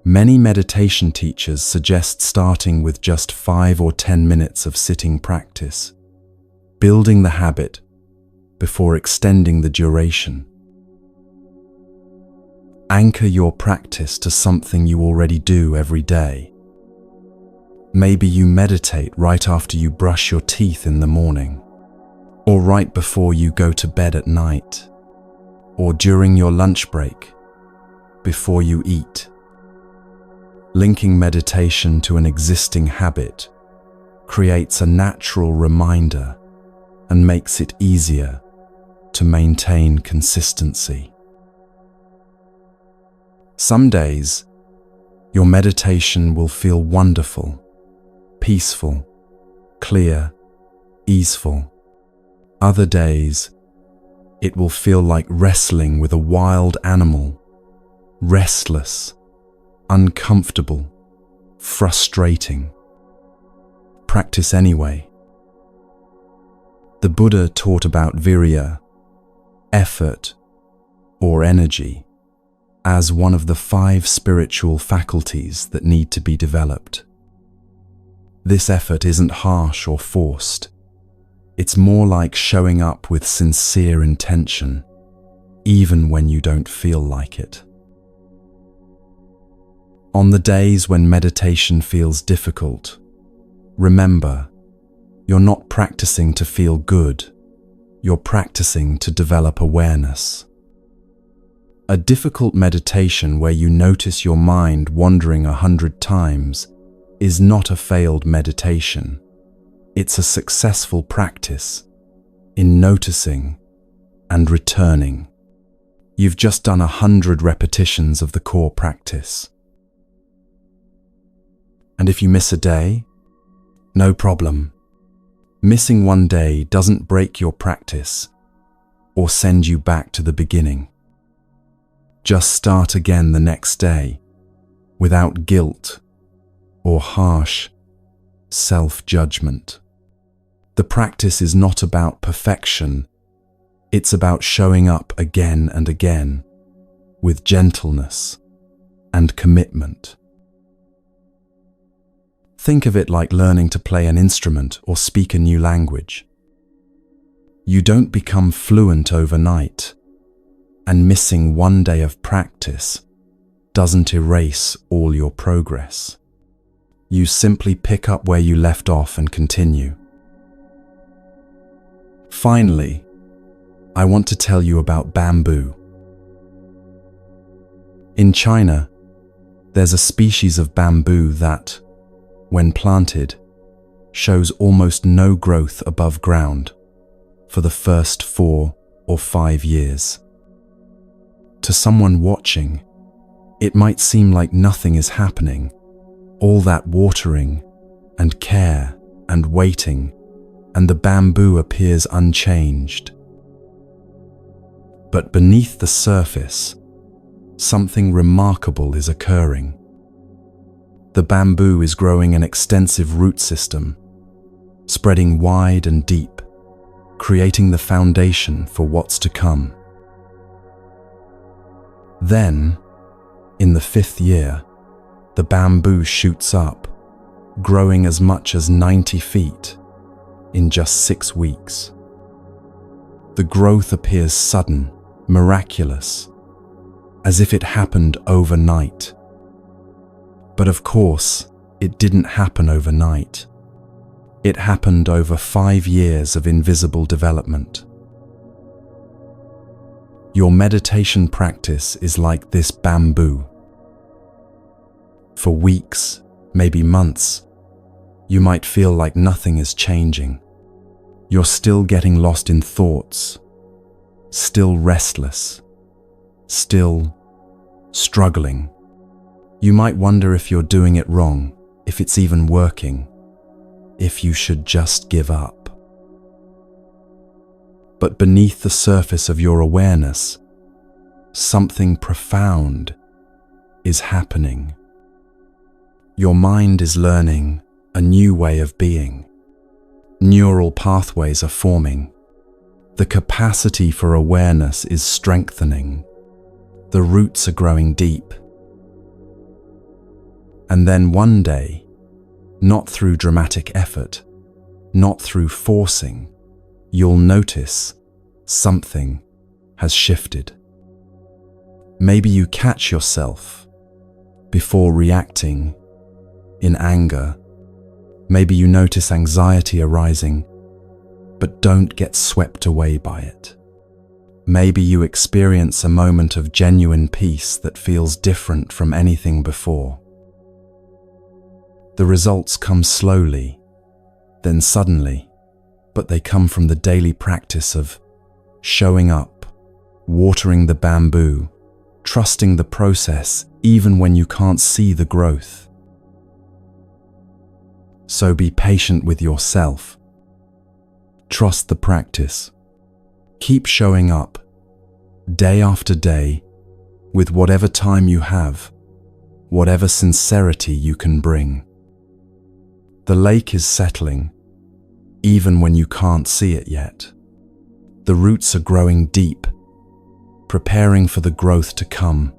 Many meditation teachers suggest starting with just 5 or 10 minutes of sitting practice, building the habit before extending the duration. Anchor your practice to something you already do every day. Maybe you meditate right after you brush your teeth in the morning, or right before you go to bed at night, or during your lunch break, before you eat. Linking meditation to an existing habit creates a natural reminder and makes it easier to maintain consistency. Some days, your meditation will feel wonderful, peaceful, clear, easeful. Other days, it will feel like wrestling with a wild animal, restless, uncomfortable, frustrating. Practice anyway. The Buddha taught about virya, effort, or energy, as one of the 5 spiritual faculties that need to be developed. This effort isn't harsh or forced. It's more like showing up with sincere intention, even when you don't feel like it. On the days when meditation feels difficult, remember, you're not practicing to feel good, you're practicing to develop awareness. A difficult meditation where you notice your mind wandering 100 times is not a failed meditation. It's a successful practice in noticing and returning. You've just done 100 repetitions of the core practice. And if you miss a day, no problem. Missing one day doesn't break your practice or send you back to the beginning. Just start again the next day without guilt or harsh self-judgment. The practice is not about perfection, it's about showing up again and again with gentleness and commitment. Think of it like learning to play an instrument or speak a new language. You don't become fluent overnight, and missing one day of practice doesn't erase all your progress. You simply pick up where you left off and continue. Finally, I want to tell you about bamboo. In China, there's a species of bamboo that, when planted, shows almost no growth above ground for the first 4 or 5 years. To someone watching, it might seem like nothing is happening, all that watering and care and waiting, and the bamboo appears unchanged. But beneath the surface, something remarkable is occurring. The bamboo is growing an extensive root system, spreading wide and deep, creating the foundation for what's to come. Then, in the 5th year, the bamboo shoots up, growing as much as 90 feet in just 6 weeks. The growth appears sudden, miraculous, as if it happened overnight. But of course, it didn't happen overnight. It happened over 5 years of invisible development. Your meditation practice is like this bamboo. For weeks, maybe months, You might feel like nothing is changing. You're still getting lost in thoughts, still restless, still struggling. You might wonder if you're doing it wrong, if it's even working, if you should just give up. But beneath the surface of your awareness, something profound is happening. Your mind is learning a new way of being. Neural pathways are forming. The capacity for awareness is strengthening. The roots are growing deep. And then one day, not through dramatic effort, not through forcing, you'll notice something has shifted. Maybe you catch yourself before reacting in anger. Maybe you notice anxiety arising, but don't get swept away by it. Maybe you experience a moment of genuine peace that feels different from anything before. The results come slowly, then suddenly, but they come from the daily practice of showing up, watering the bamboo, trusting the process even when you can't see the growth. So be patient with yourself. Trust the practice. Keep showing up, day after day, with whatever time you have, whatever sincerity you can bring. The lake is settling, even when you can't see it yet. The roots are growing deep, preparing for the growth to come.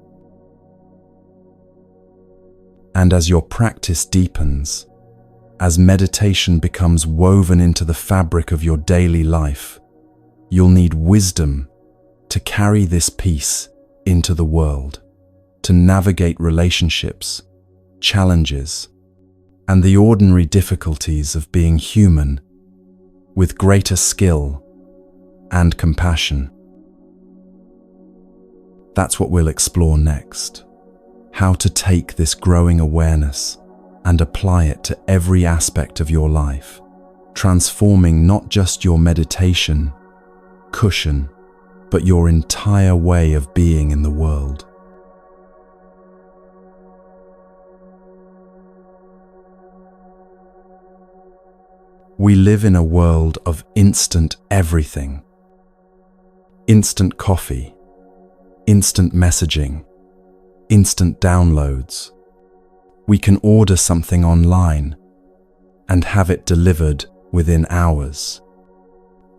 And as your practice deepens, as meditation becomes woven into the fabric of your daily life, you'll need wisdom to carry this peace into the world, to navigate relationships, challenges, and the ordinary difficulties of being human with greater skill and compassion. That's what we'll explore next. How to take this growing awareness and apply it to every aspect of your life, transforming not just your meditation cushion, but your entire way of being in the world. We live in a world of instant everything. Instant coffee, instant messaging, instant downloads. We can order something online and have it delivered within hours.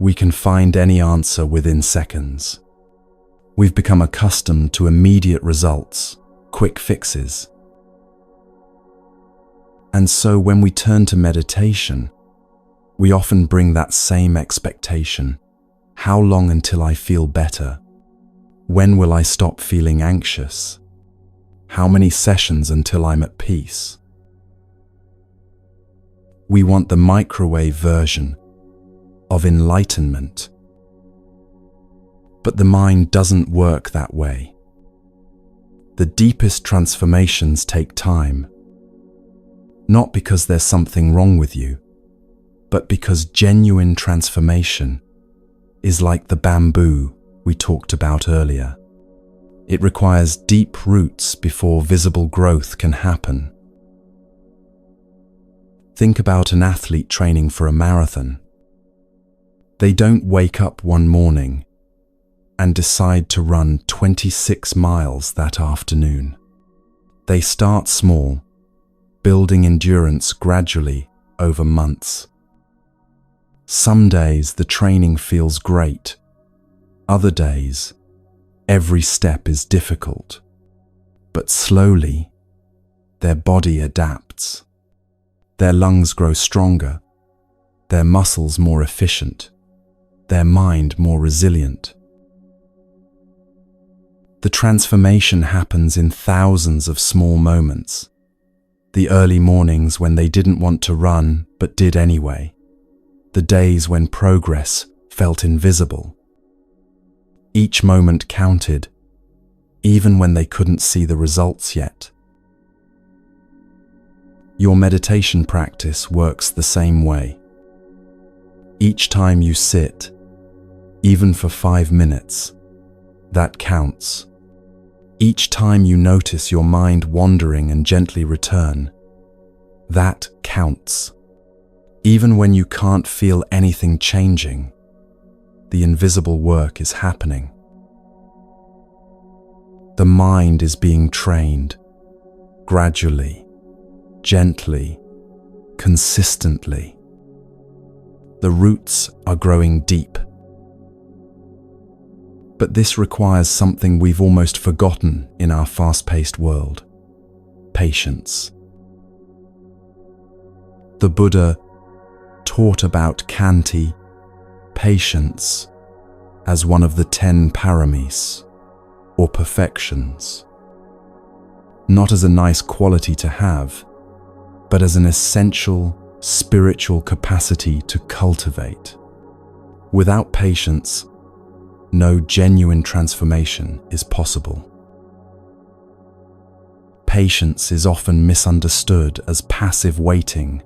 We can find any answer within seconds. We've become accustomed to immediate results, quick fixes. And so when we turn to meditation, we often bring that same expectation. How long until I feel better? When will I stop feeling anxious? How many sessions until I'm at peace? We want the microwave version of enlightenment. But the mind doesn't work that way. The deepest transformations take time, not because there's something wrong with you, but because genuine transformation is like the bamboo we talked about earlier. It requires deep roots before visible growth can happen. Think about an athlete training for a marathon. They don't wake up one morning and decide to run 26 miles that afternoon. They start small, building endurance gradually over months. Some days the training feels great. Other days, every step is difficult. But slowly, their body adapts. Their lungs grow stronger, their muscles more efficient, their mind more resilient. The transformation happens in thousands of small moments. The early mornings when they didn't want to run but did anyway. The days when progress felt invisible. Each moment counted, even when they couldn't see the results yet. Your meditation practice works the same way. Each time you sit, even for 5 minutes, that counts. Each time you notice your mind wandering and gently return, that counts. Even when you can't feel anything changing, the invisible work is happening. The mind is being trained, gradually, gently, consistently. The roots are growing deep. But this requires something we've almost forgotten in our fast-paced world: patience. The Buddha taught about khanti, patience, as one of the 10 paramis, or perfections. Not as a nice quality to have, but as an essential spiritual capacity to cultivate. Without patience, no genuine transformation is possible. Patience is often misunderstood as passive waiting,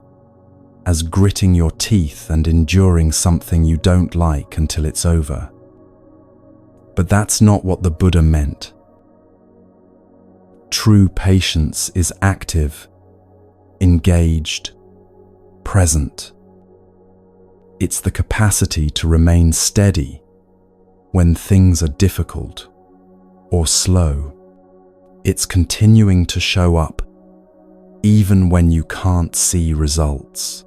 as gritting your teeth and enduring something you don't like until it's over. But that's not what the Buddha meant. True patience is active, engaged, present. It's the capacity to remain steady when things are difficult or slow. It's continuing to show up even when you can't see results.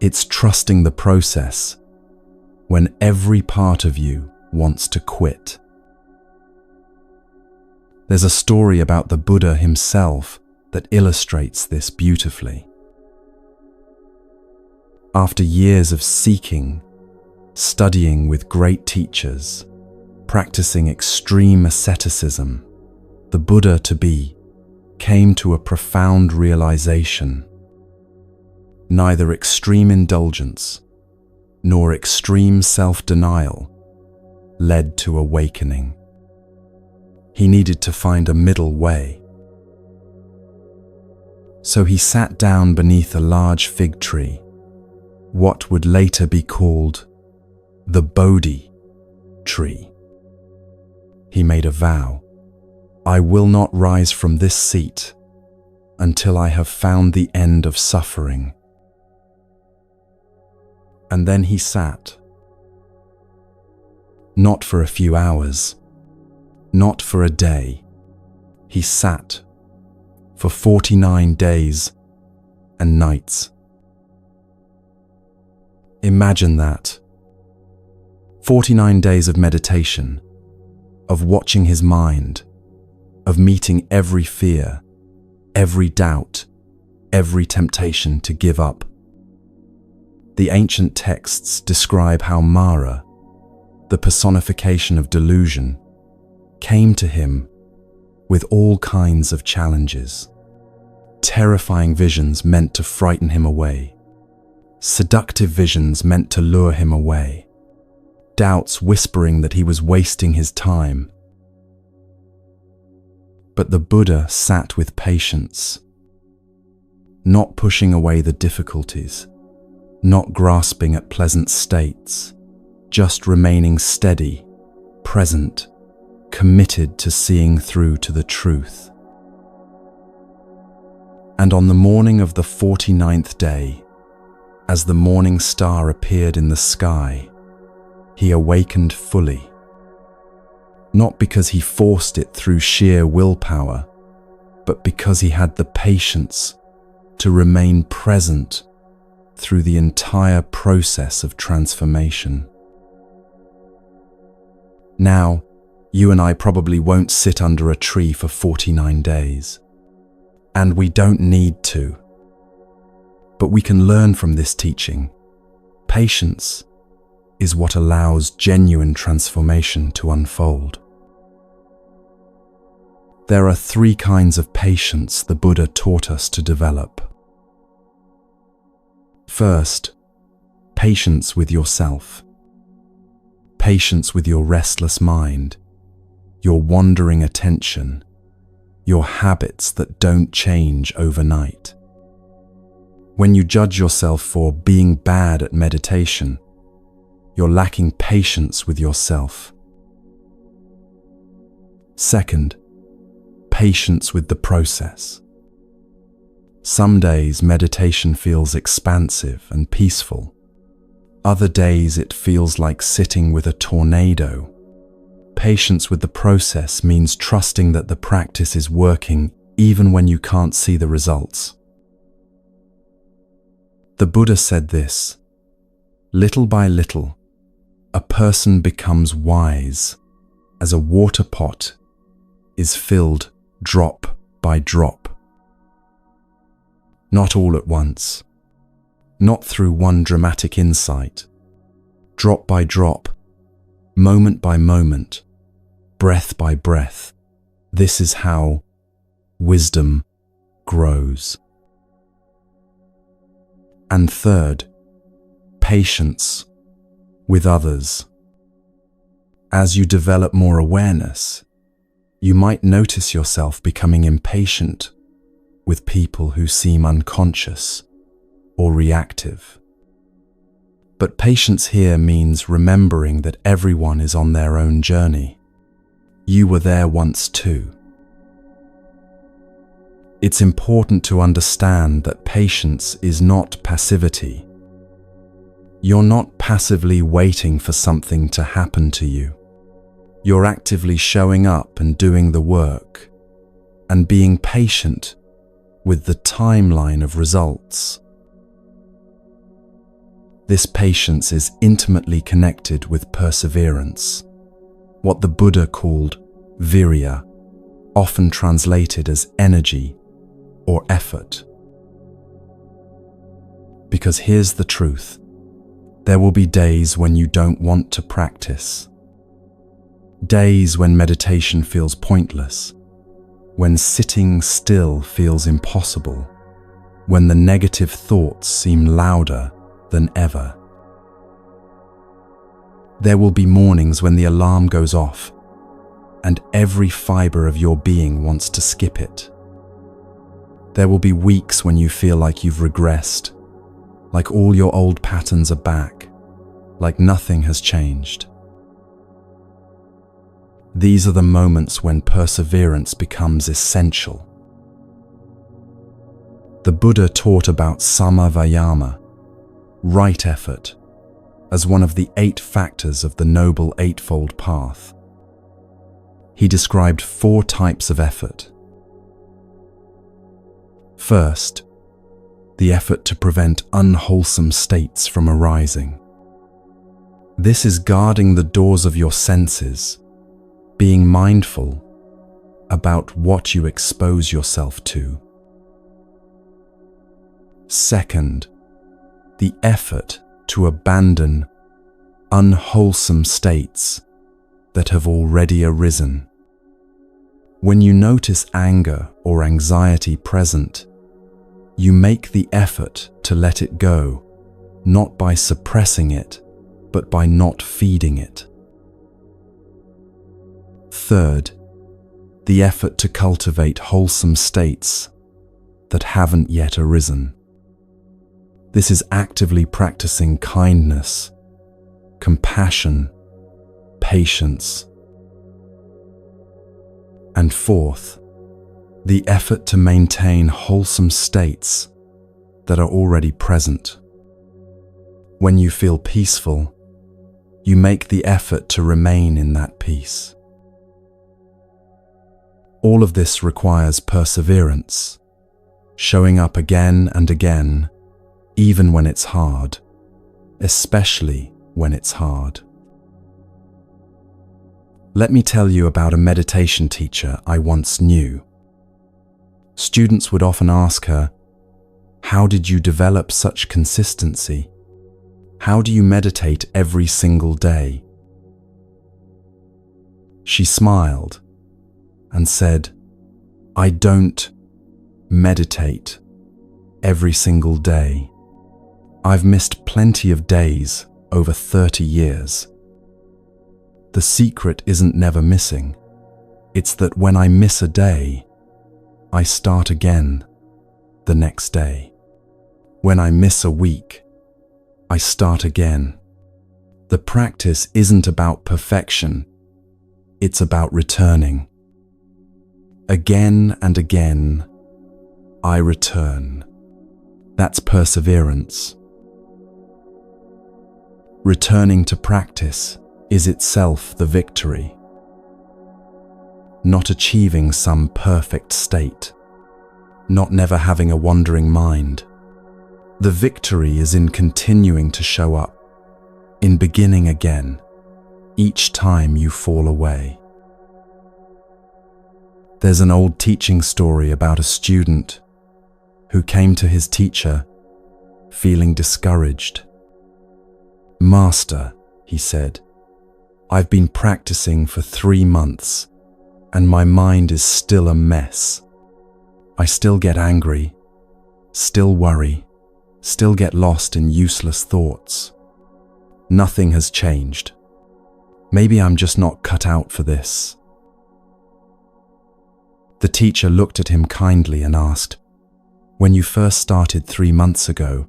It's trusting the process when every part of you wants to quit. There's a story about the Buddha himself that illustrates this beautifully. After years of seeking, studying with great teachers, practicing extreme asceticism, the Buddha-to-be came to a profound realization. Neither extreme indulgence nor extreme self-denial led to awakening. He needed to find a middle way. So he sat down beneath a large fig tree, what would later be called the Bodhi tree. He made a vow: I will not rise from this seat until I have found the end of suffering. And then he sat. Not for a few hours, not for a day. He sat for 49 days and nights. Imagine that. 49 days of meditation, of watching his mind, of meeting every fear, every doubt, every temptation to give up. The ancient texts describe how Mara, the personification of delusion, came to him with all kinds of challenges. Terrifying visions meant to frighten him away. Seductive visions meant to lure him away. Doubts whispering that he was wasting his time. But the Buddha sat with patience, not pushing away the difficulties, not grasping at pleasant states, just remaining steady, present, committed to seeing through to the truth. And on the morning of the 49th day, as the morning star appeared in the sky, he awakened fully. Not because he forced it through sheer willpower, but because he had the patience to remain present through the entire process of transformation. Now, you and I probably won't sit under a tree for 49 days. And we don't need to. But we can learn from this teaching. Patience is what allows genuine transformation to unfold. There are 3 kinds of patience the Buddha taught us to develop. First, patience with yourself. Patience with your restless mind, your wandering attention, your habits that don't change overnight. When you judge yourself for being bad at meditation, you're lacking patience with yourself. Second, patience with the process. Some days meditation feels expansive and peaceful. Other days it feels like sitting with a tornado. Patience with the process means trusting that the practice is working even when you can't see the results. The Buddha said this: "Little by little, a person becomes wise as a water pot is filled drop by drop." Not all at once, not through one dramatic insight. Drop by drop, moment by moment, breath by breath. This is how wisdom grows. And third, patience with others. As you develop more awareness, you might notice yourself becoming impatient with people who seem unconscious or reactive. But patience here means remembering that everyone is on their own journey. You were there once too. It's important to understand that patience is not passivity. You're not passively waiting for something to happen to you. You're actively showing up and doing the work, and being patient with the timeline of results. This patience is intimately connected with perseverance, what the Buddha called virya, often translated as energy or effort. Because here's the truth: there will be days when you don't want to practice. Days when meditation feels pointless, when sitting still feels impossible, when the negative thoughts seem louder than ever. There will be mornings when the alarm goes off and every fiber of your being wants to skip it. There will be weeks when you feel like you've regressed, like all your old patterns are back, like nothing has changed. These are the moments when perseverance becomes essential. The Buddha taught about samma vayama, right effort, as one of the 8 factors of the Noble Eightfold Path. He described 4 types of effort. First, the effort to prevent unwholesome states from arising. This is guarding the doors of your senses, being mindful about what you expose yourself to. Second, the effort to abandon unwholesome states that have already arisen. When you notice anger or anxiety present, you make the effort to let it go, not by suppressing it, but by not feeding it. Third, the effort to cultivate wholesome states that haven't yet arisen. This is actively practicing kindness, compassion, patience. And fourth, the effort to maintain wholesome states that are already present. When you feel peaceful, you make the effort to remain in that peace. All of this requires perseverance, showing up again and again, even when it's hard, especially when it's hard. Let me tell you about a meditation teacher I once knew. Students would often ask her, "How did you develop such consistency? How do you meditate every single day?" She smiled and said, "I don't meditate every single day. I've missed plenty of days over 30 years. The secret isn't never missing. It's that when I miss a day, I start again the next day. When I miss a week, I start again. The practice isn't about perfection, it's about returning. Again and again, I return. That's perseverance. Returning to practice is itself the victory. Not achieving some perfect state, not never having a wandering mind. The victory is in continuing to show up, in beginning again, each time you fall away. There's an old teaching story about a student who came to his teacher feeling discouraged. "Master," he said, "I've been practicing for 3 months and my mind is still a mess. I still get angry, still worry, still get lost in useless thoughts. Nothing has changed. Maybe I'm just not cut out for this." The teacher looked at him kindly and asked, "When you first started 3 months ago,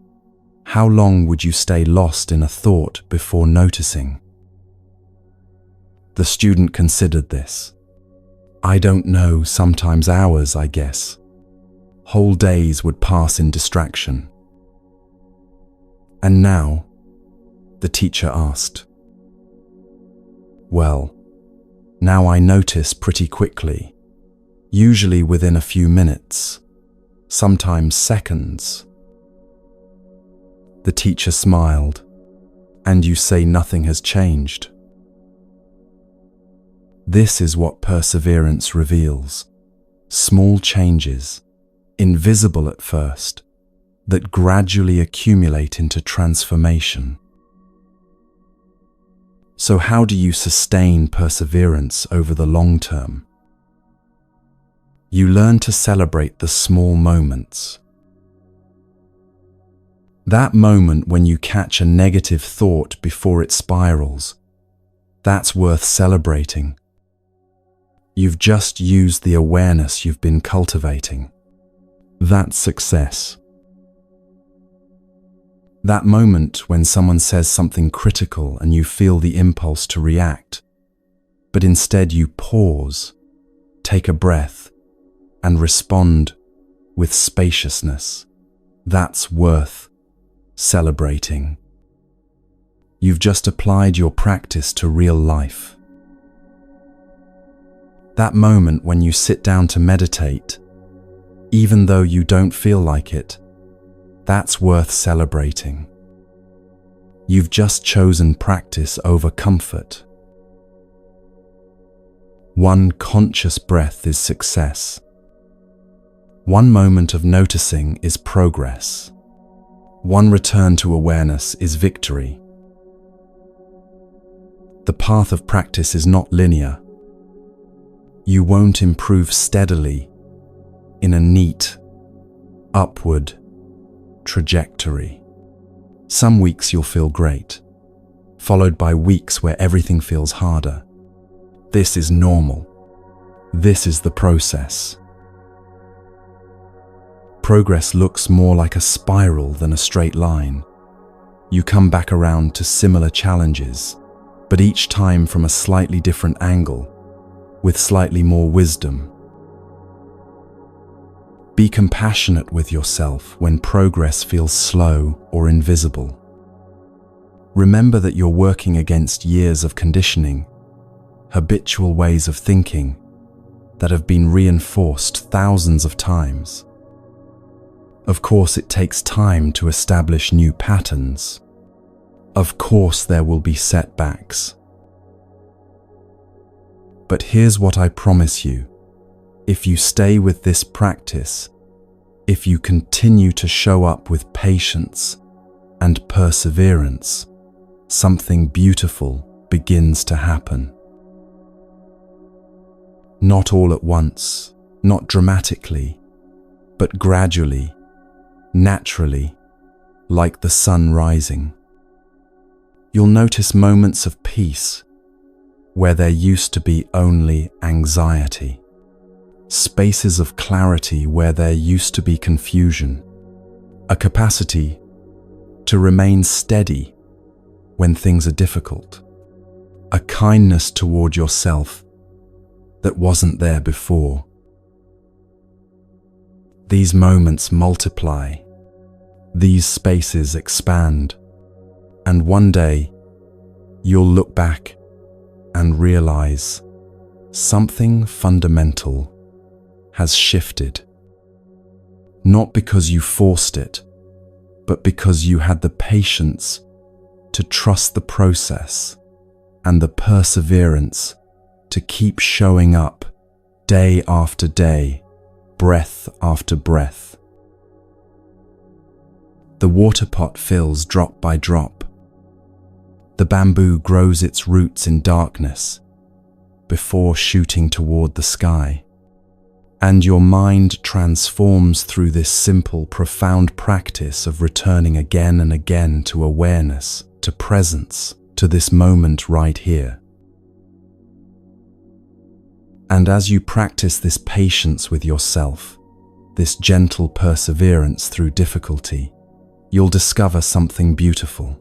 how long would you stay lost in a thought before noticing?" The student considered this. "I don't know, sometimes hours, I guess. Whole days would pass in distraction." "And now?" the teacher asked. "Well, now I notice pretty quickly, usually within a few minutes, sometimes seconds." The teacher smiled. "And you say nothing has changed?" This is what perseverance reveals. Small changes, invisible at first, that gradually accumulate into transformation. So how do you sustain perseverance over the long term? You learn to celebrate the small moments. That moment when you catch a negative thought before it spirals, that's worth celebrating. You've just used the awareness you've been cultivating. That's success. That moment when someone says something critical and you feel the impulse to react, but instead you pause, take a breath, and respond with spaciousness. That's worth celebrating. You've just applied your practice to real life. That moment when you sit down to meditate, even though you don't feel like it, that's worth celebrating. You've just chosen practice over comfort. One conscious breath is success. One moment of noticing is progress. One return to awareness is victory. The path of practice is not linear. You won't improve steadily in a neat, upward trajectory. Some weeks you'll feel great, followed by weeks where everything feels harder. This is normal. This is the process. Progress looks more like a spiral than a straight line. You come back around to similar challenges, but each time from a slightly different angle, with slightly more wisdom. Be compassionate with yourself when progress feels slow or invisible. Remember that you're working against years of conditioning, habitual ways of thinking that have been reinforced thousands of times. Of course, it takes time to establish new patterns. Of course, there will be setbacks. But here's what I promise you. If you stay with this practice, if you continue to show up with patience and perseverance, something beautiful begins to happen. Not all at once, not dramatically, but gradually, naturally, like the sun rising. You'll notice moments of peace where there used to be only anxiety. Spaces of clarity where there used to be confusion. a capacity to remain steady when things are difficult, a kindness toward yourself that wasn't there before. These moments multiply, these spaces expand, and one day you'll look back and realize something fundamental has shifted. Not because you forced it, but because you had the patience to trust the process and the perseverance to keep showing up day after day, breath after breath. The water pot fills drop by drop. The bamboo grows its roots in darkness before shooting toward the sky. And your mind transforms through this simple, profound practice of returning again and again to awareness, to presence, to this moment right here. And as you practice this patience with yourself, this gentle perseverance through difficulty, you'll discover something beautiful.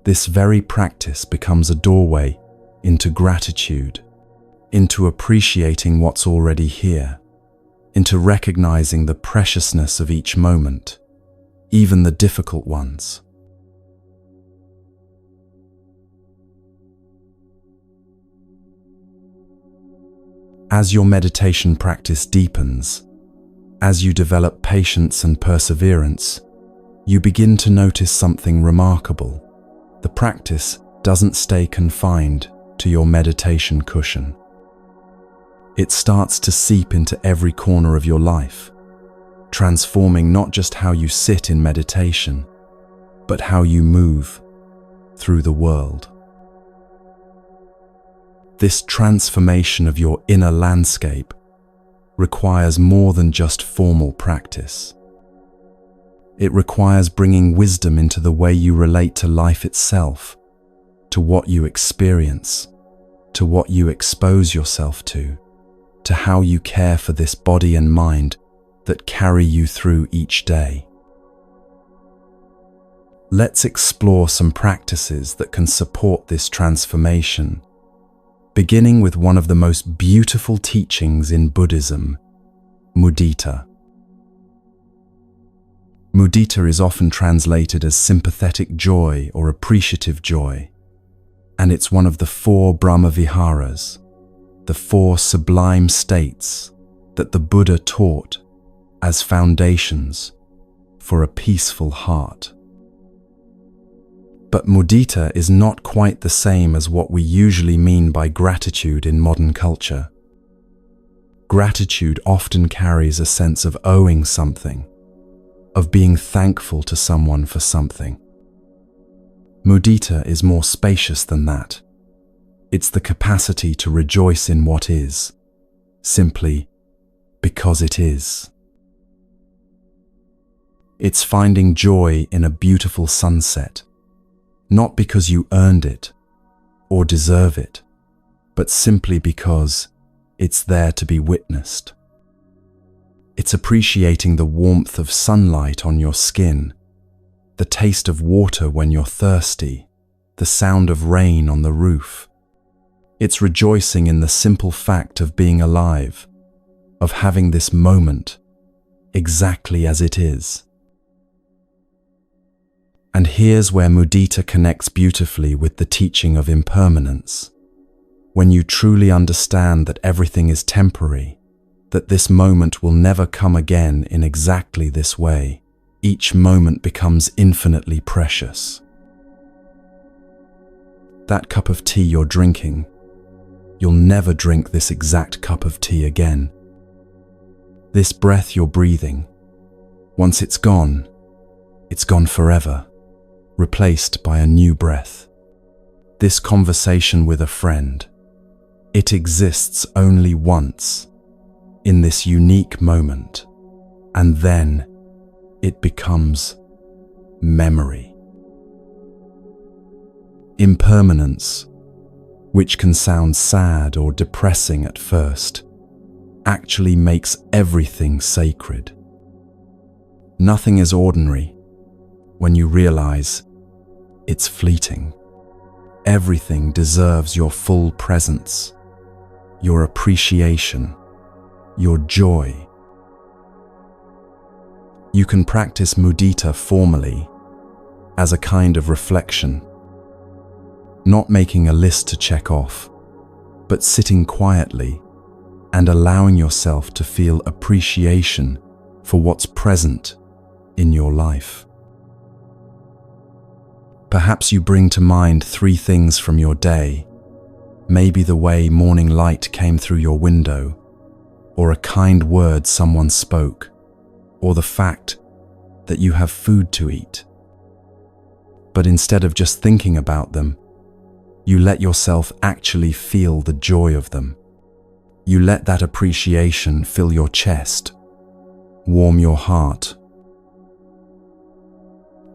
This very practice becomes a doorway into gratitude, into appreciating what's already here, into recognizing the preciousness of each moment, even the difficult ones. As your meditation practice deepens, as you develop patience and perseverance, you begin to notice something remarkable. The practice doesn't stay confined to your meditation cushion. It starts to seep into every corner of your life, transforming not just how you sit in meditation, but how you move through the world. This transformation of your inner landscape requires more than just formal practice. It requires bringing wisdom into the way you relate to life itself, to what you experience, to what you expose yourself to how you care for this body and mind that carry you through each day. Let's explore some practices that can support this transformation, beginning with one of the most beautiful teachings in Buddhism, mudita. Mudita is often translated as sympathetic joy or appreciative joy, and it's one of the 4 Brahma Viharas, the 4 sublime states that the Buddha taught as foundations for a peaceful heart. But mudita is not quite the same as what we usually mean by gratitude in modern culture. Gratitude often carries a sense of owing something, of being thankful to someone for something. Mudita is more spacious than that. It's the capacity to rejoice in what is, simply because it is. It's finding joy in a beautiful sunset, not because you earned it or deserve it, but simply because it's there to be witnessed. It's appreciating the warmth of sunlight on your skin, the taste of water when you're thirsty, the sound of rain on the roof. It's rejoicing in the simple fact of being alive, of having this moment exactly as it is. And here's where mudita connects beautifully with the teaching of impermanence. When you truly understand that everything is temporary, that this moment will never come again in exactly this way, each moment becomes infinitely precious. That cup of tea you're drinking, you'll never drink this exact cup of tea again. This breath you're breathing, once it's gone forever, replaced by a new breath. This conversation with a friend, it exists only once, in this unique moment, and then it becomes memory. Impermanence, which can sound sad or depressing at first, actually makes everything sacred. Nothing is ordinary, when you realize it's fleeting. Everything deserves your full presence, your appreciation, your joy. You can practice mudita formally as a kind of reflection, not making a list to check off, but sitting quietly and allowing yourself to feel appreciation for what's present in your life. Perhaps you bring to mind 3 things from your day, maybe the way morning light came through your window, or a kind word someone spoke, or the fact that you have food to eat. But instead of just thinking about them, you let yourself actually feel the joy of them. You let that appreciation fill your chest, warm your heart.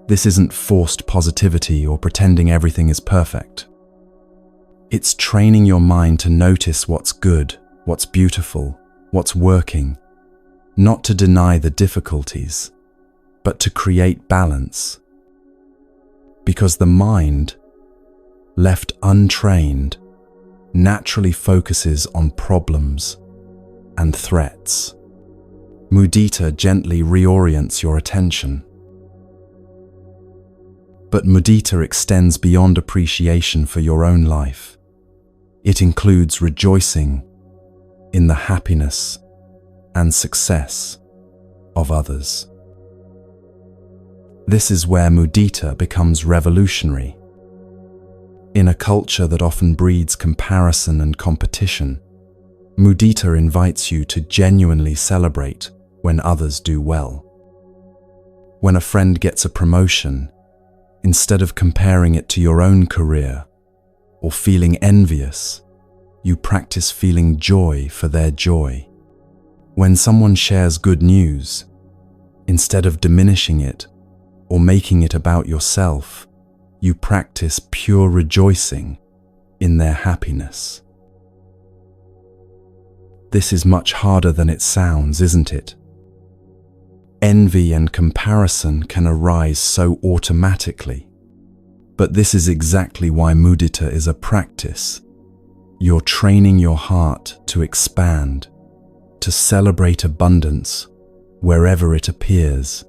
This isn't forced positivity or pretending everything is perfect. It's training your mind to notice what's good, what's beautiful, what's working, not to deny the difficulties, but to create balance. Because the mind, left untrained, naturally focuses on problems and threats. Mudita gently reorients your attention. But mudita extends beyond appreciation for your own life. It includes rejoicing in the happiness and success of others. This is where mudita becomes revolutionary. In a culture that often breeds comparison and competition, mudita invites you to genuinely celebrate when others do well. When a friend gets a promotion, instead of comparing it to your own career or feeling envious, you practice feeling joy for their joy. When someone shares good news, instead of diminishing it or making it about yourself, you practice pure rejoicing in their happiness. This is much harder than it sounds, isn't it? Envy and comparison can arise so automatically. But this is exactly why mudita is a practice. You're training your heart to expand, to celebrate abundance wherever it appears,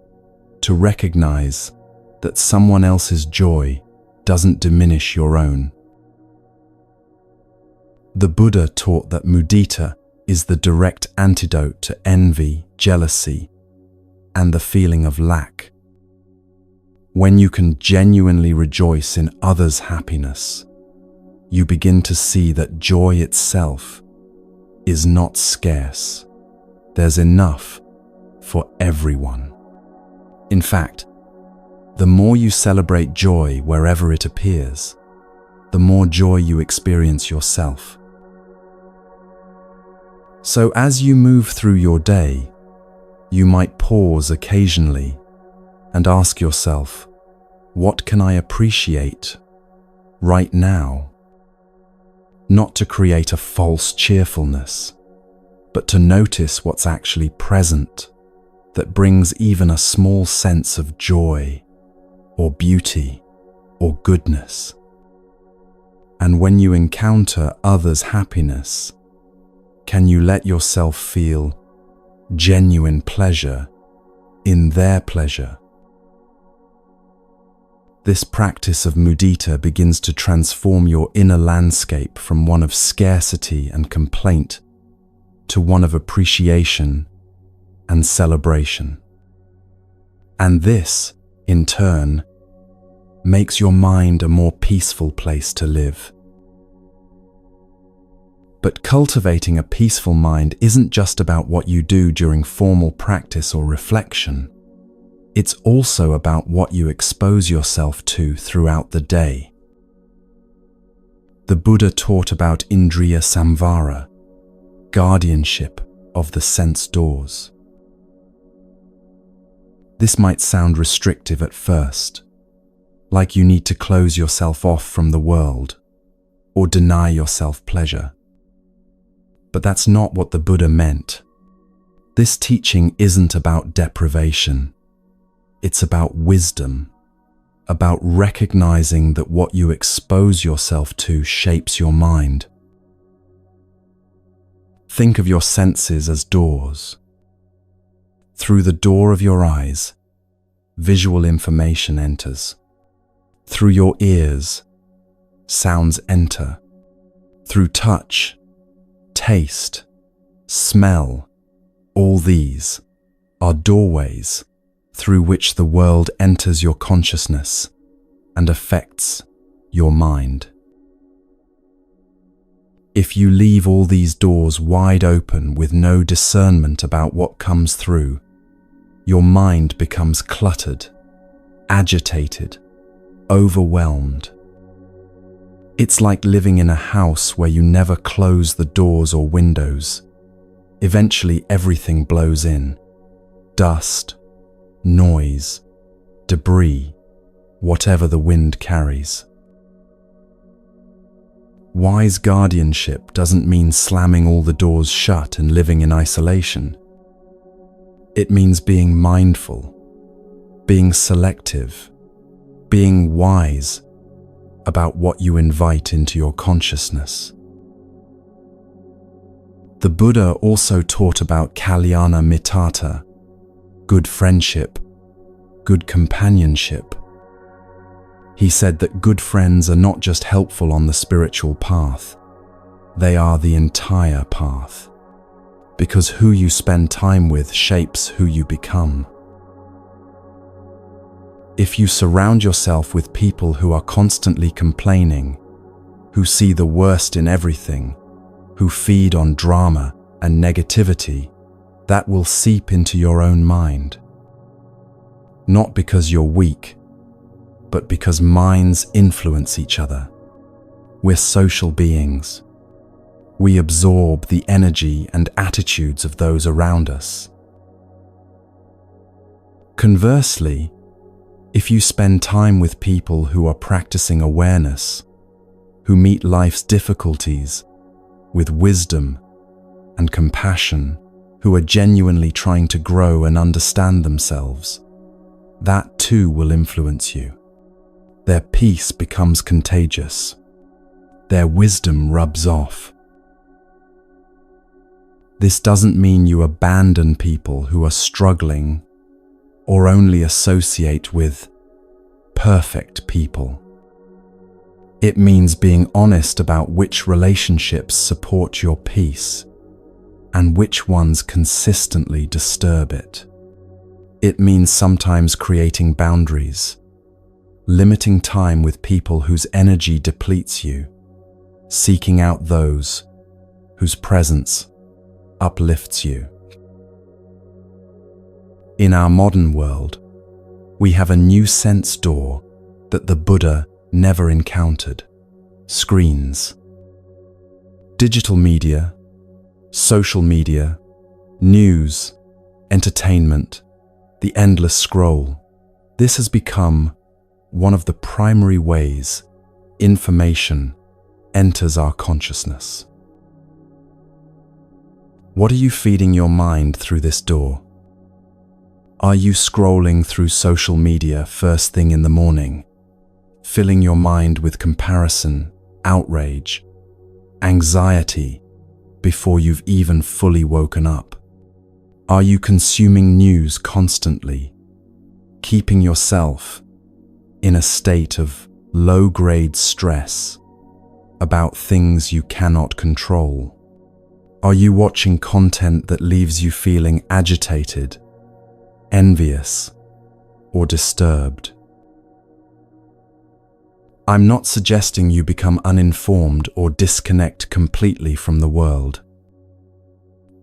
to recognize that someone else's joy doesn't diminish your own. The Buddha taught that mudita is the direct antidote to envy, jealousy, and the feeling of lack. When you can genuinely rejoice in others' happiness, you begin to see that joy itself is not scarce. There's enough for everyone. In fact, the more you celebrate joy wherever it appears, the more joy you experience yourself. So as you move through your day, you might pause occasionally and ask yourself, what can I appreciate right now? Not to create a false cheerfulness, but to notice what's actually present that brings even a small sense of joy or beauty or goodness. And when you encounter others' happiness, can you let yourself feel genuine pleasure in their pleasure? This practice of mudita begins to transform your inner landscape from one of scarcity and complaint to one of appreciation and celebration. And this, in turn, makes your mind a more peaceful place to live. But cultivating a peaceful mind isn't just about what you do during formal practice or reflection. It's also about what you expose yourself to throughout the day. The Buddha taught about indriya samvara, guardianship of the sense doors. This might sound restrictive at first, like you need to close yourself off from the world or deny yourself pleasure. But that's not what the Buddha meant. This teaching isn't about deprivation. It's about wisdom. about recognizing that what you expose yourself to shapes your mind. Think of your senses as doors. Through the door of your eyes, visual information enters. Through your ears, sounds enter. Through touch, taste, smell, all these are doorways through which the world enters your consciousness and affects your mind. If you leave all these doors wide open with no discernment about what comes through, your mind becomes cluttered, agitated, overwhelmed. It's like living in a house where you never close the doors or windows. Eventually everything blows in. Dust, noise, debris, whatever the wind carries. Wise guardianship doesn't mean slamming all the doors shut and living in isolation. It means being mindful, being selective, being wise about what you invite into your consciousness. The Buddha also taught about kalyana mittata, good friendship, good companionship. He said that good friends are not just helpful on the spiritual path, they are the entire path, because who you spend time with shapes who you become. If you surround yourself with people who are constantly complaining, who see the worst in everything, who feed on drama and negativity, that will seep into your own mind. Not because you're weak, but because minds influence each other. We're social beings. We absorb the energy and attitudes of those around us. Conversely, if you spend time with people who are practicing awareness, who meet life's difficulties with wisdom and compassion, who are genuinely trying to grow and understand themselves, that too will influence you. Their peace becomes contagious. Their wisdom rubs off. This doesn't mean you abandon people who are struggling or only associate with perfect people. It means being honest about which relationships support your peace and which ones consistently disturb it. It means sometimes creating boundaries, limiting time with people whose energy depletes you, seeking out those whose presence uplifts you. In our modern world, we have a new sense door that the Buddha never encountered: screens. Digital media, social media, news, entertainment, the endless scroll. This has become one of the primary ways information enters our consciousness. What are you feeding your mind through this door? Are you scrolling through social media first thing in the morning, filling your mind with comparison, outrage, anxiety before you've even fully woken up? Are you consuming news constantly, keeping yourself in a state of low-grade stress about things you cannot control? Are you watching content that leaves you feeling agitated, envious, or disturbed? I'm not suggesting you become uninformed or disconnect completely from the world.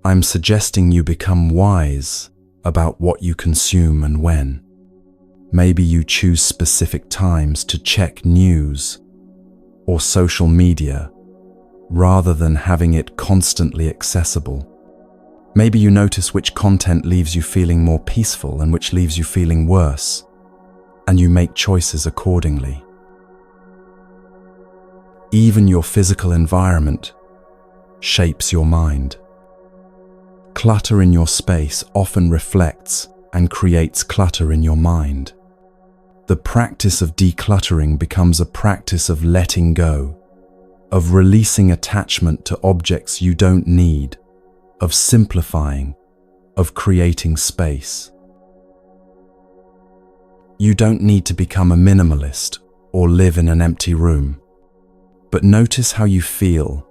I'm suggesting you become wise about what you consume and when. Maybe you choose specific times to check news or social media rather than having it constantly accessible. Maybe you notice which content leaves you feeling more peaceful and which leaves you feeling worse, and you make choices accordingly. Even your physical environment shapes your mind. Clutter in your space often reflects and creates clutter in your mind. The practice of decluttering becomes a practice of letting go, of releasing attachment to objects you don't need, of simplifying, of creating space. You don't need to become a minimalist or live in an empty room, but notice how you feel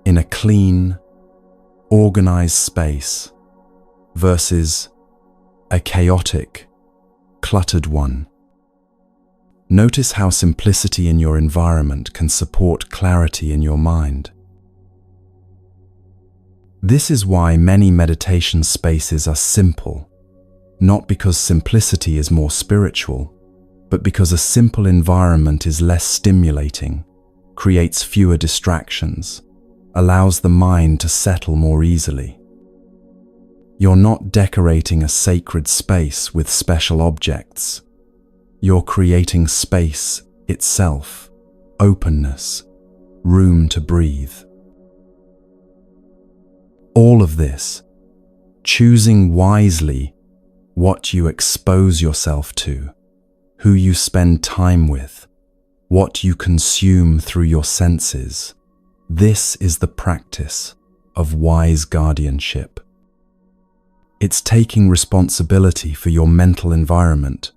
in a clean, organized space versus a chaotic, cluttered one. Notice how simplicity in your environment can support clarity in your mind. This is why many meditation spaces are simple, not because simplicity is more spiritual, but because a simple environment is less stimulating, creates fewer distractions, allows the mind to settle more easily. You're not decorating a sacred space with special objects. You're creating space itself, openness, room to breathe. All of this, choosing wisely what you expose yourself to, who you spend time with, what you consume through your senses, this is the practice of wise guardianship. It's taking responsibility for your mental environment,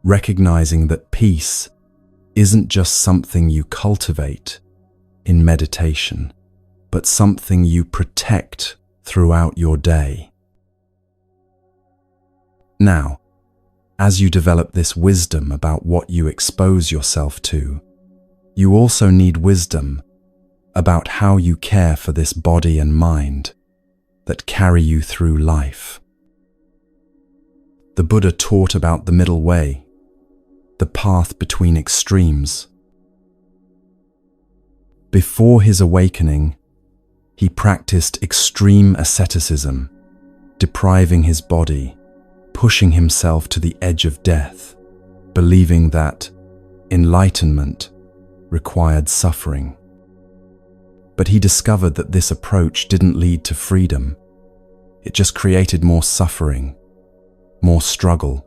recognizing that peace isn't just something you cultivate in meditation, but something you protect throughout your day. Now, as you develop this wisdom about what you expose yourself to, you also need wisdom about how you care for this body and mind that carry you through life. The Buddha taught about the middle way, the path between extremes. Before his awakening, he practiced extreme asceticism, depriving his body, pushing himself to the edge of death, believing that enlightenment required suffering. But he discovered that this approach didn't lead to freedom. It just created more suffering, more struggle.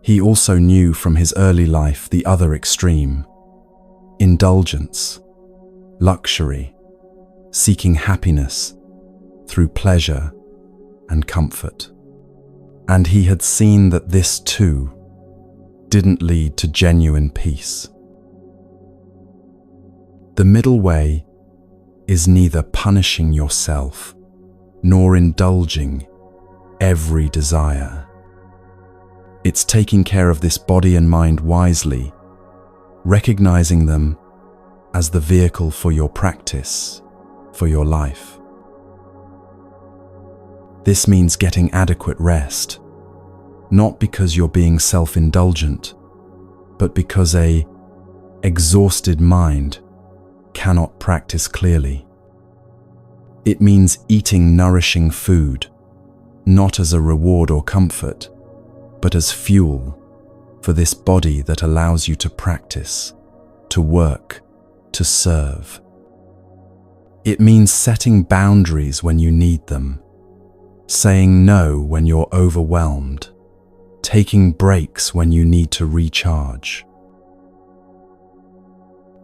He also knew from his early life the other extreme: indulgence, luxury, seeking happiness through pleasure and comfort. And he had seen that this too didn't lead to genuine peace. The middle way is neither punishing yourself nor indulging every desire. It's taking care of this body and mind wisely, recognizing them as the vehicle for your practice, for your life. This means getting adequate rest, not because you're being self-indulgent, but because an exhausted mind cannot practice clearly. It means eating nourishing food, not as a reward or comfort, but as fuel for this body that allows you to practice, to work, to serve. It means setting boundaries when you need them, saying no when you're overwhelmed, taking breaks when you need to recharge.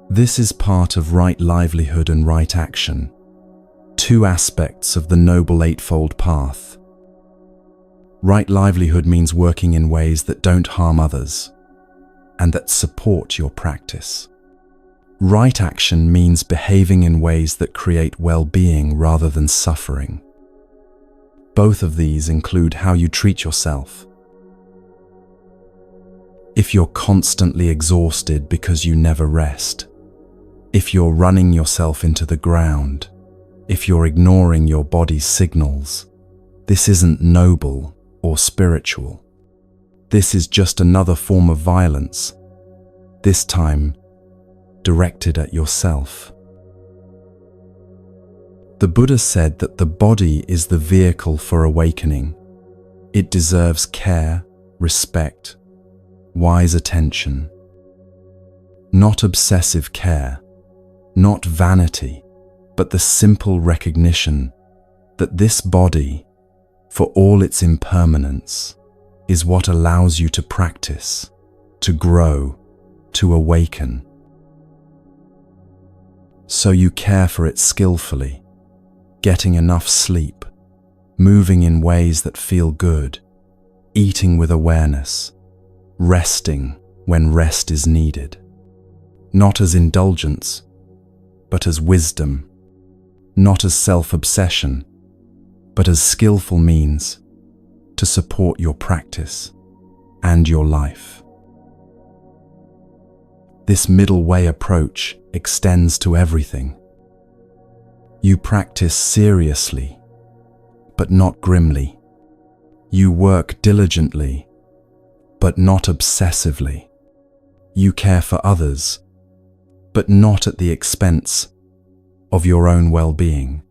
This is part of right livelihood and right action, two aspects of the Noble Eightfold Path. Right livelihood means working in ways that don't harm others and that support your practice. Right action means behaving in ways that create well-being rather than suffering. Both of these include how you treat yourself. If you're constantly exhausted because you never rest, if you're running yourself into the ground, if you're ignoring your body's signals, this isn't noble or spiritual. This is just another form of violence, this time directed at yourself. The Buddha said that the body is the vehicle for awakening. It deserves care, respect, wise attention. Not obsessive care, not vanity, but the simple recognition that this body, for all its impermanence, is what allows you to practice, to grow, to awaken. So you care for it skillfully, getting enough sleep, moving in ways that feel good, eating with awareness, resting when rest is needed. Not as indulgence, but as wisdom. Not as self-obsession, but as skillful means to support your practice and your life. This middle way approach extends to everything. You practice seriously, but not grimly. You work diligently, but not obsessively. You care for others, but not at the expense of your own well-being.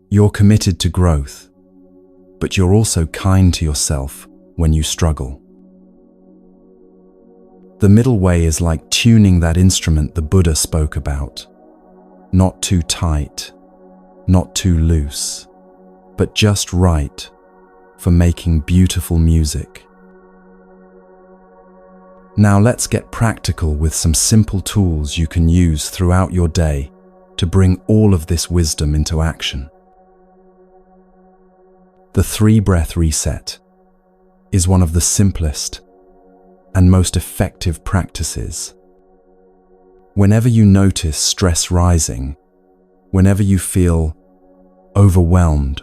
You're committed to growth, but you're also kind to yourself when you struggle. The middle way is like tuning that instrument the Buddha spoke about. Not too tight, not too loose, but just right for making beautiful music. Now let's get practical with some simple tools you can use throughout your day to bring all of this wisdom into action. The 3-breath reset is one of the simplest and most effective practices. Whenever you notice stress rising, whenever you feel overwhelmed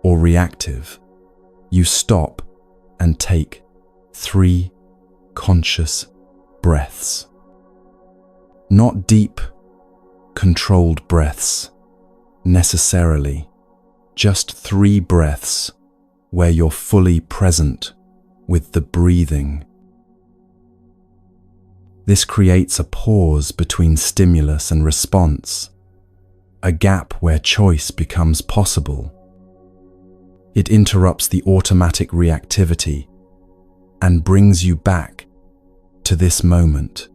or reactive, you stop and take 3 conscious breaths. Not deep, controlled breaths necessarily, just 3 breaths where you're fully present with the breathing. This creates a pause between stimulus and response, a gap where choice becomes possible. It interrupts the automatic reactivity and brings you back to this moment,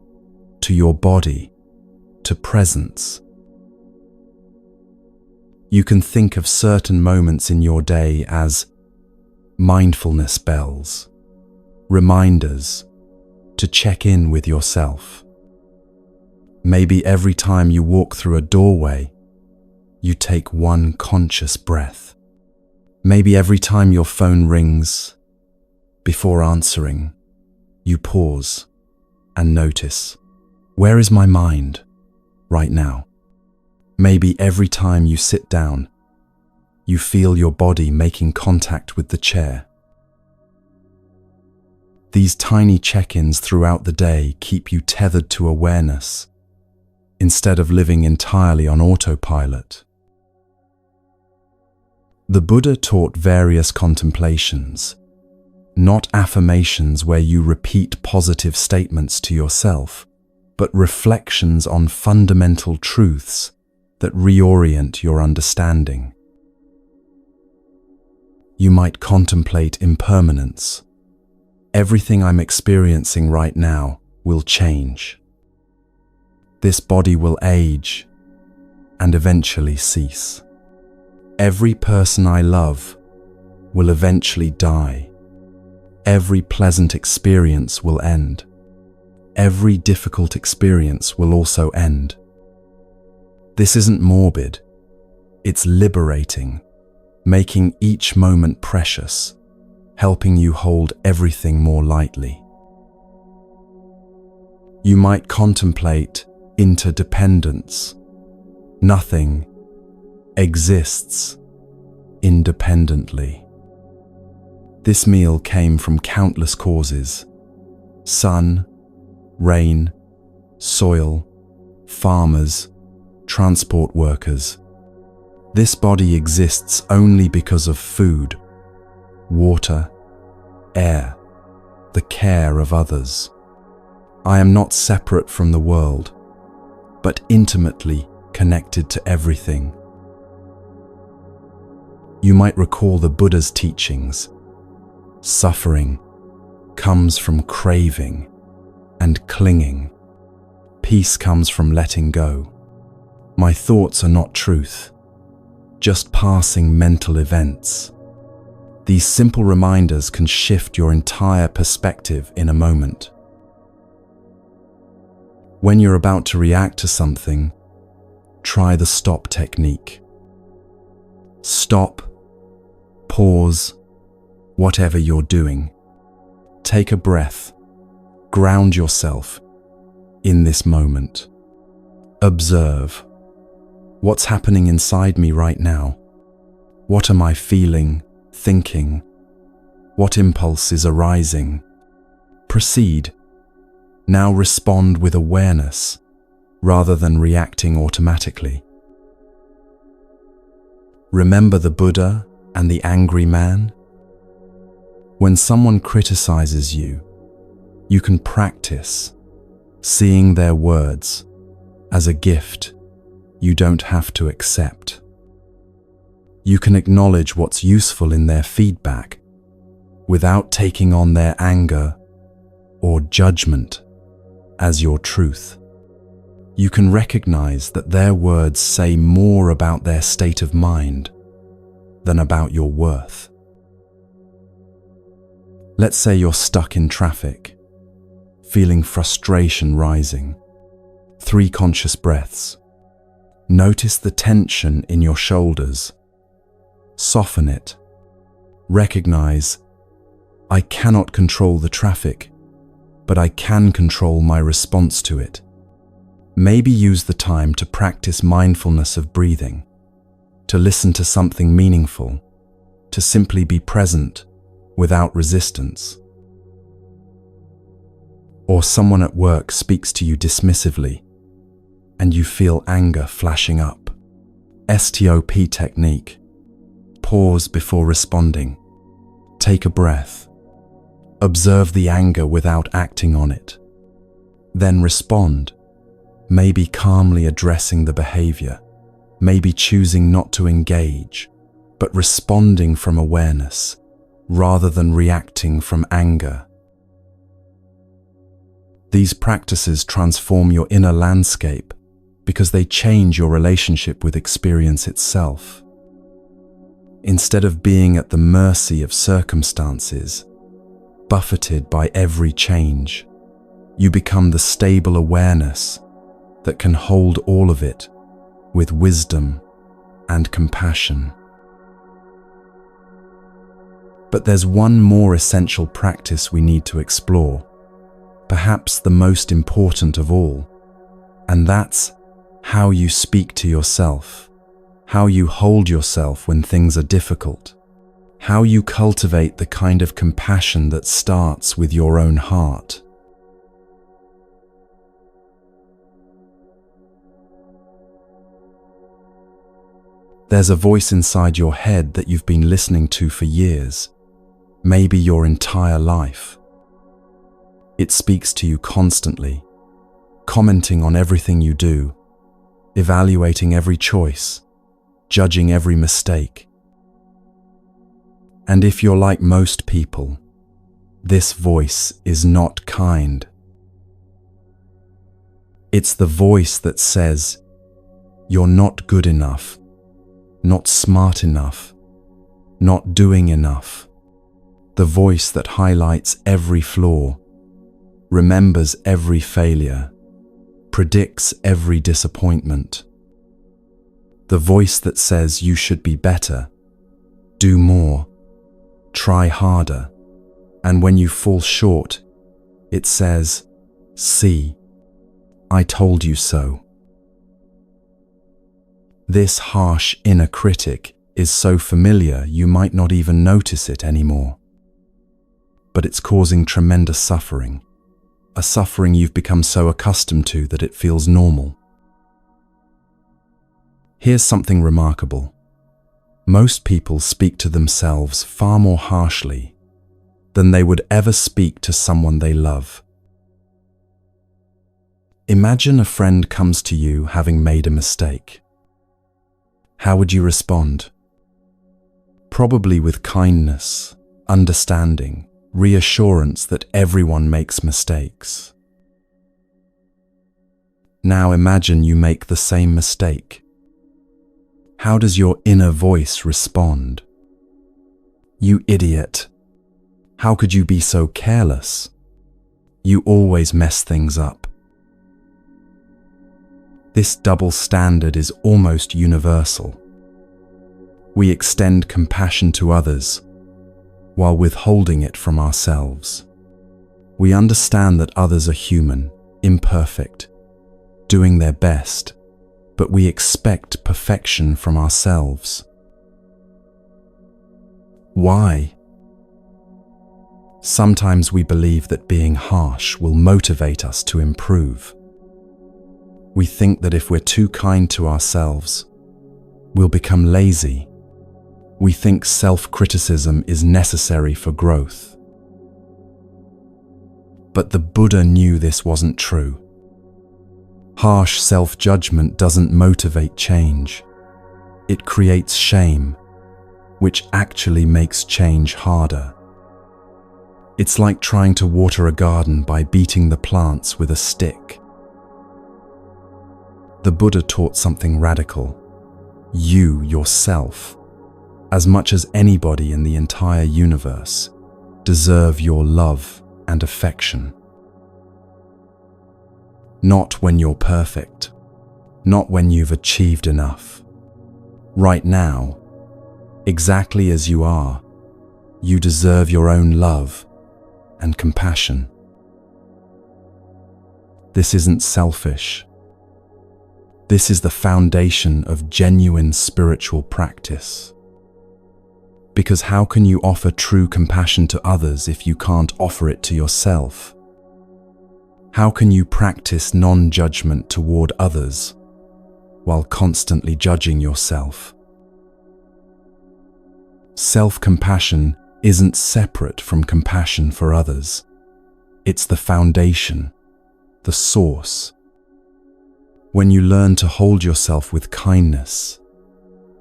to your body, to presence. You can think of certain moments in your day as mindfulness bells, reminders to check in with yourself. Maybe every time you walk through a doorway, you take 1 conscious breath. Maybe every time your phone rings, before answering, you pause and notice, where is my mind right now? Maybe every time you sit down, you feel your body making contact with the chair. These tiny check-ins throughout the day keep you tethered to awareness instead of living entirely on autopilot. The Buddha taught various contemplations, not affirmations where you repeat positive statements to yourself, but reflections on fundamental truths that reorient your understanding. You might contemplate impermanence. Everything I'm experiencing right now will change. This body will age and eventually cease. Every person I love will eventually die. Every pleasant experience will end. Every difficult experience will also end. This isn't morbid, it's liberating, making each moment precious, helping you hold everything more lightly. You might contemplate interdependence. Nothing exists independently. This meal came from countless causes: sun, rain, soil, farmers, transport workers. This body exists only because of food, water, air, the care of others. I am not separate from the world, but intimately connected to everything. You might recall the Buddha's teachings. Suffering comes from craving and clinging. Peace comes from letting go. My thoughts are not truth, just passing mental events. These simple reminders can shift your entire perspective in a moment. When you're about to react to something, try the stop technique. Stop, pause, whatever you're doing. Take a breath, ground yourself in this moment. Observe. What's happening inside me right now? What am I feeling, thinking? What impulse is arising? Proceed. Now respond with awareness rather than reacting automatically. Remember the Buddha and the angry man? When someone criticizes you, you can practice seeing their words as a gift you don't have to accept. You can acknowledge what's useful in their feedback without taking on their anger or judgment as your truth. You can recognize that their words say more about their state of mind than about your worth. Let's say you're stuck in traffic, feeling frustration rising. 3 conscious breaths. Notice the tension in your shoulders. Soften it. Recognize, I cannot control the traffic, but I can control my response to it. Maybe use the time to practice mindfulness of breathing, to listen to something meaningful, to simply be present without resistance. Or someone at work speaks to you dismissively, and you feel anger flashing up. STOP technique. Pause before responding. Take a breath. Observe the anger without acting on it. Then respond, maybe calmly addressing the behavior, maybe choosing not to engage, but responding from awareness, rather than reacting from anger. These practices transform your inner landscape because they change your relationship with experience itself. Instead of being at the mercy of circumstances, buffeted by every change, you become the stable awareness that can hold all of it with wisdom and compassion. But there's one more essential practice we need to explore, perhaps the most important of all, and that's how you speak to yourself, how you hold yourself when things are difficult, how you cultivate the kind of compassion that starts with your own heart. There's a voice inside your head that you've been listening to for years, maybe your entire life. It speaks to you constantly, commenting on everything you do, evaluating every choice, judging every mistake. And if you're like most people, this voice is not kind. It's the voice that says, you're not good enough, not smart enough, not doing enough. The voice that highlights every flaw, remembers every failure, predicts every disappointment. The voice that says you should be better, do more, try harder, and when you fall short, it says, see, I told you so. This harsh inner critic is so familiar you might not even notice it anymore. But it's causing tremendous suffering, a suffering you've become so accustomed to that it feels normal. Here's something remarkable. Most people speak to themselves far more harshly than they would ever speak to someone they love. Imagine a friend comes to you having made a mistake. How would you respond? Probably with kindness, understanding, reassurance that everyone makes mistakes. Now imagine you make the same mistake. How does your inner voice respond? "You idiot. How could you be so careless? You always mess things up." This double standard is almost universal. We extend compassion to others while withholding it from ourselves. We understand that others are human, imperfect, doing their best, but we expect perfection from ourselves. Why? Sometimes we believe that being harsh will motivate us to improve. We think that if we're too kind to ourselves, we'll become lazy. We think self-criticism is necessary for growth. But the Buddha knew this wasn't true. Harsh self-judgment doesn't motivate change. It creates shame, which actually makes change harder. It's like trying to water a garden by beating the plants with a stick. The Buddha taught something radical. You, yourself, as much as anybody in the entire universe, deserve your love and affection. Not when you're perfect, not when you've achieved enough. Right now, exactly as you are, you deserve your own love and compassion. This isn't selfish. This is the foundation of genuine spiritual practice. Because how can you offer true compassion to others if you can't offer it to yourself? How can you practice non-judgment toward others while constantly judging yourself? Self-compassion isn't separate from compassion for others. It's the foundation, the source. When you learn to hold yourself with kindness,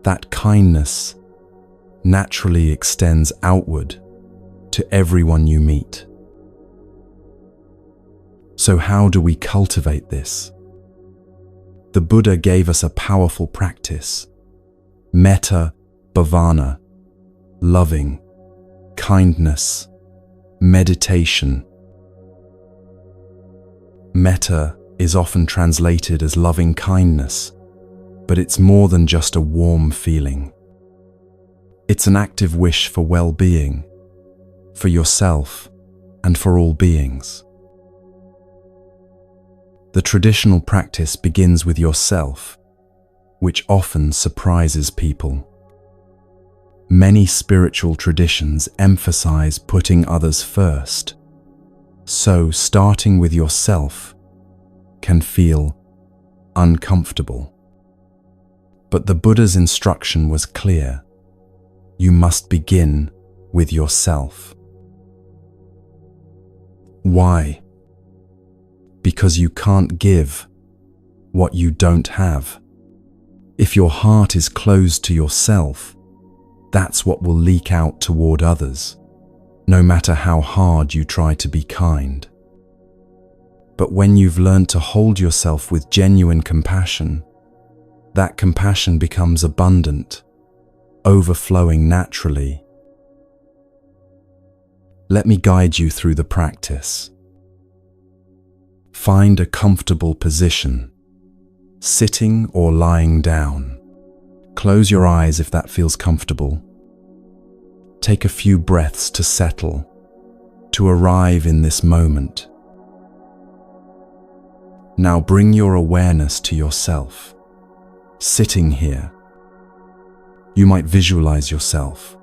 that kindness naturally extends outward to everyone you meet. So how do we cultivate this? The Buddha gave us a powerful practice: metta bhavana, loving, kindness, meditation. Metta is often translated as loving kindness, but it's more than just a warm feeling. It's an active wish for well-being, for yourself, and for all beings. The traditional practice begins with yourself, which often surprises people. Many spiritual traditions emphasize putting others first, so starting with yourself can feel uncomfortable. But the Buddha's instruction was clear. You must begin with yourself. Why? Because you can't give what you don't have. If your heart is closed to yourself, that's what will leak out toward others, no matter how hard you try to be kind. But when you've learned to hold yourself with genuine compassion, that compassion becomes abundant, overflowing naturally. Let me guide you through the practice. Find a comfortable position, sitting or lying down. Close your eyes if that feels comfortable. Take a few breaths to settle, to arrive in this moment. Now bring your awareness to yourself, sitting here. You might visualize yourself,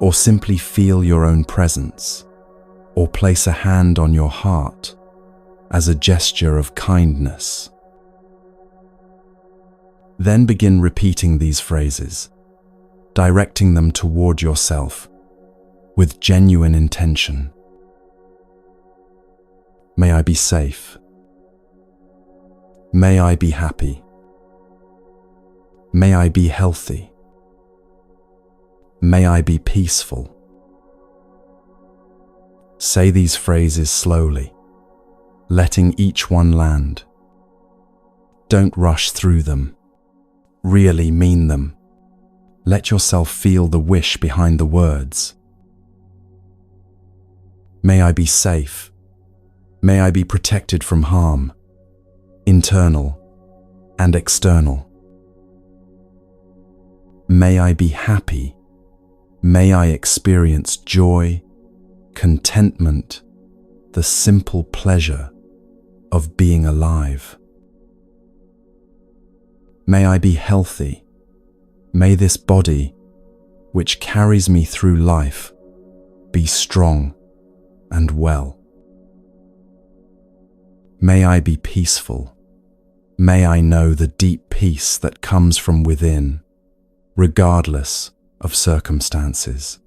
or simply feel your own presence, or place a hand on your heart as a gesture of kindness. Then begin repeating these phrases, directing them toward yourself with genuine intention. May I be safe. May I be happy. May I be healthy. May I be peaceful. Say these phrases slowly, letting each one land. Don't rush through them. Really mean them. Let yourself feel the wish behind the words. May I be safe. May I be protected from harm, internal and external. May I be happy. May I experience joy, contentment, the simple pleasure of being alive. May I be healthy. May this body, which carries me through life, be strong and well. May I be peaceful. May I know the deep peace that comes from within, regardless of circumstances.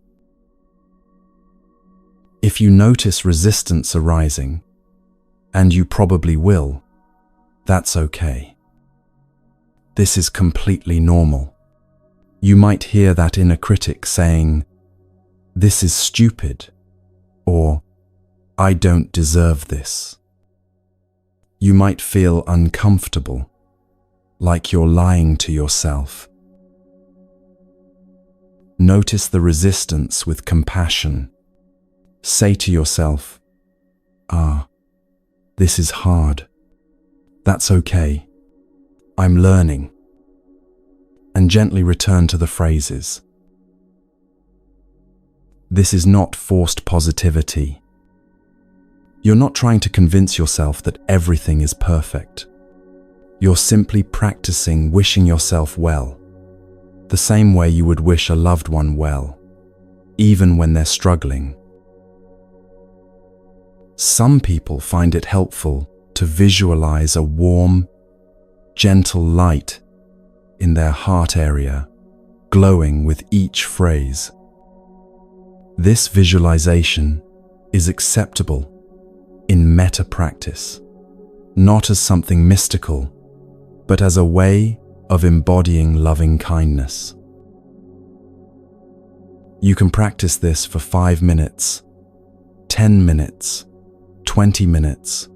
If you notice resistance arising, and you probably will, that's okay. This is completely normal. You might hear that inner critic saying, "This is stupid," or "I don't deserve this." You might feel uncomfortable, like you're lying to yourself. Notice the resistance with compassion. Say to yourself, this is hard. That's okay. I'm learning." And gently return to the phrases. This is not forced positivity. You're not trying to convince yourself that everything is perfect. You're simply practicing wishing yourself well, the same way you would wish a loved one well, even when they're struggling. Some people find it helpful to visualize a warm, gentle light in their heart area, glowing with each phrase. This visualization is acceptable in metta practice, not as something mystical, but as a way of embodying loving kindness. You can practice this for 5 minutes, 10 minutes, 20 minutes,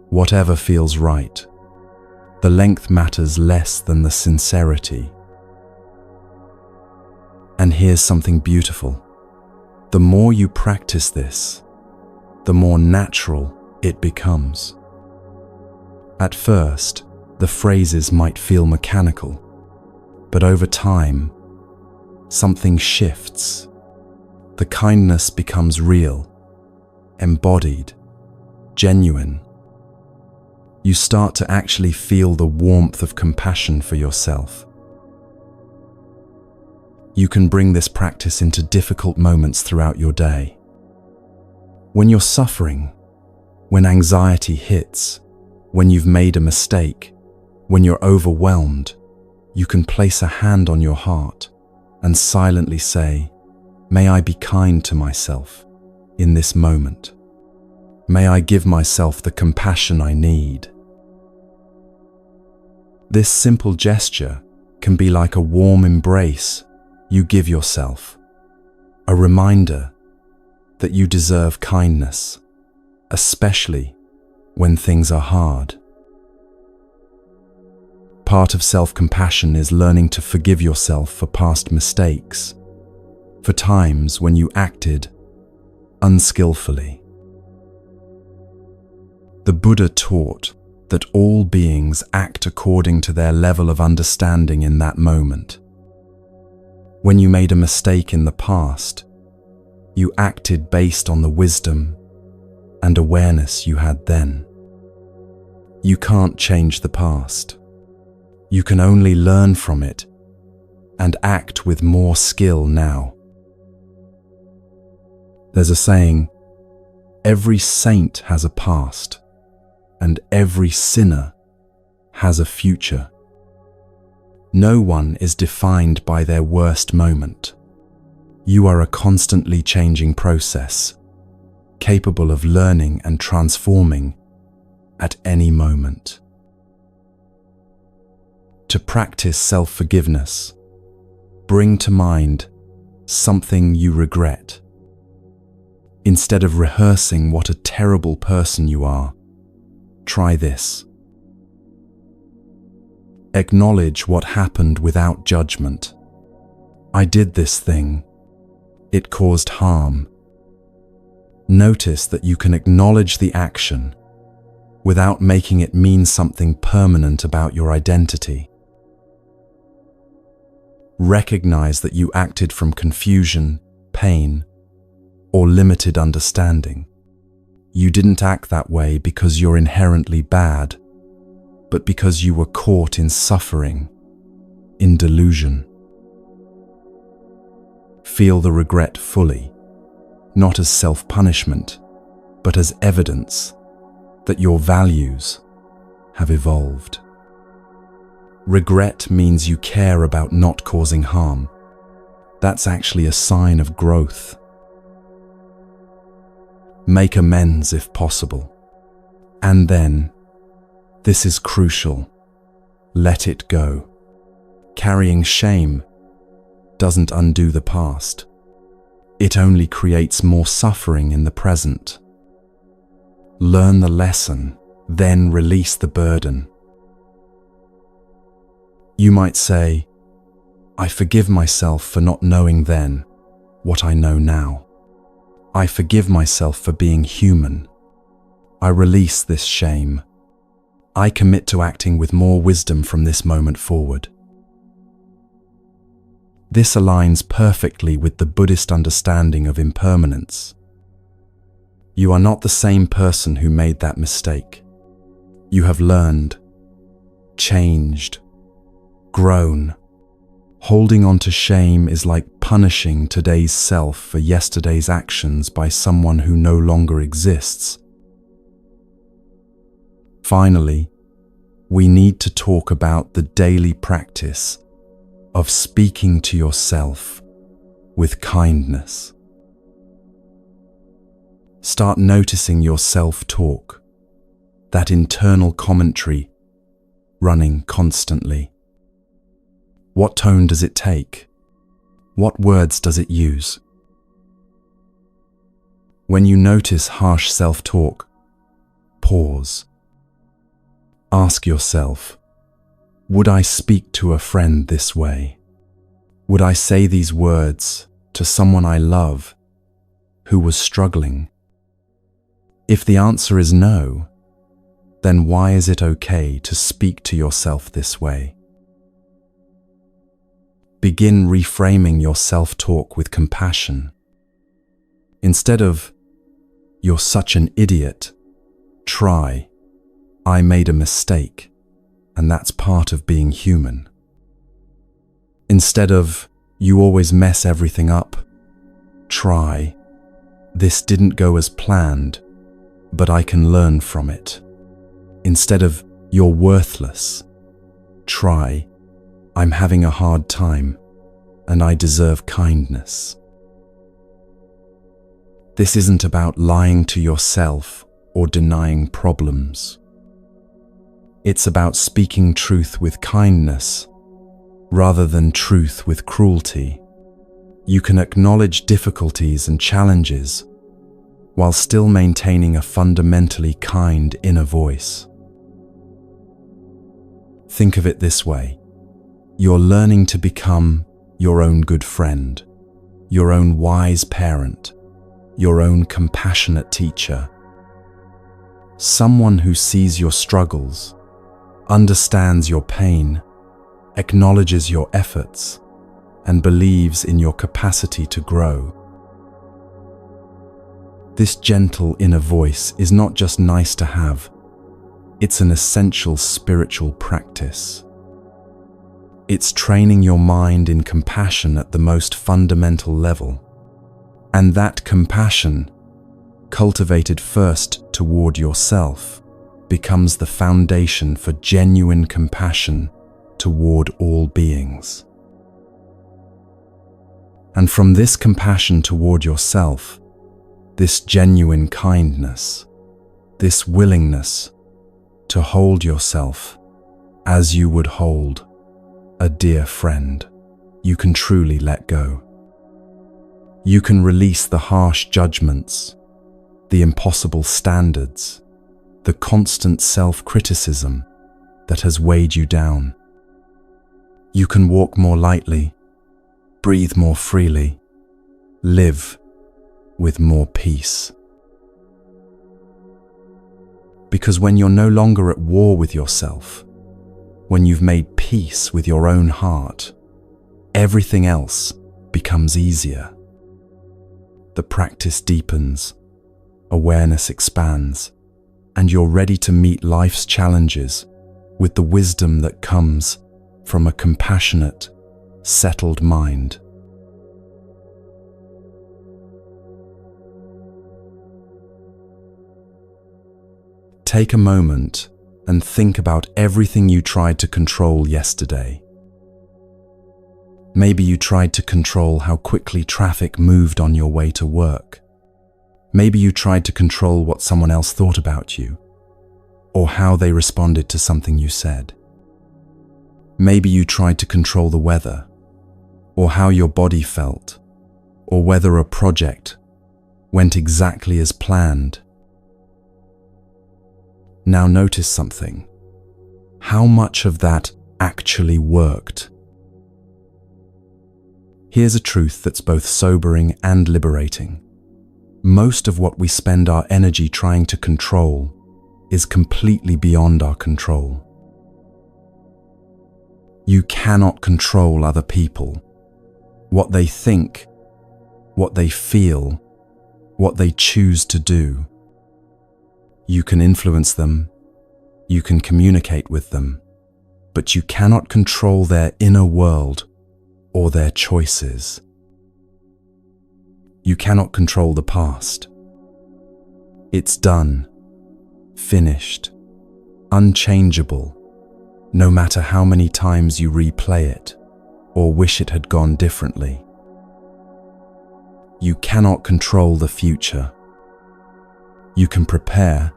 whatever feels right. The length matters less than the sincerity. And here's something beautiful. The more you practice this, the more natural it becomes. At first, the phrases might feel mechanical, but over time, something shifts. The kindness becomes real, embodied, genuine. You start to actually feel the warmth of compassion for yourself. You can bring this practice into difficult moments throughout your day. When you're suffering, when anxiety hits, when you've made a mistake, when you're overwhelmed, you can place a hand on your heart and silently say, "May I be kind to myself in this moment. May I give myself the compassion I need." This simple gesture can be like a warm embrace you give yourself, a reminder that you deserve kindness, especially when things are hard. Part of self-compassion is learning to forgive yourself for past mistakes, for times when you acted unskillfully. The Buddha taught that all beings act according to their level of understanding in that moment. When you made a mistake in the past, you acted based on the wisdom and awareness you had then. You can't change the past. You can only learn from it and act with more skill now. There's a saying, every saint has a past, and every sinner has a future. No one is defined by their worst moment. You are a constantly changing process, capable of learning and transforming at any moment. To practice self-forgiveness, bring to mind something you regret. Instead of rehearsing what a terrible person you are, try this. Acknowledge what happened without judgment. I did this thing. It caused harm. Notice that you can acknowledge the action without making it mean something permanent about your identity. Recognize that you acted from confusion, pain, or limited understanding. You didn't act that way because you're inherently bad, but because you were caught in suffering, in delusion. Feel the regret fully, not as self-punishment, but as evidence that your values have evolved. Regret means you care about not causing harm. That's actually a sign of growth. Make amends if possible. And then, this is crucial, let it go. Carrying shame doesn't undo the past. It only creates more suffering in the present. Learn the lesson, then release the burden. You might say, I forgive myself for not knowing then what I know now. I forgive myself for being human. I release this shame. I commit to acting with more wisdom from this moment forward. This aligns perfectly with the Buddhist understanding of impermanence. You are not the same person who made that mistake. You have learned, changed, grown. Holding on to shame is like punishing today's self for yesterday's actions by someone who no longer exists. Finally, we need to talk about the daily practice of speaking to yourself with kindness. Start noticing your self-talk, that internal commentary running constantly. What tone does it take? What words does it use? When you notice harsh self-talk, pause. Ask yourself, would I speak to a friend this way? Would I say these words to someone I love who was struggling? If the answer is no, then why is it okay to speak to yourself this way? Begin reframing your self-talk with compassion. Instead of, "You're such an idiot," try, "I made a mistake, and that's part of being human." Instead of, "You always mess everything up," try, "This didn't go as planned, but I can learn from it." Instead of, "You're worthless," try, "I'm having a hard time, and I deserve kindness." This isn't about lying to yourself or denying problems. It's about speaking truth with kindness rather than truth with cruelty. You can acknowledge difficulties and challenges while still maintaining a fundamentally kind inner voice. Think of it this way. You're learning to become your own good friend, your own wise parent, your own compassionate teacher. Someone who sees your struggles, understands your pain, acknowledges your efforts, and believes in your capacity to grow. This gentle inner voice is not just nice to have, it's an essential spiritual practice. It's training your mind in compassion at the most fundamental level. And that compassion, cultivated first toward yourself, becomes the foundation for genuine compassion toward all beings. And from this compassion toward yourself, this genuine kindness, this willingness to hold yourself as you would hold a dear friend, you can truly let go. You can release the harsh judgments, the impossible standards, the constant self-criticism that has weighed you down. You can walk more lightly, breathe more freely, live with more peace. Because when you're no longer at war with yourself, when you've made peace with your own heart, everything else becomes easier. The practice deepens, awareness expands, and you're ready to meet life's challenges with the wisdom that comes from a compassionate, settled mind. Take a moment and think about everything you tried to control yesterday. Maybe you tried to control how quickly traffic moved on your way to work. Maybe you tried to control what someone else thought about you, or how they responded to something you said. Maybe you tried to control the weather, or how your body felt, or whether a project went exactly as planned. Now notice something. How much of that actually worked? Here's a truth that's both sobering and liberating. Most of what we spend our energy trying to control is completely beyond our control. You cannot control other people, what they think, what they feel, what they choose to do. You can influence them, you can communicate with them, but you cannot control their inner world or their choices. You cannot control the past. It's done, finished, unchangeable, no matter how many times you replay it or wish it had gone differently. You cannot control the future. You can prepare,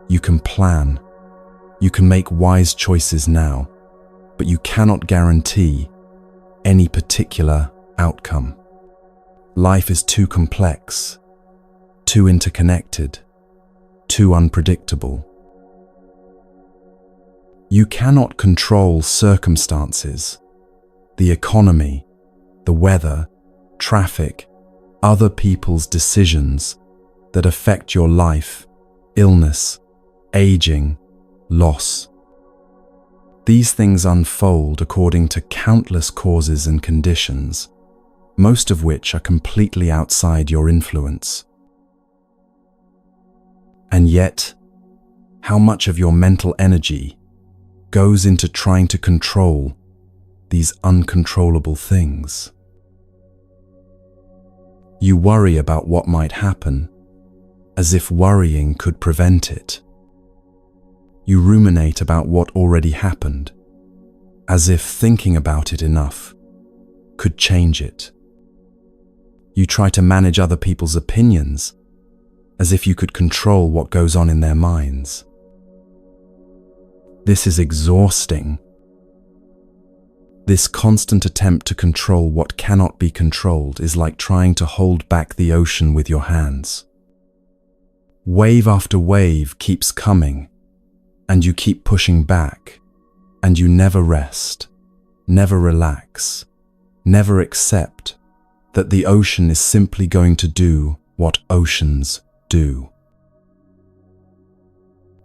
you can plan, you can make wise choices now, but you cannot guarantee any particular outcome. Life is too complex, too interconnected, too unpredictable. You cannot control circumstances, the economy, the weather, traffic, other people's decisions that affect your life, illness, aging, loss. These things unfold according to countless causes and conditions, most of which are completely outside your influence. And yet, how much of your mental energy goes into trying to control these uncontrollable things? You worry about what might happen, as if worrying could prevent it. You ruminate about what already happened, as if thinking about it enough could change it. You try to manage other people's opinions, as if you could control what goes on in their minds. This is exhausting. This constant attempt to control what cannot be controlled is like trying to hold back the ocean with your hands. Wave after wave keeps coming, and you keep pushing back, and you never rest, never relax, never accept that the ocean is simply going to do what oceans do.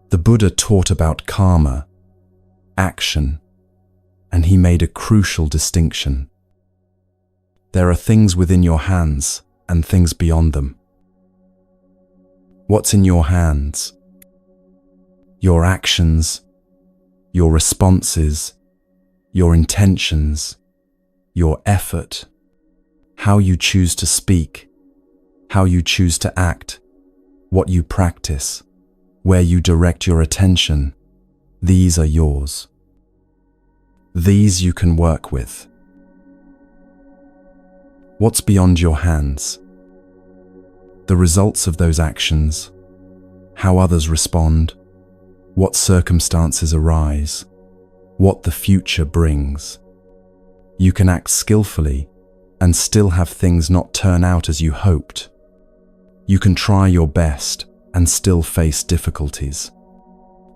The Buddha taught about karma, action, and he made a crucial distinction. There are things within your hands and things beyond them. What's in your hands? Your actions, your responses, your intentions, your effort, how you choose to speak, how you choose to act, what you practice, where you direct your attention. These are yours. These you can work with. What's beyond your hands? The results of those actions, how others respond, what circumstances arise, what the future brings. You can act skillfully and still have things not turn out as you hoped. You can try your best and still face difficulties.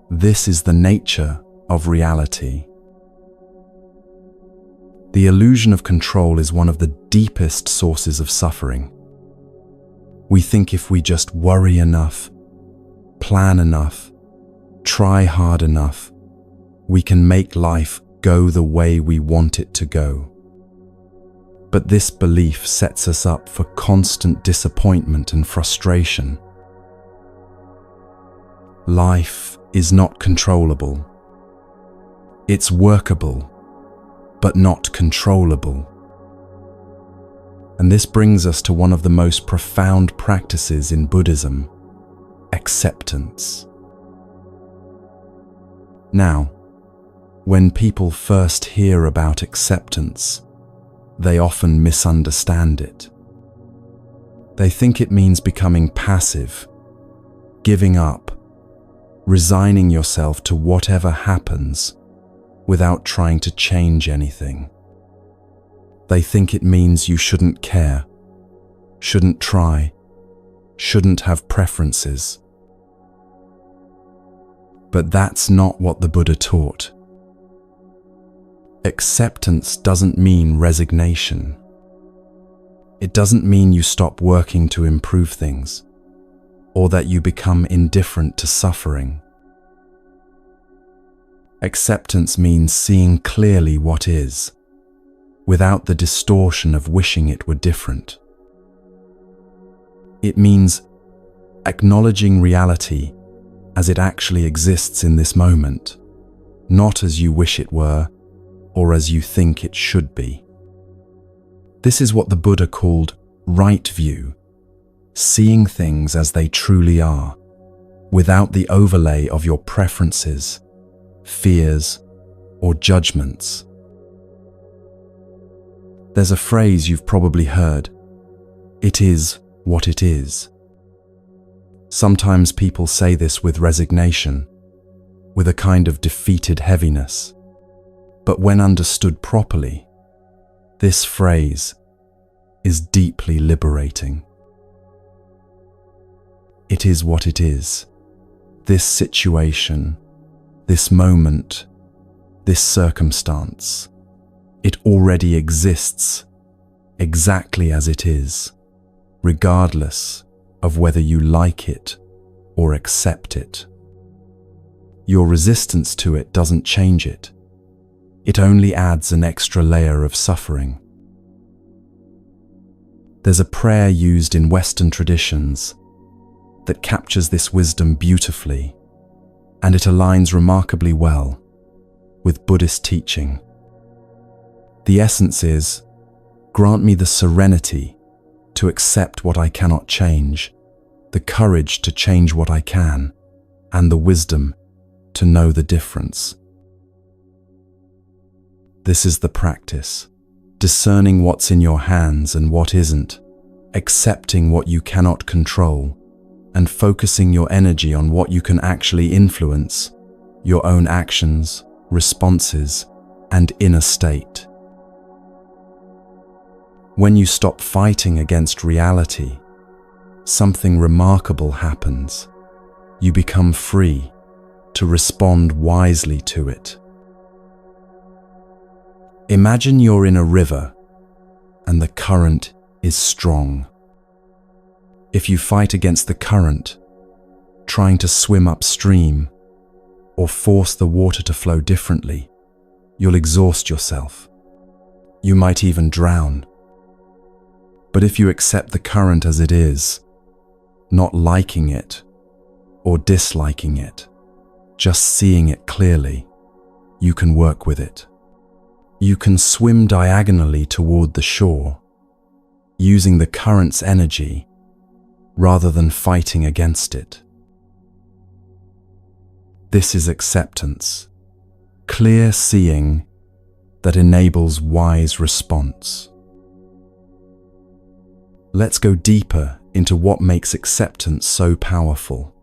This is the nature of reality. The illusion of control is one of the deepest sources of suffering. We think if we just worry enough, plan enough, try hard enough, we can make life go the way we want it to go. But this belief sets us up for constant disappointment and frustration. Life is not controllable. It's workable, but not controllable. And this brings us to one of the most profound practices in Buddhism: acceptance. Now, when people first hear about acceptance, they often misunderstand it. They think it means becoming passive, giving up, resigning yourself to whatever happens without trying to change anything. They think it means you shouldn't care, shouldn't try, shouldn't have preferences. But that's not what the Buddha taught. Acceptance doesn't mean resignation. It doesn't mean you stop working to improve things, or that you become indifferent to suffering. Acceptance means seeing clearly what is, without the distortion of wishing it were different. It means acknowledging reality as it actually exists in this moment, not as you wish it were or as you think it should be. This is what the Buddha called right view, seeing things as they truly are, without the overlay of your preferences, fears, or judgments. There's a phrase you've probably heard: it is what it is. Sometimes people say this with resignation, with a kind of defeated heaviness. But when understood properly, this phrase is deeply liberating. It is what it is. This situation, this moment, this circumstance, it already exists exactly as it is, regardless of whether you like it or accept it. Your resistance to it doesn't change it. It only adds an extra layer of suffering. There's a prayer used in Western traditions that captures this wisdom beautifully, and it aligns remarkably well with Buddhist teaching. The essence is, grant me the serenity to accept what I cannot change, the courage to change what I can, and the wisdom to know the difference. This is the practice, discerning what's in your hands and what isn't, accepting what you cannot control, and focusing your energy on what you can actually influence, your own actions, responses, and inner state. When you stop fighting against reality, something remarkable happens. You become free to respond wisely to it. Imagine you're in a river and the current is strong. If you fight against the current, trying to swim upstream or force the water to flow differently, you'll exhaust yourself. You might even drown. But if you accept the current as it is, not liking it or disliking it, just seeing it clearly, you can work with it. You can swim diagonally toward the shore, using the current's energy rather than fighting against it. This is acceptance, clear seeing that enables wise response. Let's go deeper into what makes acceptance so powerful,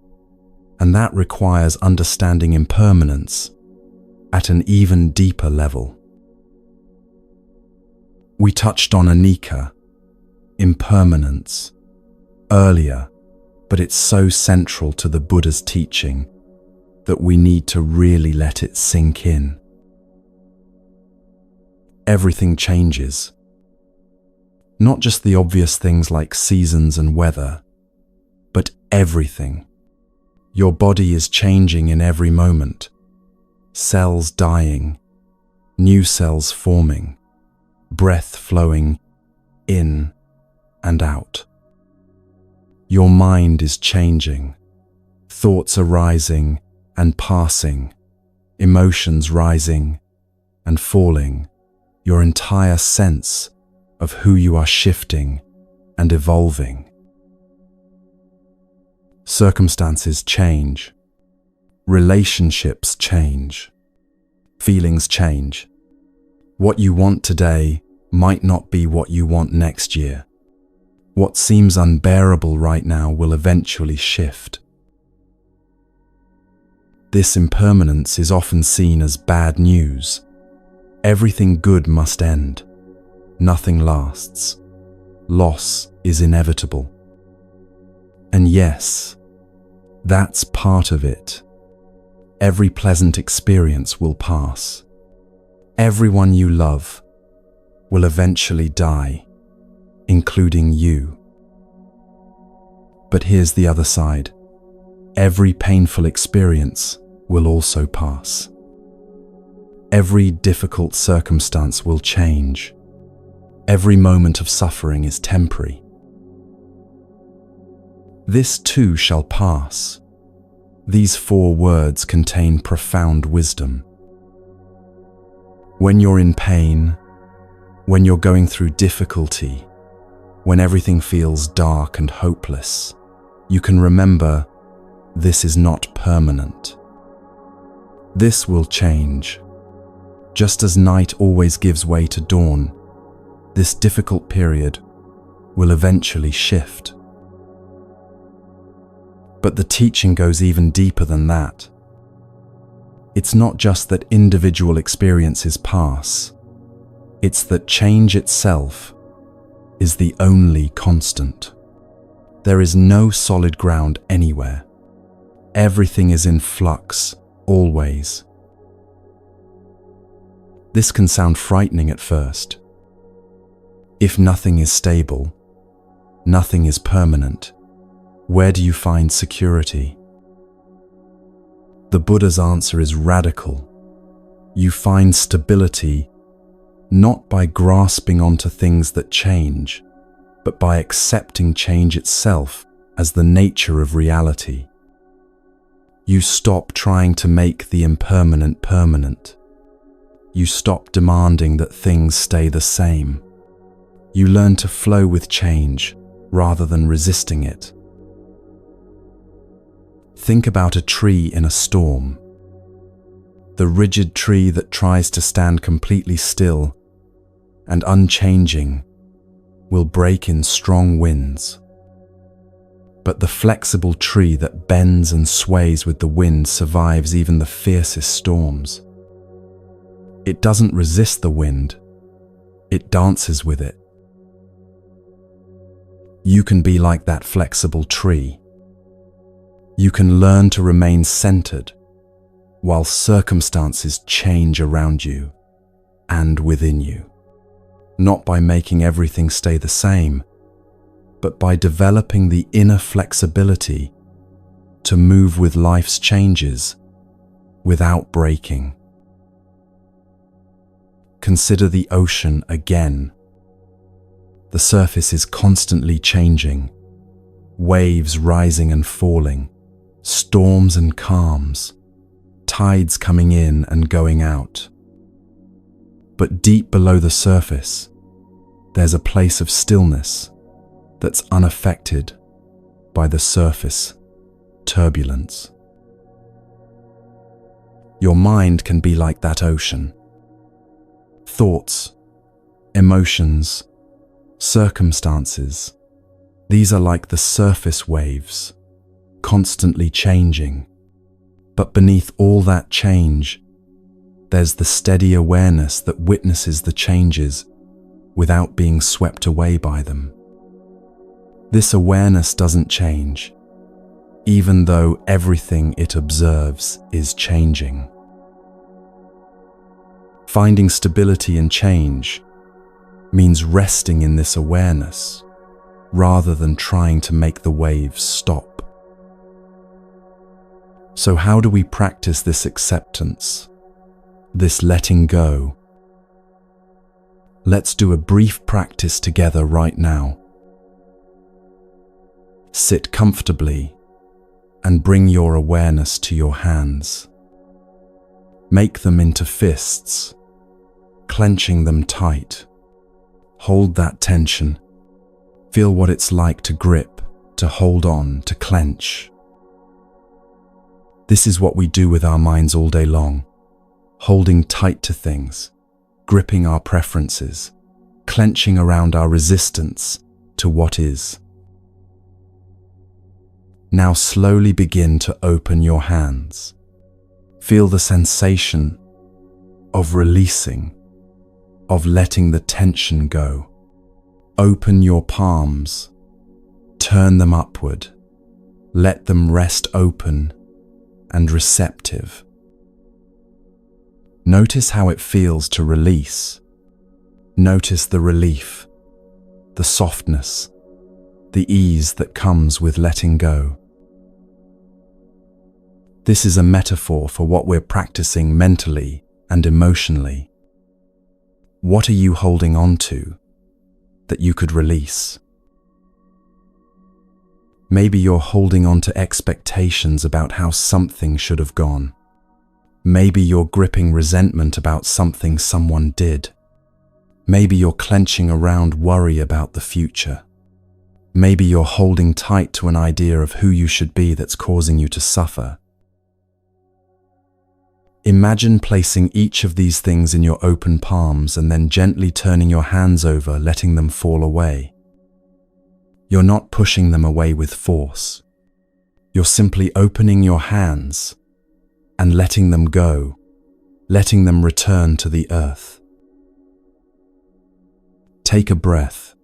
and that requires understanding impermanence at an even deeper level. We touched on anicca, impermanence, earlier, but it's so central to the Buddha's teaching that we need to really let it sink in. everything changes. Not just the obvious things like seasons and weather, but everything. Your body is changing in every moment. Cells dying, new cells forming, breath flowing in and out. Your mind is changing, thoughts arising and passing, emotions rising and falling. Your entire sense of who you are shifting and evolving. Circumstances change, relationships change, feelings change. What you want today might not be what you want next year. What seems unbearable right now will eventually shift. This impermanence is often seen as bad news. Everything good must end. Nothing lasts. Loss is inevitable. And yes, that's part of it. Every pleasant experience will pass. Everyone you love will eventually die, including you. But here's the other side. Every painful experience will also pass. Every difficult circumstance will change. Every moment of suffering is temporary. This too shall pass. These 4 words contain profound wisdom. When you're in pain, when you're going through difficulty, when everything feels dark and hopeless, you can remember this is not permanent. This will change. Just as night always gives way to dawn, this difficult period will eventually shift. But the teaching goes even deeper than that. It's not just that individual experiences pass, it's that change itself is the only constant. There is no solid ground anywhere. Everything is in flux, always. This can sound frightening at first. If nothing is stable, nothing is permanent, where do you find security? The Buddha's answer is radical. You find stability not by grasping onto things that change, but by accepting change itself as the nature of reality. You stop trying to make the impermanent permanent. You stop demanding that things stay the same. You learn to flow with change rather than resisting it. Think about a tree in a storm. The rigid tree that tries to stand completely still and unchanging will break in strong winds. But the flexible tree that bends and sways with the wind survives even the fiercest storms. It doesn't resist the wind, it dances with it. You can be like that flexible tree. You can learn to remain centered while circumstances change around you and within you. Not by making everything stay the same, but by developing the inner flexibility to move with life's changes without breaking. Consider the ocean again. The surface is constantly changing, waves rising and falling, storms and calms, tides coming in and going out. But deep below the surface, there's a place of stillness that's unaffected by the surface turbulence. Your mind can be like that ocean. Thoughts, emotions, circumstances, these are like the surface waves, constantly changing. But beneath all that change, there's the steady awareness that witnesses the changes without being swept away by them. This awareness doesn't change, even though everything it observes is changing. Finding stability in change means resting in this awareness rather than trying to make the waves stop. So how do we practice this acceptance, this letting go? Let's do a brief practice together right now. Sit comfortably and bring your awareness to your hands. Make them into fists, clenching them tight. Hold that tension. Feel what it's like to grip, to hold on, to clench. This is what we do with our minds all day long, holding tight to things, gripping our preferences, clenching around our resistance to what is. Now slowly begin to open your hands. Feel the sensation of releasing, of letting the tension go. Open your palms, turn them upward, let them rest open and receptive. Notice how it feels to release. Notice the relief, the softness, the ease that comes with letting go. This is a metaphor for what we're practicing mentally and emotionally. What are you holding on to that you could release? Maybe you're holding on to expectations about how something should have gone. Maybe you're gripping resentment about something someone did. Maybe you're clenching around worry about the future. Maybe you're holding tight to an idea of who you should be that's causing you to suffer. Imagine placing each of these things in your open palms and then gently turning your hands over, letting them fall away. You're not pushing them away with force. You're simply opening your hands and letting them go, letting them return to the earth. Take a breath.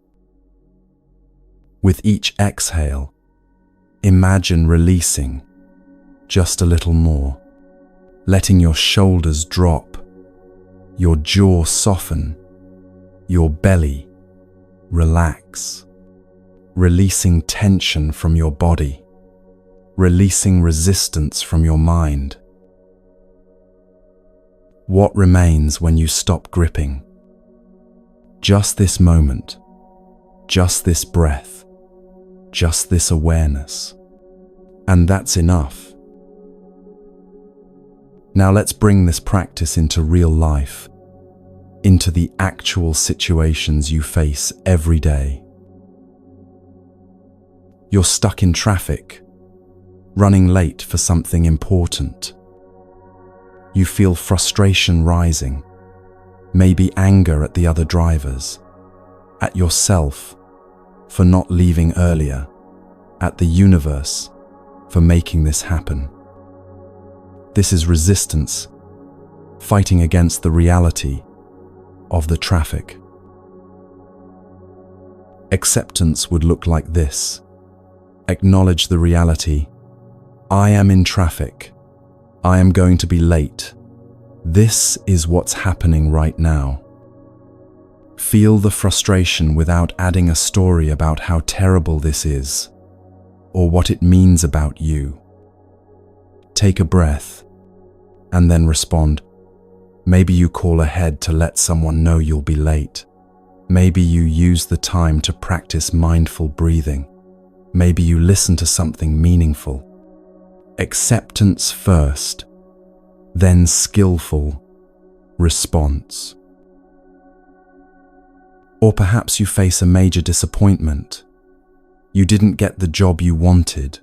With each exhale, imagine releasing just a little more, letting your shoulders drop, your jaw soften, your belly relax, releasing tension from your body, releasing resistance from your mind. What remains when you stop gripping? Just this moment, just this breath, just this awareness. And that's enough. Now let's bring this practice into real life, into the actual situations you face every day. You're stuck in traffic, running late for something important. You feel frustration rising, maybe anger at the other drivers, at yourself for not leaving earlier, at the universe for making this happen. This is resistance, fighting against the reality of the traffic. Acceptance would look like this. Acknowledge the reality. I am in traffic. I am going to be late. This is what's happening right now. Feel the frustration without adding a story about how terrible this is or what it means about you. Take a breath and then respond. Maybe you call ahead to let someone know you'll be late. Maybe you use the time to practice mindful breathing. Maybe you listen to something meaningful. Acceptance first, then skillful response. Or perhaps you face a major disappointment. You didn't get the job you wanted,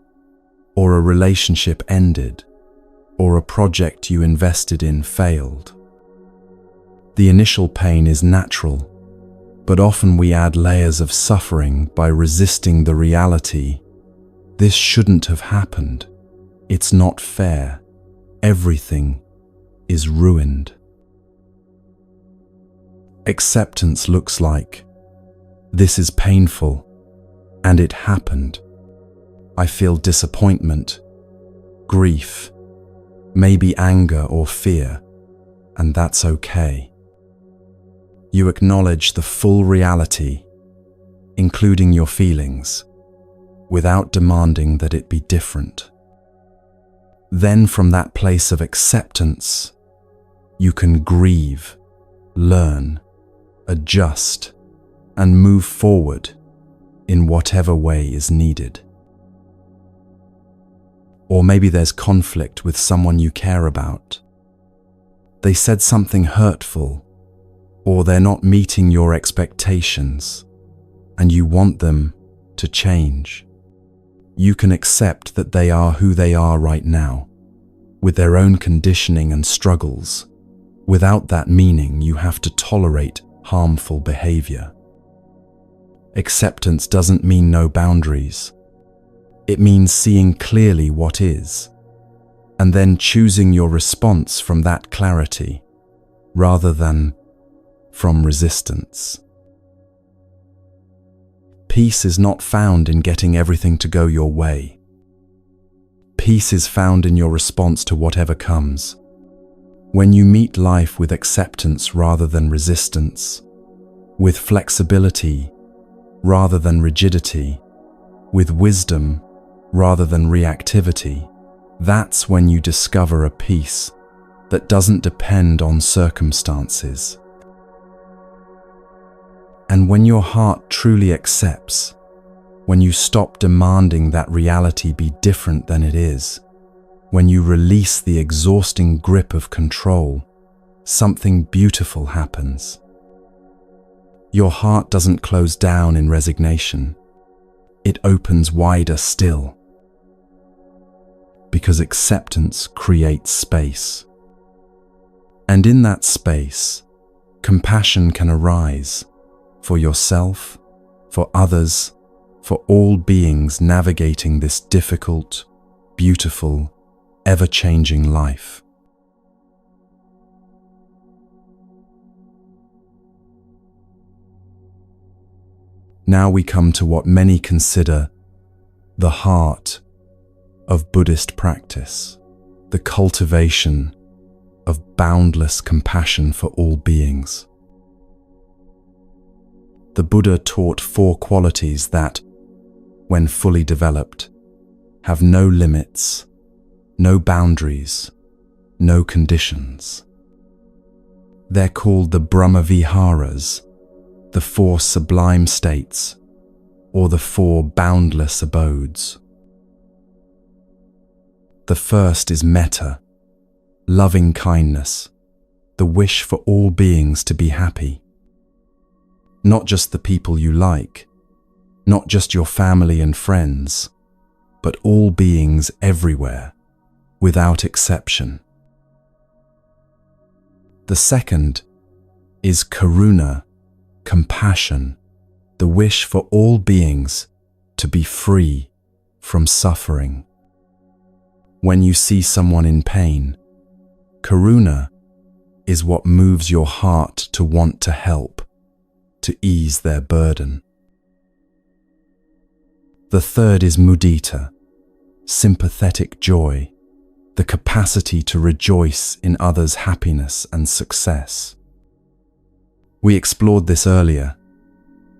or a relationship ended, or a project you invested in failed. The initial pain is natural, but often we add layers of suffering by resisting the reality. This shouldn't have happened. It's not fair. Everything is ruined. Acceptance looks like, this is painful, and it happened. I feel disappointment, grief, maybe anger or fear, and that's okay. You acknowledge the full reality, including your feelings, without demanding that it be different. Then from that place of acceptance, you can grieve, learn, adjust, and move forward in whatever way is needed. Or maybe there's conflict with someone you care about. They said something hurtful, or they're not meeting your expectations, and you want them to change. You can accept that they are who they are right now, with their own conditioning and struggles, without that meaning you have to tolerate harmful behavior. Acceptance doesn't mean no boundaries. It means seeing clearly what is, and then choosing your response from that clarity, rather than from resistance. Peace is not found in getting everything to go your way. Peace is found in your response to whatever comes. When you meet life with acceptance rather than resistance, with flexibility rather than rigidity, with wisdom rather than reactivity, that's when you discover a peace that doesn't depend on circumstances. And when your heart truly accepts, when you stop demanding that reality be different than it is, when you release the exhausting grip of control, something beautiful happens. Your heart doesn't close down in resignation. It opens wider still. Because acceptance creates space. And in that space, compassion can arise for yourself, for others, for all beings navigating this difficult, beautiful, ever-changing life. Now we come to what many consider the heart of Buddhist practice, the cultivation of boundless compassion for all beings. The Buddha taught 4 qualities that, when fully developed, have no limits, no boundaries, no conditions. They're called the Brahmaviharas, the 4 sublime states, or the 4 boundless abodes. The first is metta, loving kindness, the wish for all beings to be happy. Not just the people you like, not just your family and friends, but all beings everywhere, without exception. The second is karuna, compassion, the wish for all beings to be free from suffering. When you see someone in pain, karuna is what moves your heart to want to help, to ease their burden. The third is mudita, sympathetic joy, the capacity to rejoice in others' happiness and success. We explored this earlier,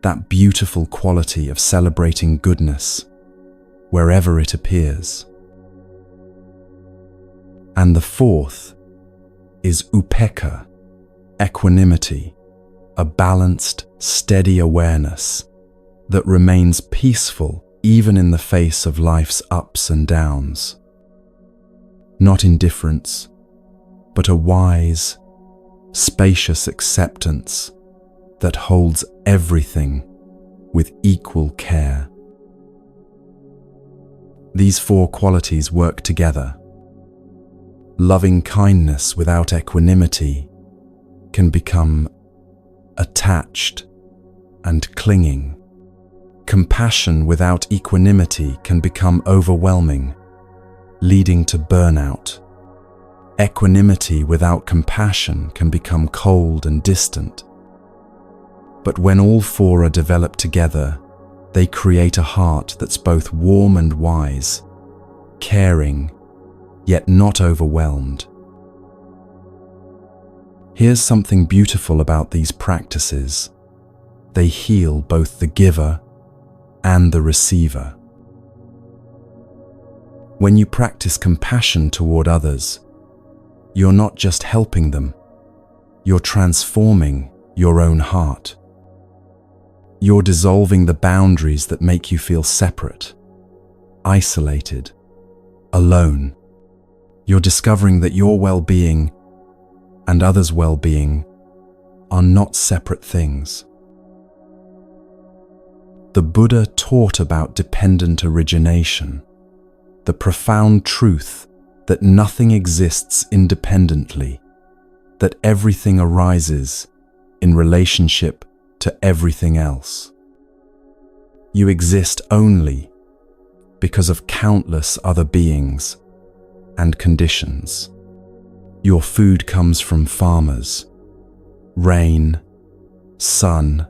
that beautiful quality of celebrating goodness wherever it appears. And the fourth is upekkha, equanimity, a balanced, steady awareness that remains peaceful even in the face of life's ups and downs. Not indifference, but a wise, spacious acceptance that holds everything with equal care. These 4 qualities work together. Loving kindness without equanimity can become attached and clinging. Compassion without equanimity can become overwhelming, leading to burnout. Equanimity without compassion can become cold and distant. But when all 4 are developed together, they create a heart that's both warm and wise, caring, yet not overwhelmed. Here's something beautiful about these practices. They heal both the giver and the receiver. When you practice compassion toward others, you're not just helping them, you're transforming your own heart. You're dissolving the boundaries that make you feel separate, isolated, alone. You're discovering that your well-being and others' well-being are not separate things. The Buddha taught about dependent origination, the profound truth that nothing exists independently, that everything arises in relationship to everything else. You exist only because of countless other beings and conditions. Your food comes from farmers, rain, sun,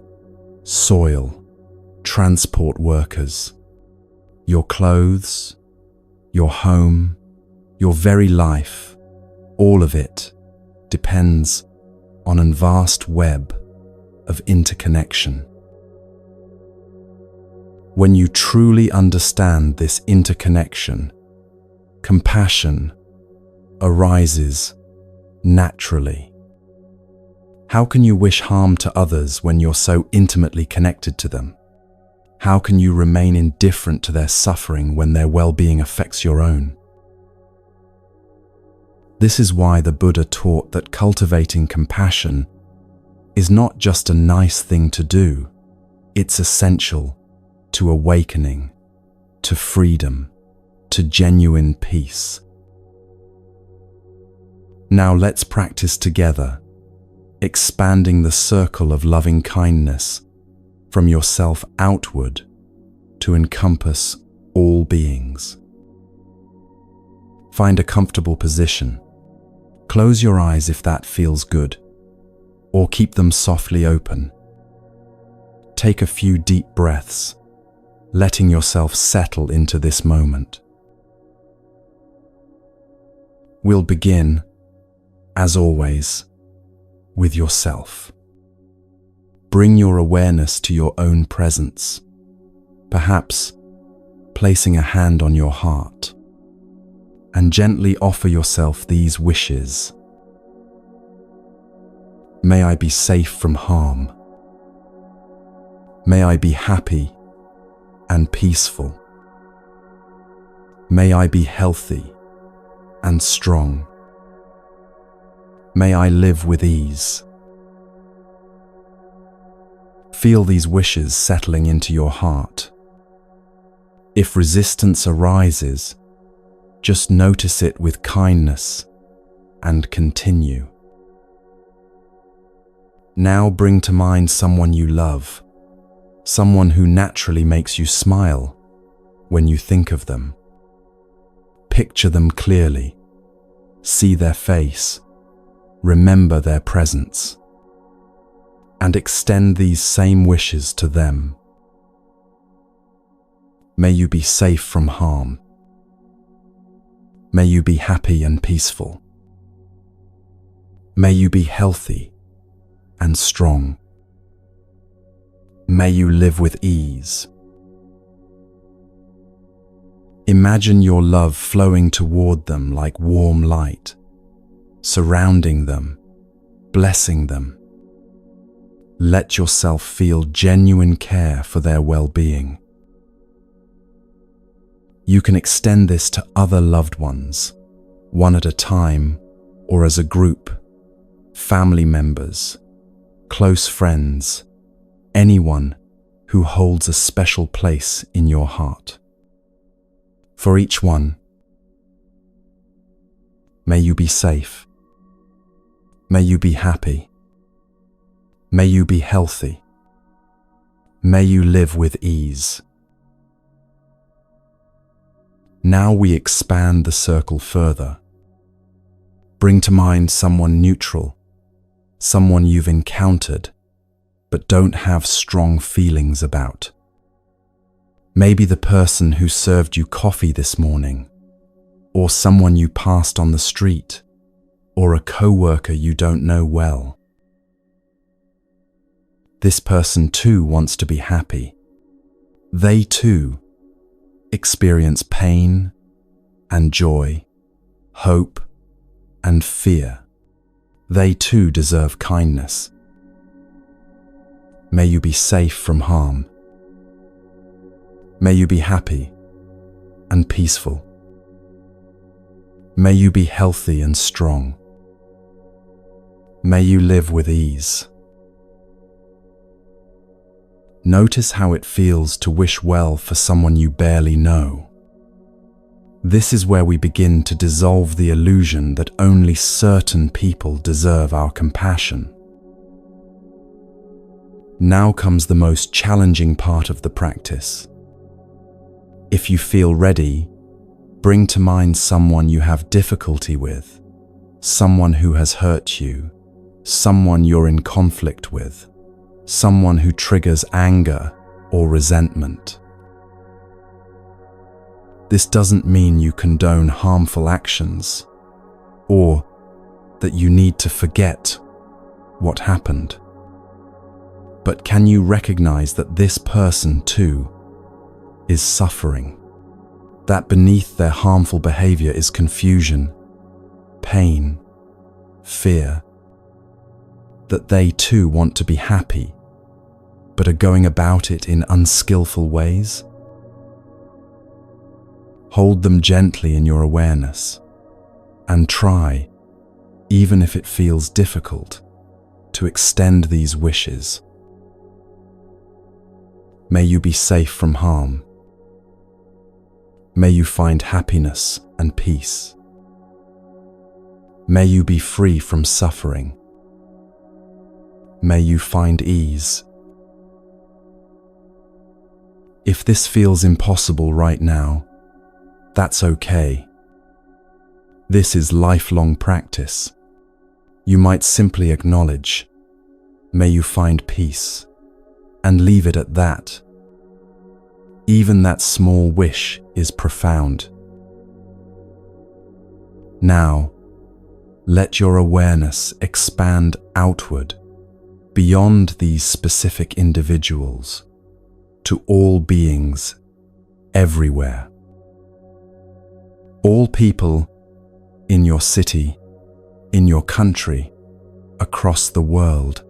soil, transport workers. Your clothes, your home, your very life, all of it depends on a vast web of interconnection. When you truly understand this interconnection, compassion arises naturally. How can you wish harm to others when you're so intimately connected to them? How can you remain indifferent to their suffering when their well-being affects your own? This is why the Buddha taught that cultivating compassion is not just a nice thing to do, it's essential to awakening, to freedom, to genuine peace. Now let's practice together, expanding the circle of loving kindness from yourself outward to encompass all beings. Find a comfortable position. Close your eyes if that feels good, or keep them softly open. Take a few deep breaths, letting yourself settle into this moment. We'll begin, as always, with yourself. Bring your awareness to your own presence, perhaps placing a hand on your heart, and gently offer yourself these wishes. May I be safe from harm. May I be happy and peaceful. May I be healthy and strong. May I live with ease. Feel these wishes settling into your heart. If resistance arises, just notice it with kindness and continue. Now bring to mind someone you love, someone who naturally makes you smile when you think of them. Picture them clearly, see their face, remember their presence, and extend these same wishes to them. May you be safe from harm. May you be happy and peaceful. May you be healthy and strong. May you live with ease. Imagine your love flowing toward them like warm light, surrounding them, blessing them. Let yourself feel genuine care for their well-being. You can extend this to other loved ones, one at a time or as a group, family members, close friends, anyone who holds a special place in your heart. For each one, may you be safe. May you be happy. May you be healthy. May you live with ease. Now we expand the circle further. Bring to mind someone neutral, someone you've encountered but don't have strong feelings about. Maybe the person who served you coffee this morning, or someone you passed on the street. or a coworker you don't know well. This person too wants to be happy. They too experience pain and joy, hope and fear. They too deserve kindness. May you be safe from harm. May you be happy and peaceful. May you be healthy and strong. May you live with ease. Notice how it feels to wish well for someone you barely know. This is where we begin to dissolve the illusion that only certain people deserve our compassion. Now comes the most challenging part of the practice. If you feel ready, bring to mind someone you have difficulty with, someone who has hurt you, someone you're in conflict with, someone who triggers anger or resentment. This doesn't mean you condone harmful actions or that you need to forget what happened. But can you recognize that this person too is suffering? That beneath their harmful behavior is confusion, pain, fear. That they too want to be happy, but are going about it in unskillful ways? Hold them gently in your awareness and try, even if it feels difficult, to extend these wishes. May you be safe from harm. May you find happiness and peace. May you be free from suffering. May you find ease. If this feels impossible right now, that's okay. This is lifelong practice. You might simply acknowledge, may you find peace, and leave it at that. Even that small wish is profound. Now, let your awareness expand outward, beyond these specific individuals, to all beings, everywhere. All people in your city, in your country, across the world.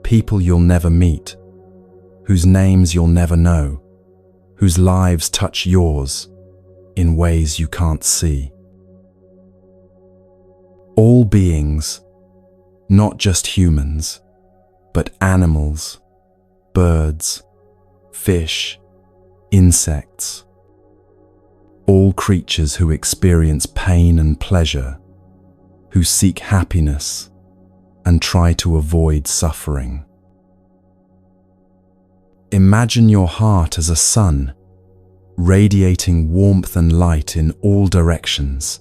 People you'll never meet, whose names you'll never know, whose lives touch yours in ways you can't see. All beings, not just humans, but animals, birds, fish, insects. All creatures who experience pain and pleasure, who seek happiness and try to avoid suffering. Imagine your heart as a sun, radiating warmth and light in all directions,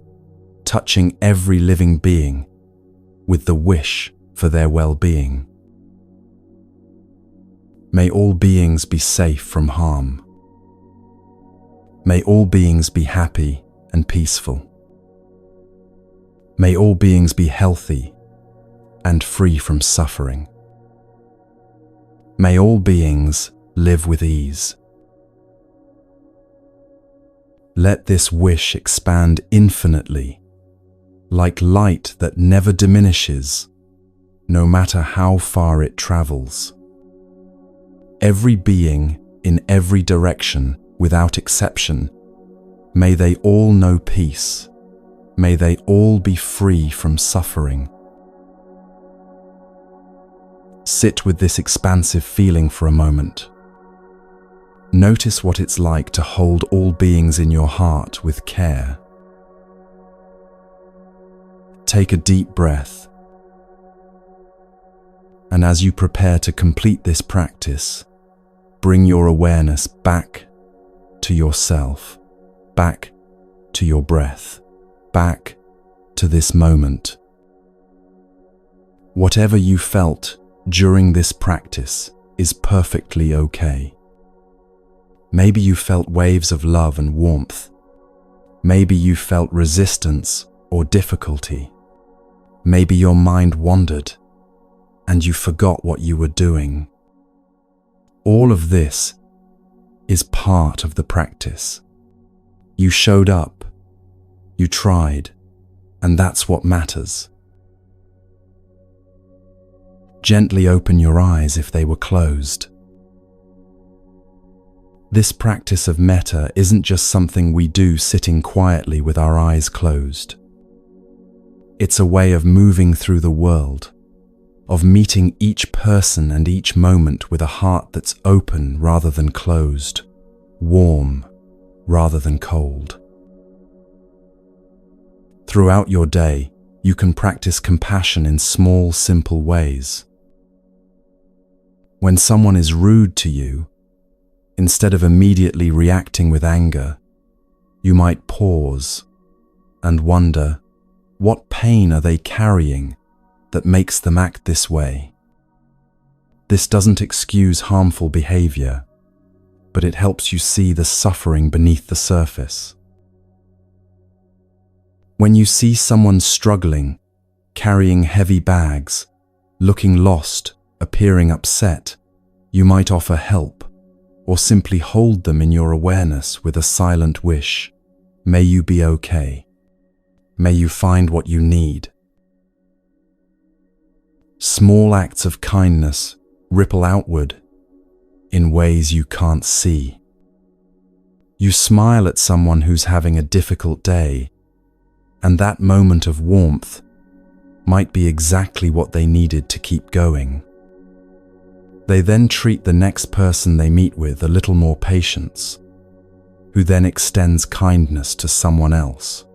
touching every living being with the wish for their well-being. May all beings be safe from harm. May all beings be happy and peaceful. May all beings be healthy and free from suffering. May all beings live with ease. Let this wish expand infinitely, like light that never diminishes, no matter how far it travels. Every being in every direction, without exception, may they all know peace. May they all be free from suffering. Sit with this expansive feeling for a moment. Notice what it's like to hold all beings in your heart with care. Take a deep breath. And as you prepare to complete this practice, bring your awareness back to yourself, back to your breath, back to this moment. Whatever you felt during this practice is perfectly okay. Maybe you felt waves of love and warmth. Maybe you felt resistance or difficulty. Maybe your mind wandered and you forgot what you were doing. All of this is part of the practice. You showed up, you tried, and that's what matters. Gently open your eyes if they were closed. This practice of metta isn't just something we do sitting quietly with our eyes closed. It's a way of moving through the world, of meeting each person and each moment with a heart that's open rather than closed, warm rather than cold. Throughout your day, you can practice compassion in small, simple ways. When someone is rude to you, instead of immediately reacting with anger, you might pause and wonder, what pain are they carrying that makes them act this way? This doesn't excuse harmful behavior, but it helps you see the suffering beneath the surface. When you see someone struggling, carrying heavy bags, looking lost, appearing upset, you might offer help, or simply hold them in your awareness with a silent wish. May you be okay. May you find what you need. Small acts of kindness ripple outward in ways you can't see. You smile at someone who's having a difficult day, and that moment of warmth might be exactly what they needed to keep going. They then treat the next person they meet with a little more patience, who then extends kindness to someone else.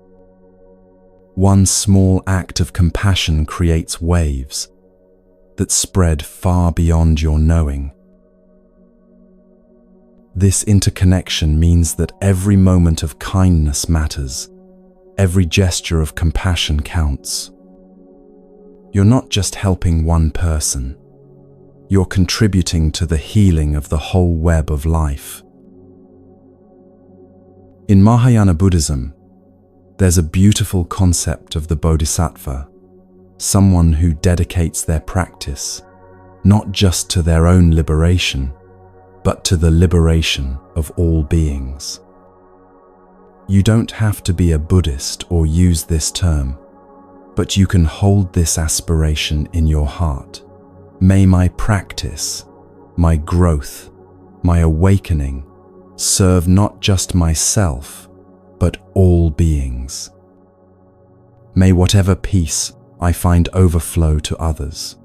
One small act of compassion creates waves that spread far beyond your knowing. This interconnection means that every moment of kindness matters. Every gesture of compassion counts. You're not just helping one person. You're contributing to the healing of the whole web of life. In Mahayana Buddhism, there's a beautiful concept of the Bodhisattva, someone who dedicates their practice not just to their own liberation, but to the liberation of all beings. You don't have to be a Buddhist or use this term, but you can hold this aspiration in your heart. May my practice, my growth, my awakening serve not just myself, but all beings. May whatever peace I find overflow to others.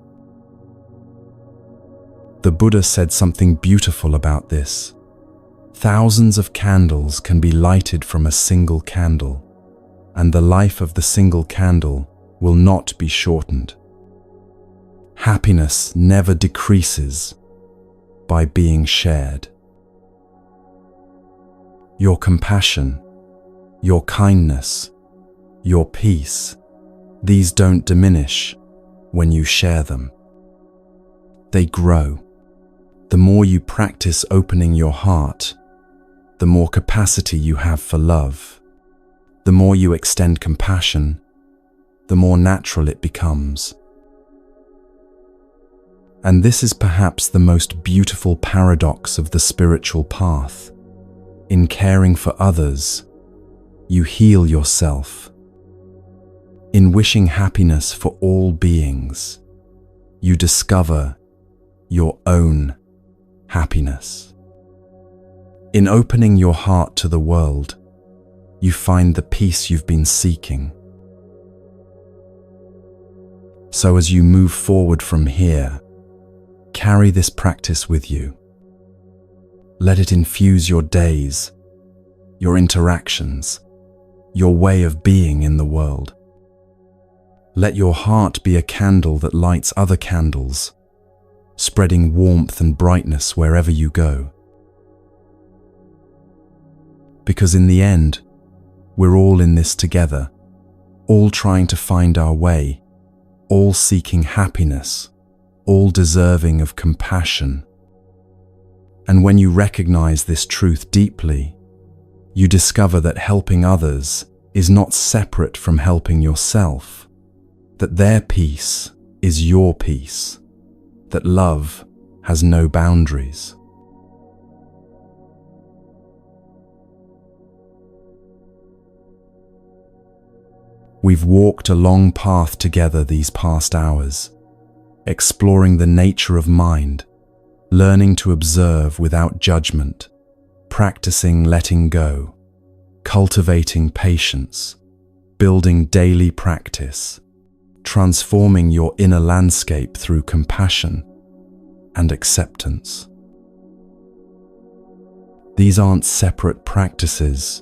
The Buddha said something beautiful about this. Thousands of candles can be lighted from a single candle, and the life of the single candle will not be shortened. Happiness never decreases by being shared. Your compassion, your kindness, your peace, these don't diminish when you share them. They grow. The more you practice opening your heart, the more capacity you have for love. The more you extend compassion, the more natural it becomes. And this is perhaps the most beautiful paradox of the spiritual path. In caring for others, you heal yourself. In wishing happiness for all beings, you discover your own happiness. In opening your heart to the world, you find the peace you've been seeking. So as you move forward from here, carry this practice with you. Let it infuse your days, your interactions, your way of being in the world. Let your heart be a candle that lights other candles, spreading warmth and brightness wherever you go. Because in the end, we're all in this together, all trying to find our way, all seeking happiness, all deserving of compassion. And when you recognize this truth deeply, you discover that helping others is not separate from helping yourself. that their peace is your peace, that love has no boundaries. We've walked a long path together these past hours, exploring the nature of mind, learning to observe without judgment, practicing letting go, cultivating patience, building daily practice, transforming your inner landscape through compassion and acceptance. These aren't separate practices.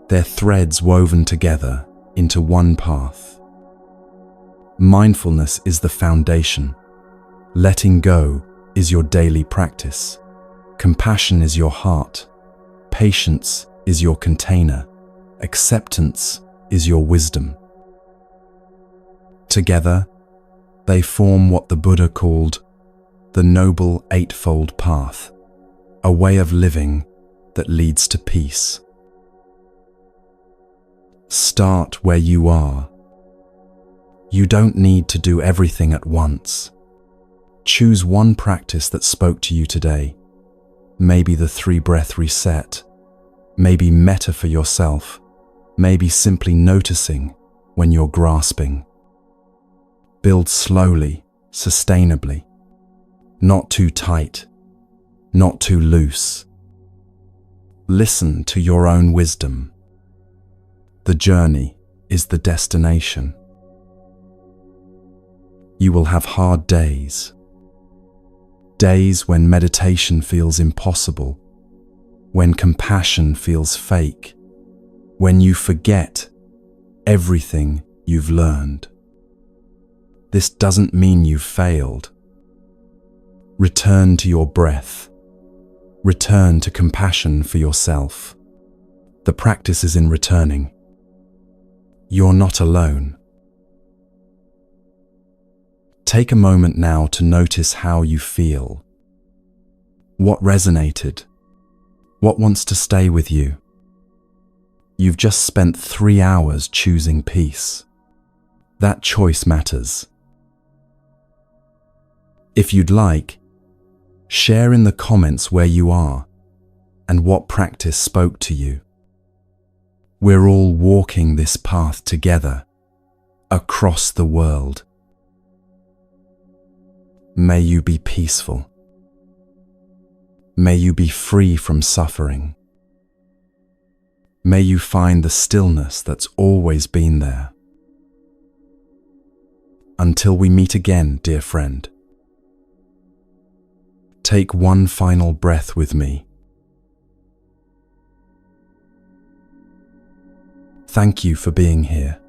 They're threads woven together into one path. Mindfulness is the foundation. Letting go is your daily practice. Compassion is your heart. Patience is your container. Acceptance is your wisdom. Together, they form what the Buddha called the Noble Eightfold Path, a way of living that leads to peace. Start where you are. You don't need to do everything at once. Choose one practice that spoke to you today. Maybe the 3-breath reset. Maybe metta for yourself. Maybe simply noticing when you're grasping. Build slowly, sustainably. Not too tight, not too loose. Listen to your own wisdom. The journey is the destination. You will have hard days. Days when meditation feels impossible, when compassion feels fake, when you forget everything you've learned. This doesn't mean you've failed. Return to your breath. Return to compassion for yourself. The practice is in returning. You're not alone. Take a moment now to notice how you feel. What resonated? What wants to stay with you? You've just spent 3 hours choosing peace. That choice matters. If you'd like, share in the comments where you are and what practice spoke to you. We're all walking this path together, across the world. May you be peaceful. May you be free from suffering. May you find the stillness that's always been there. Until we meet again, dear friend. Take one final breath with me. Thank you for being here.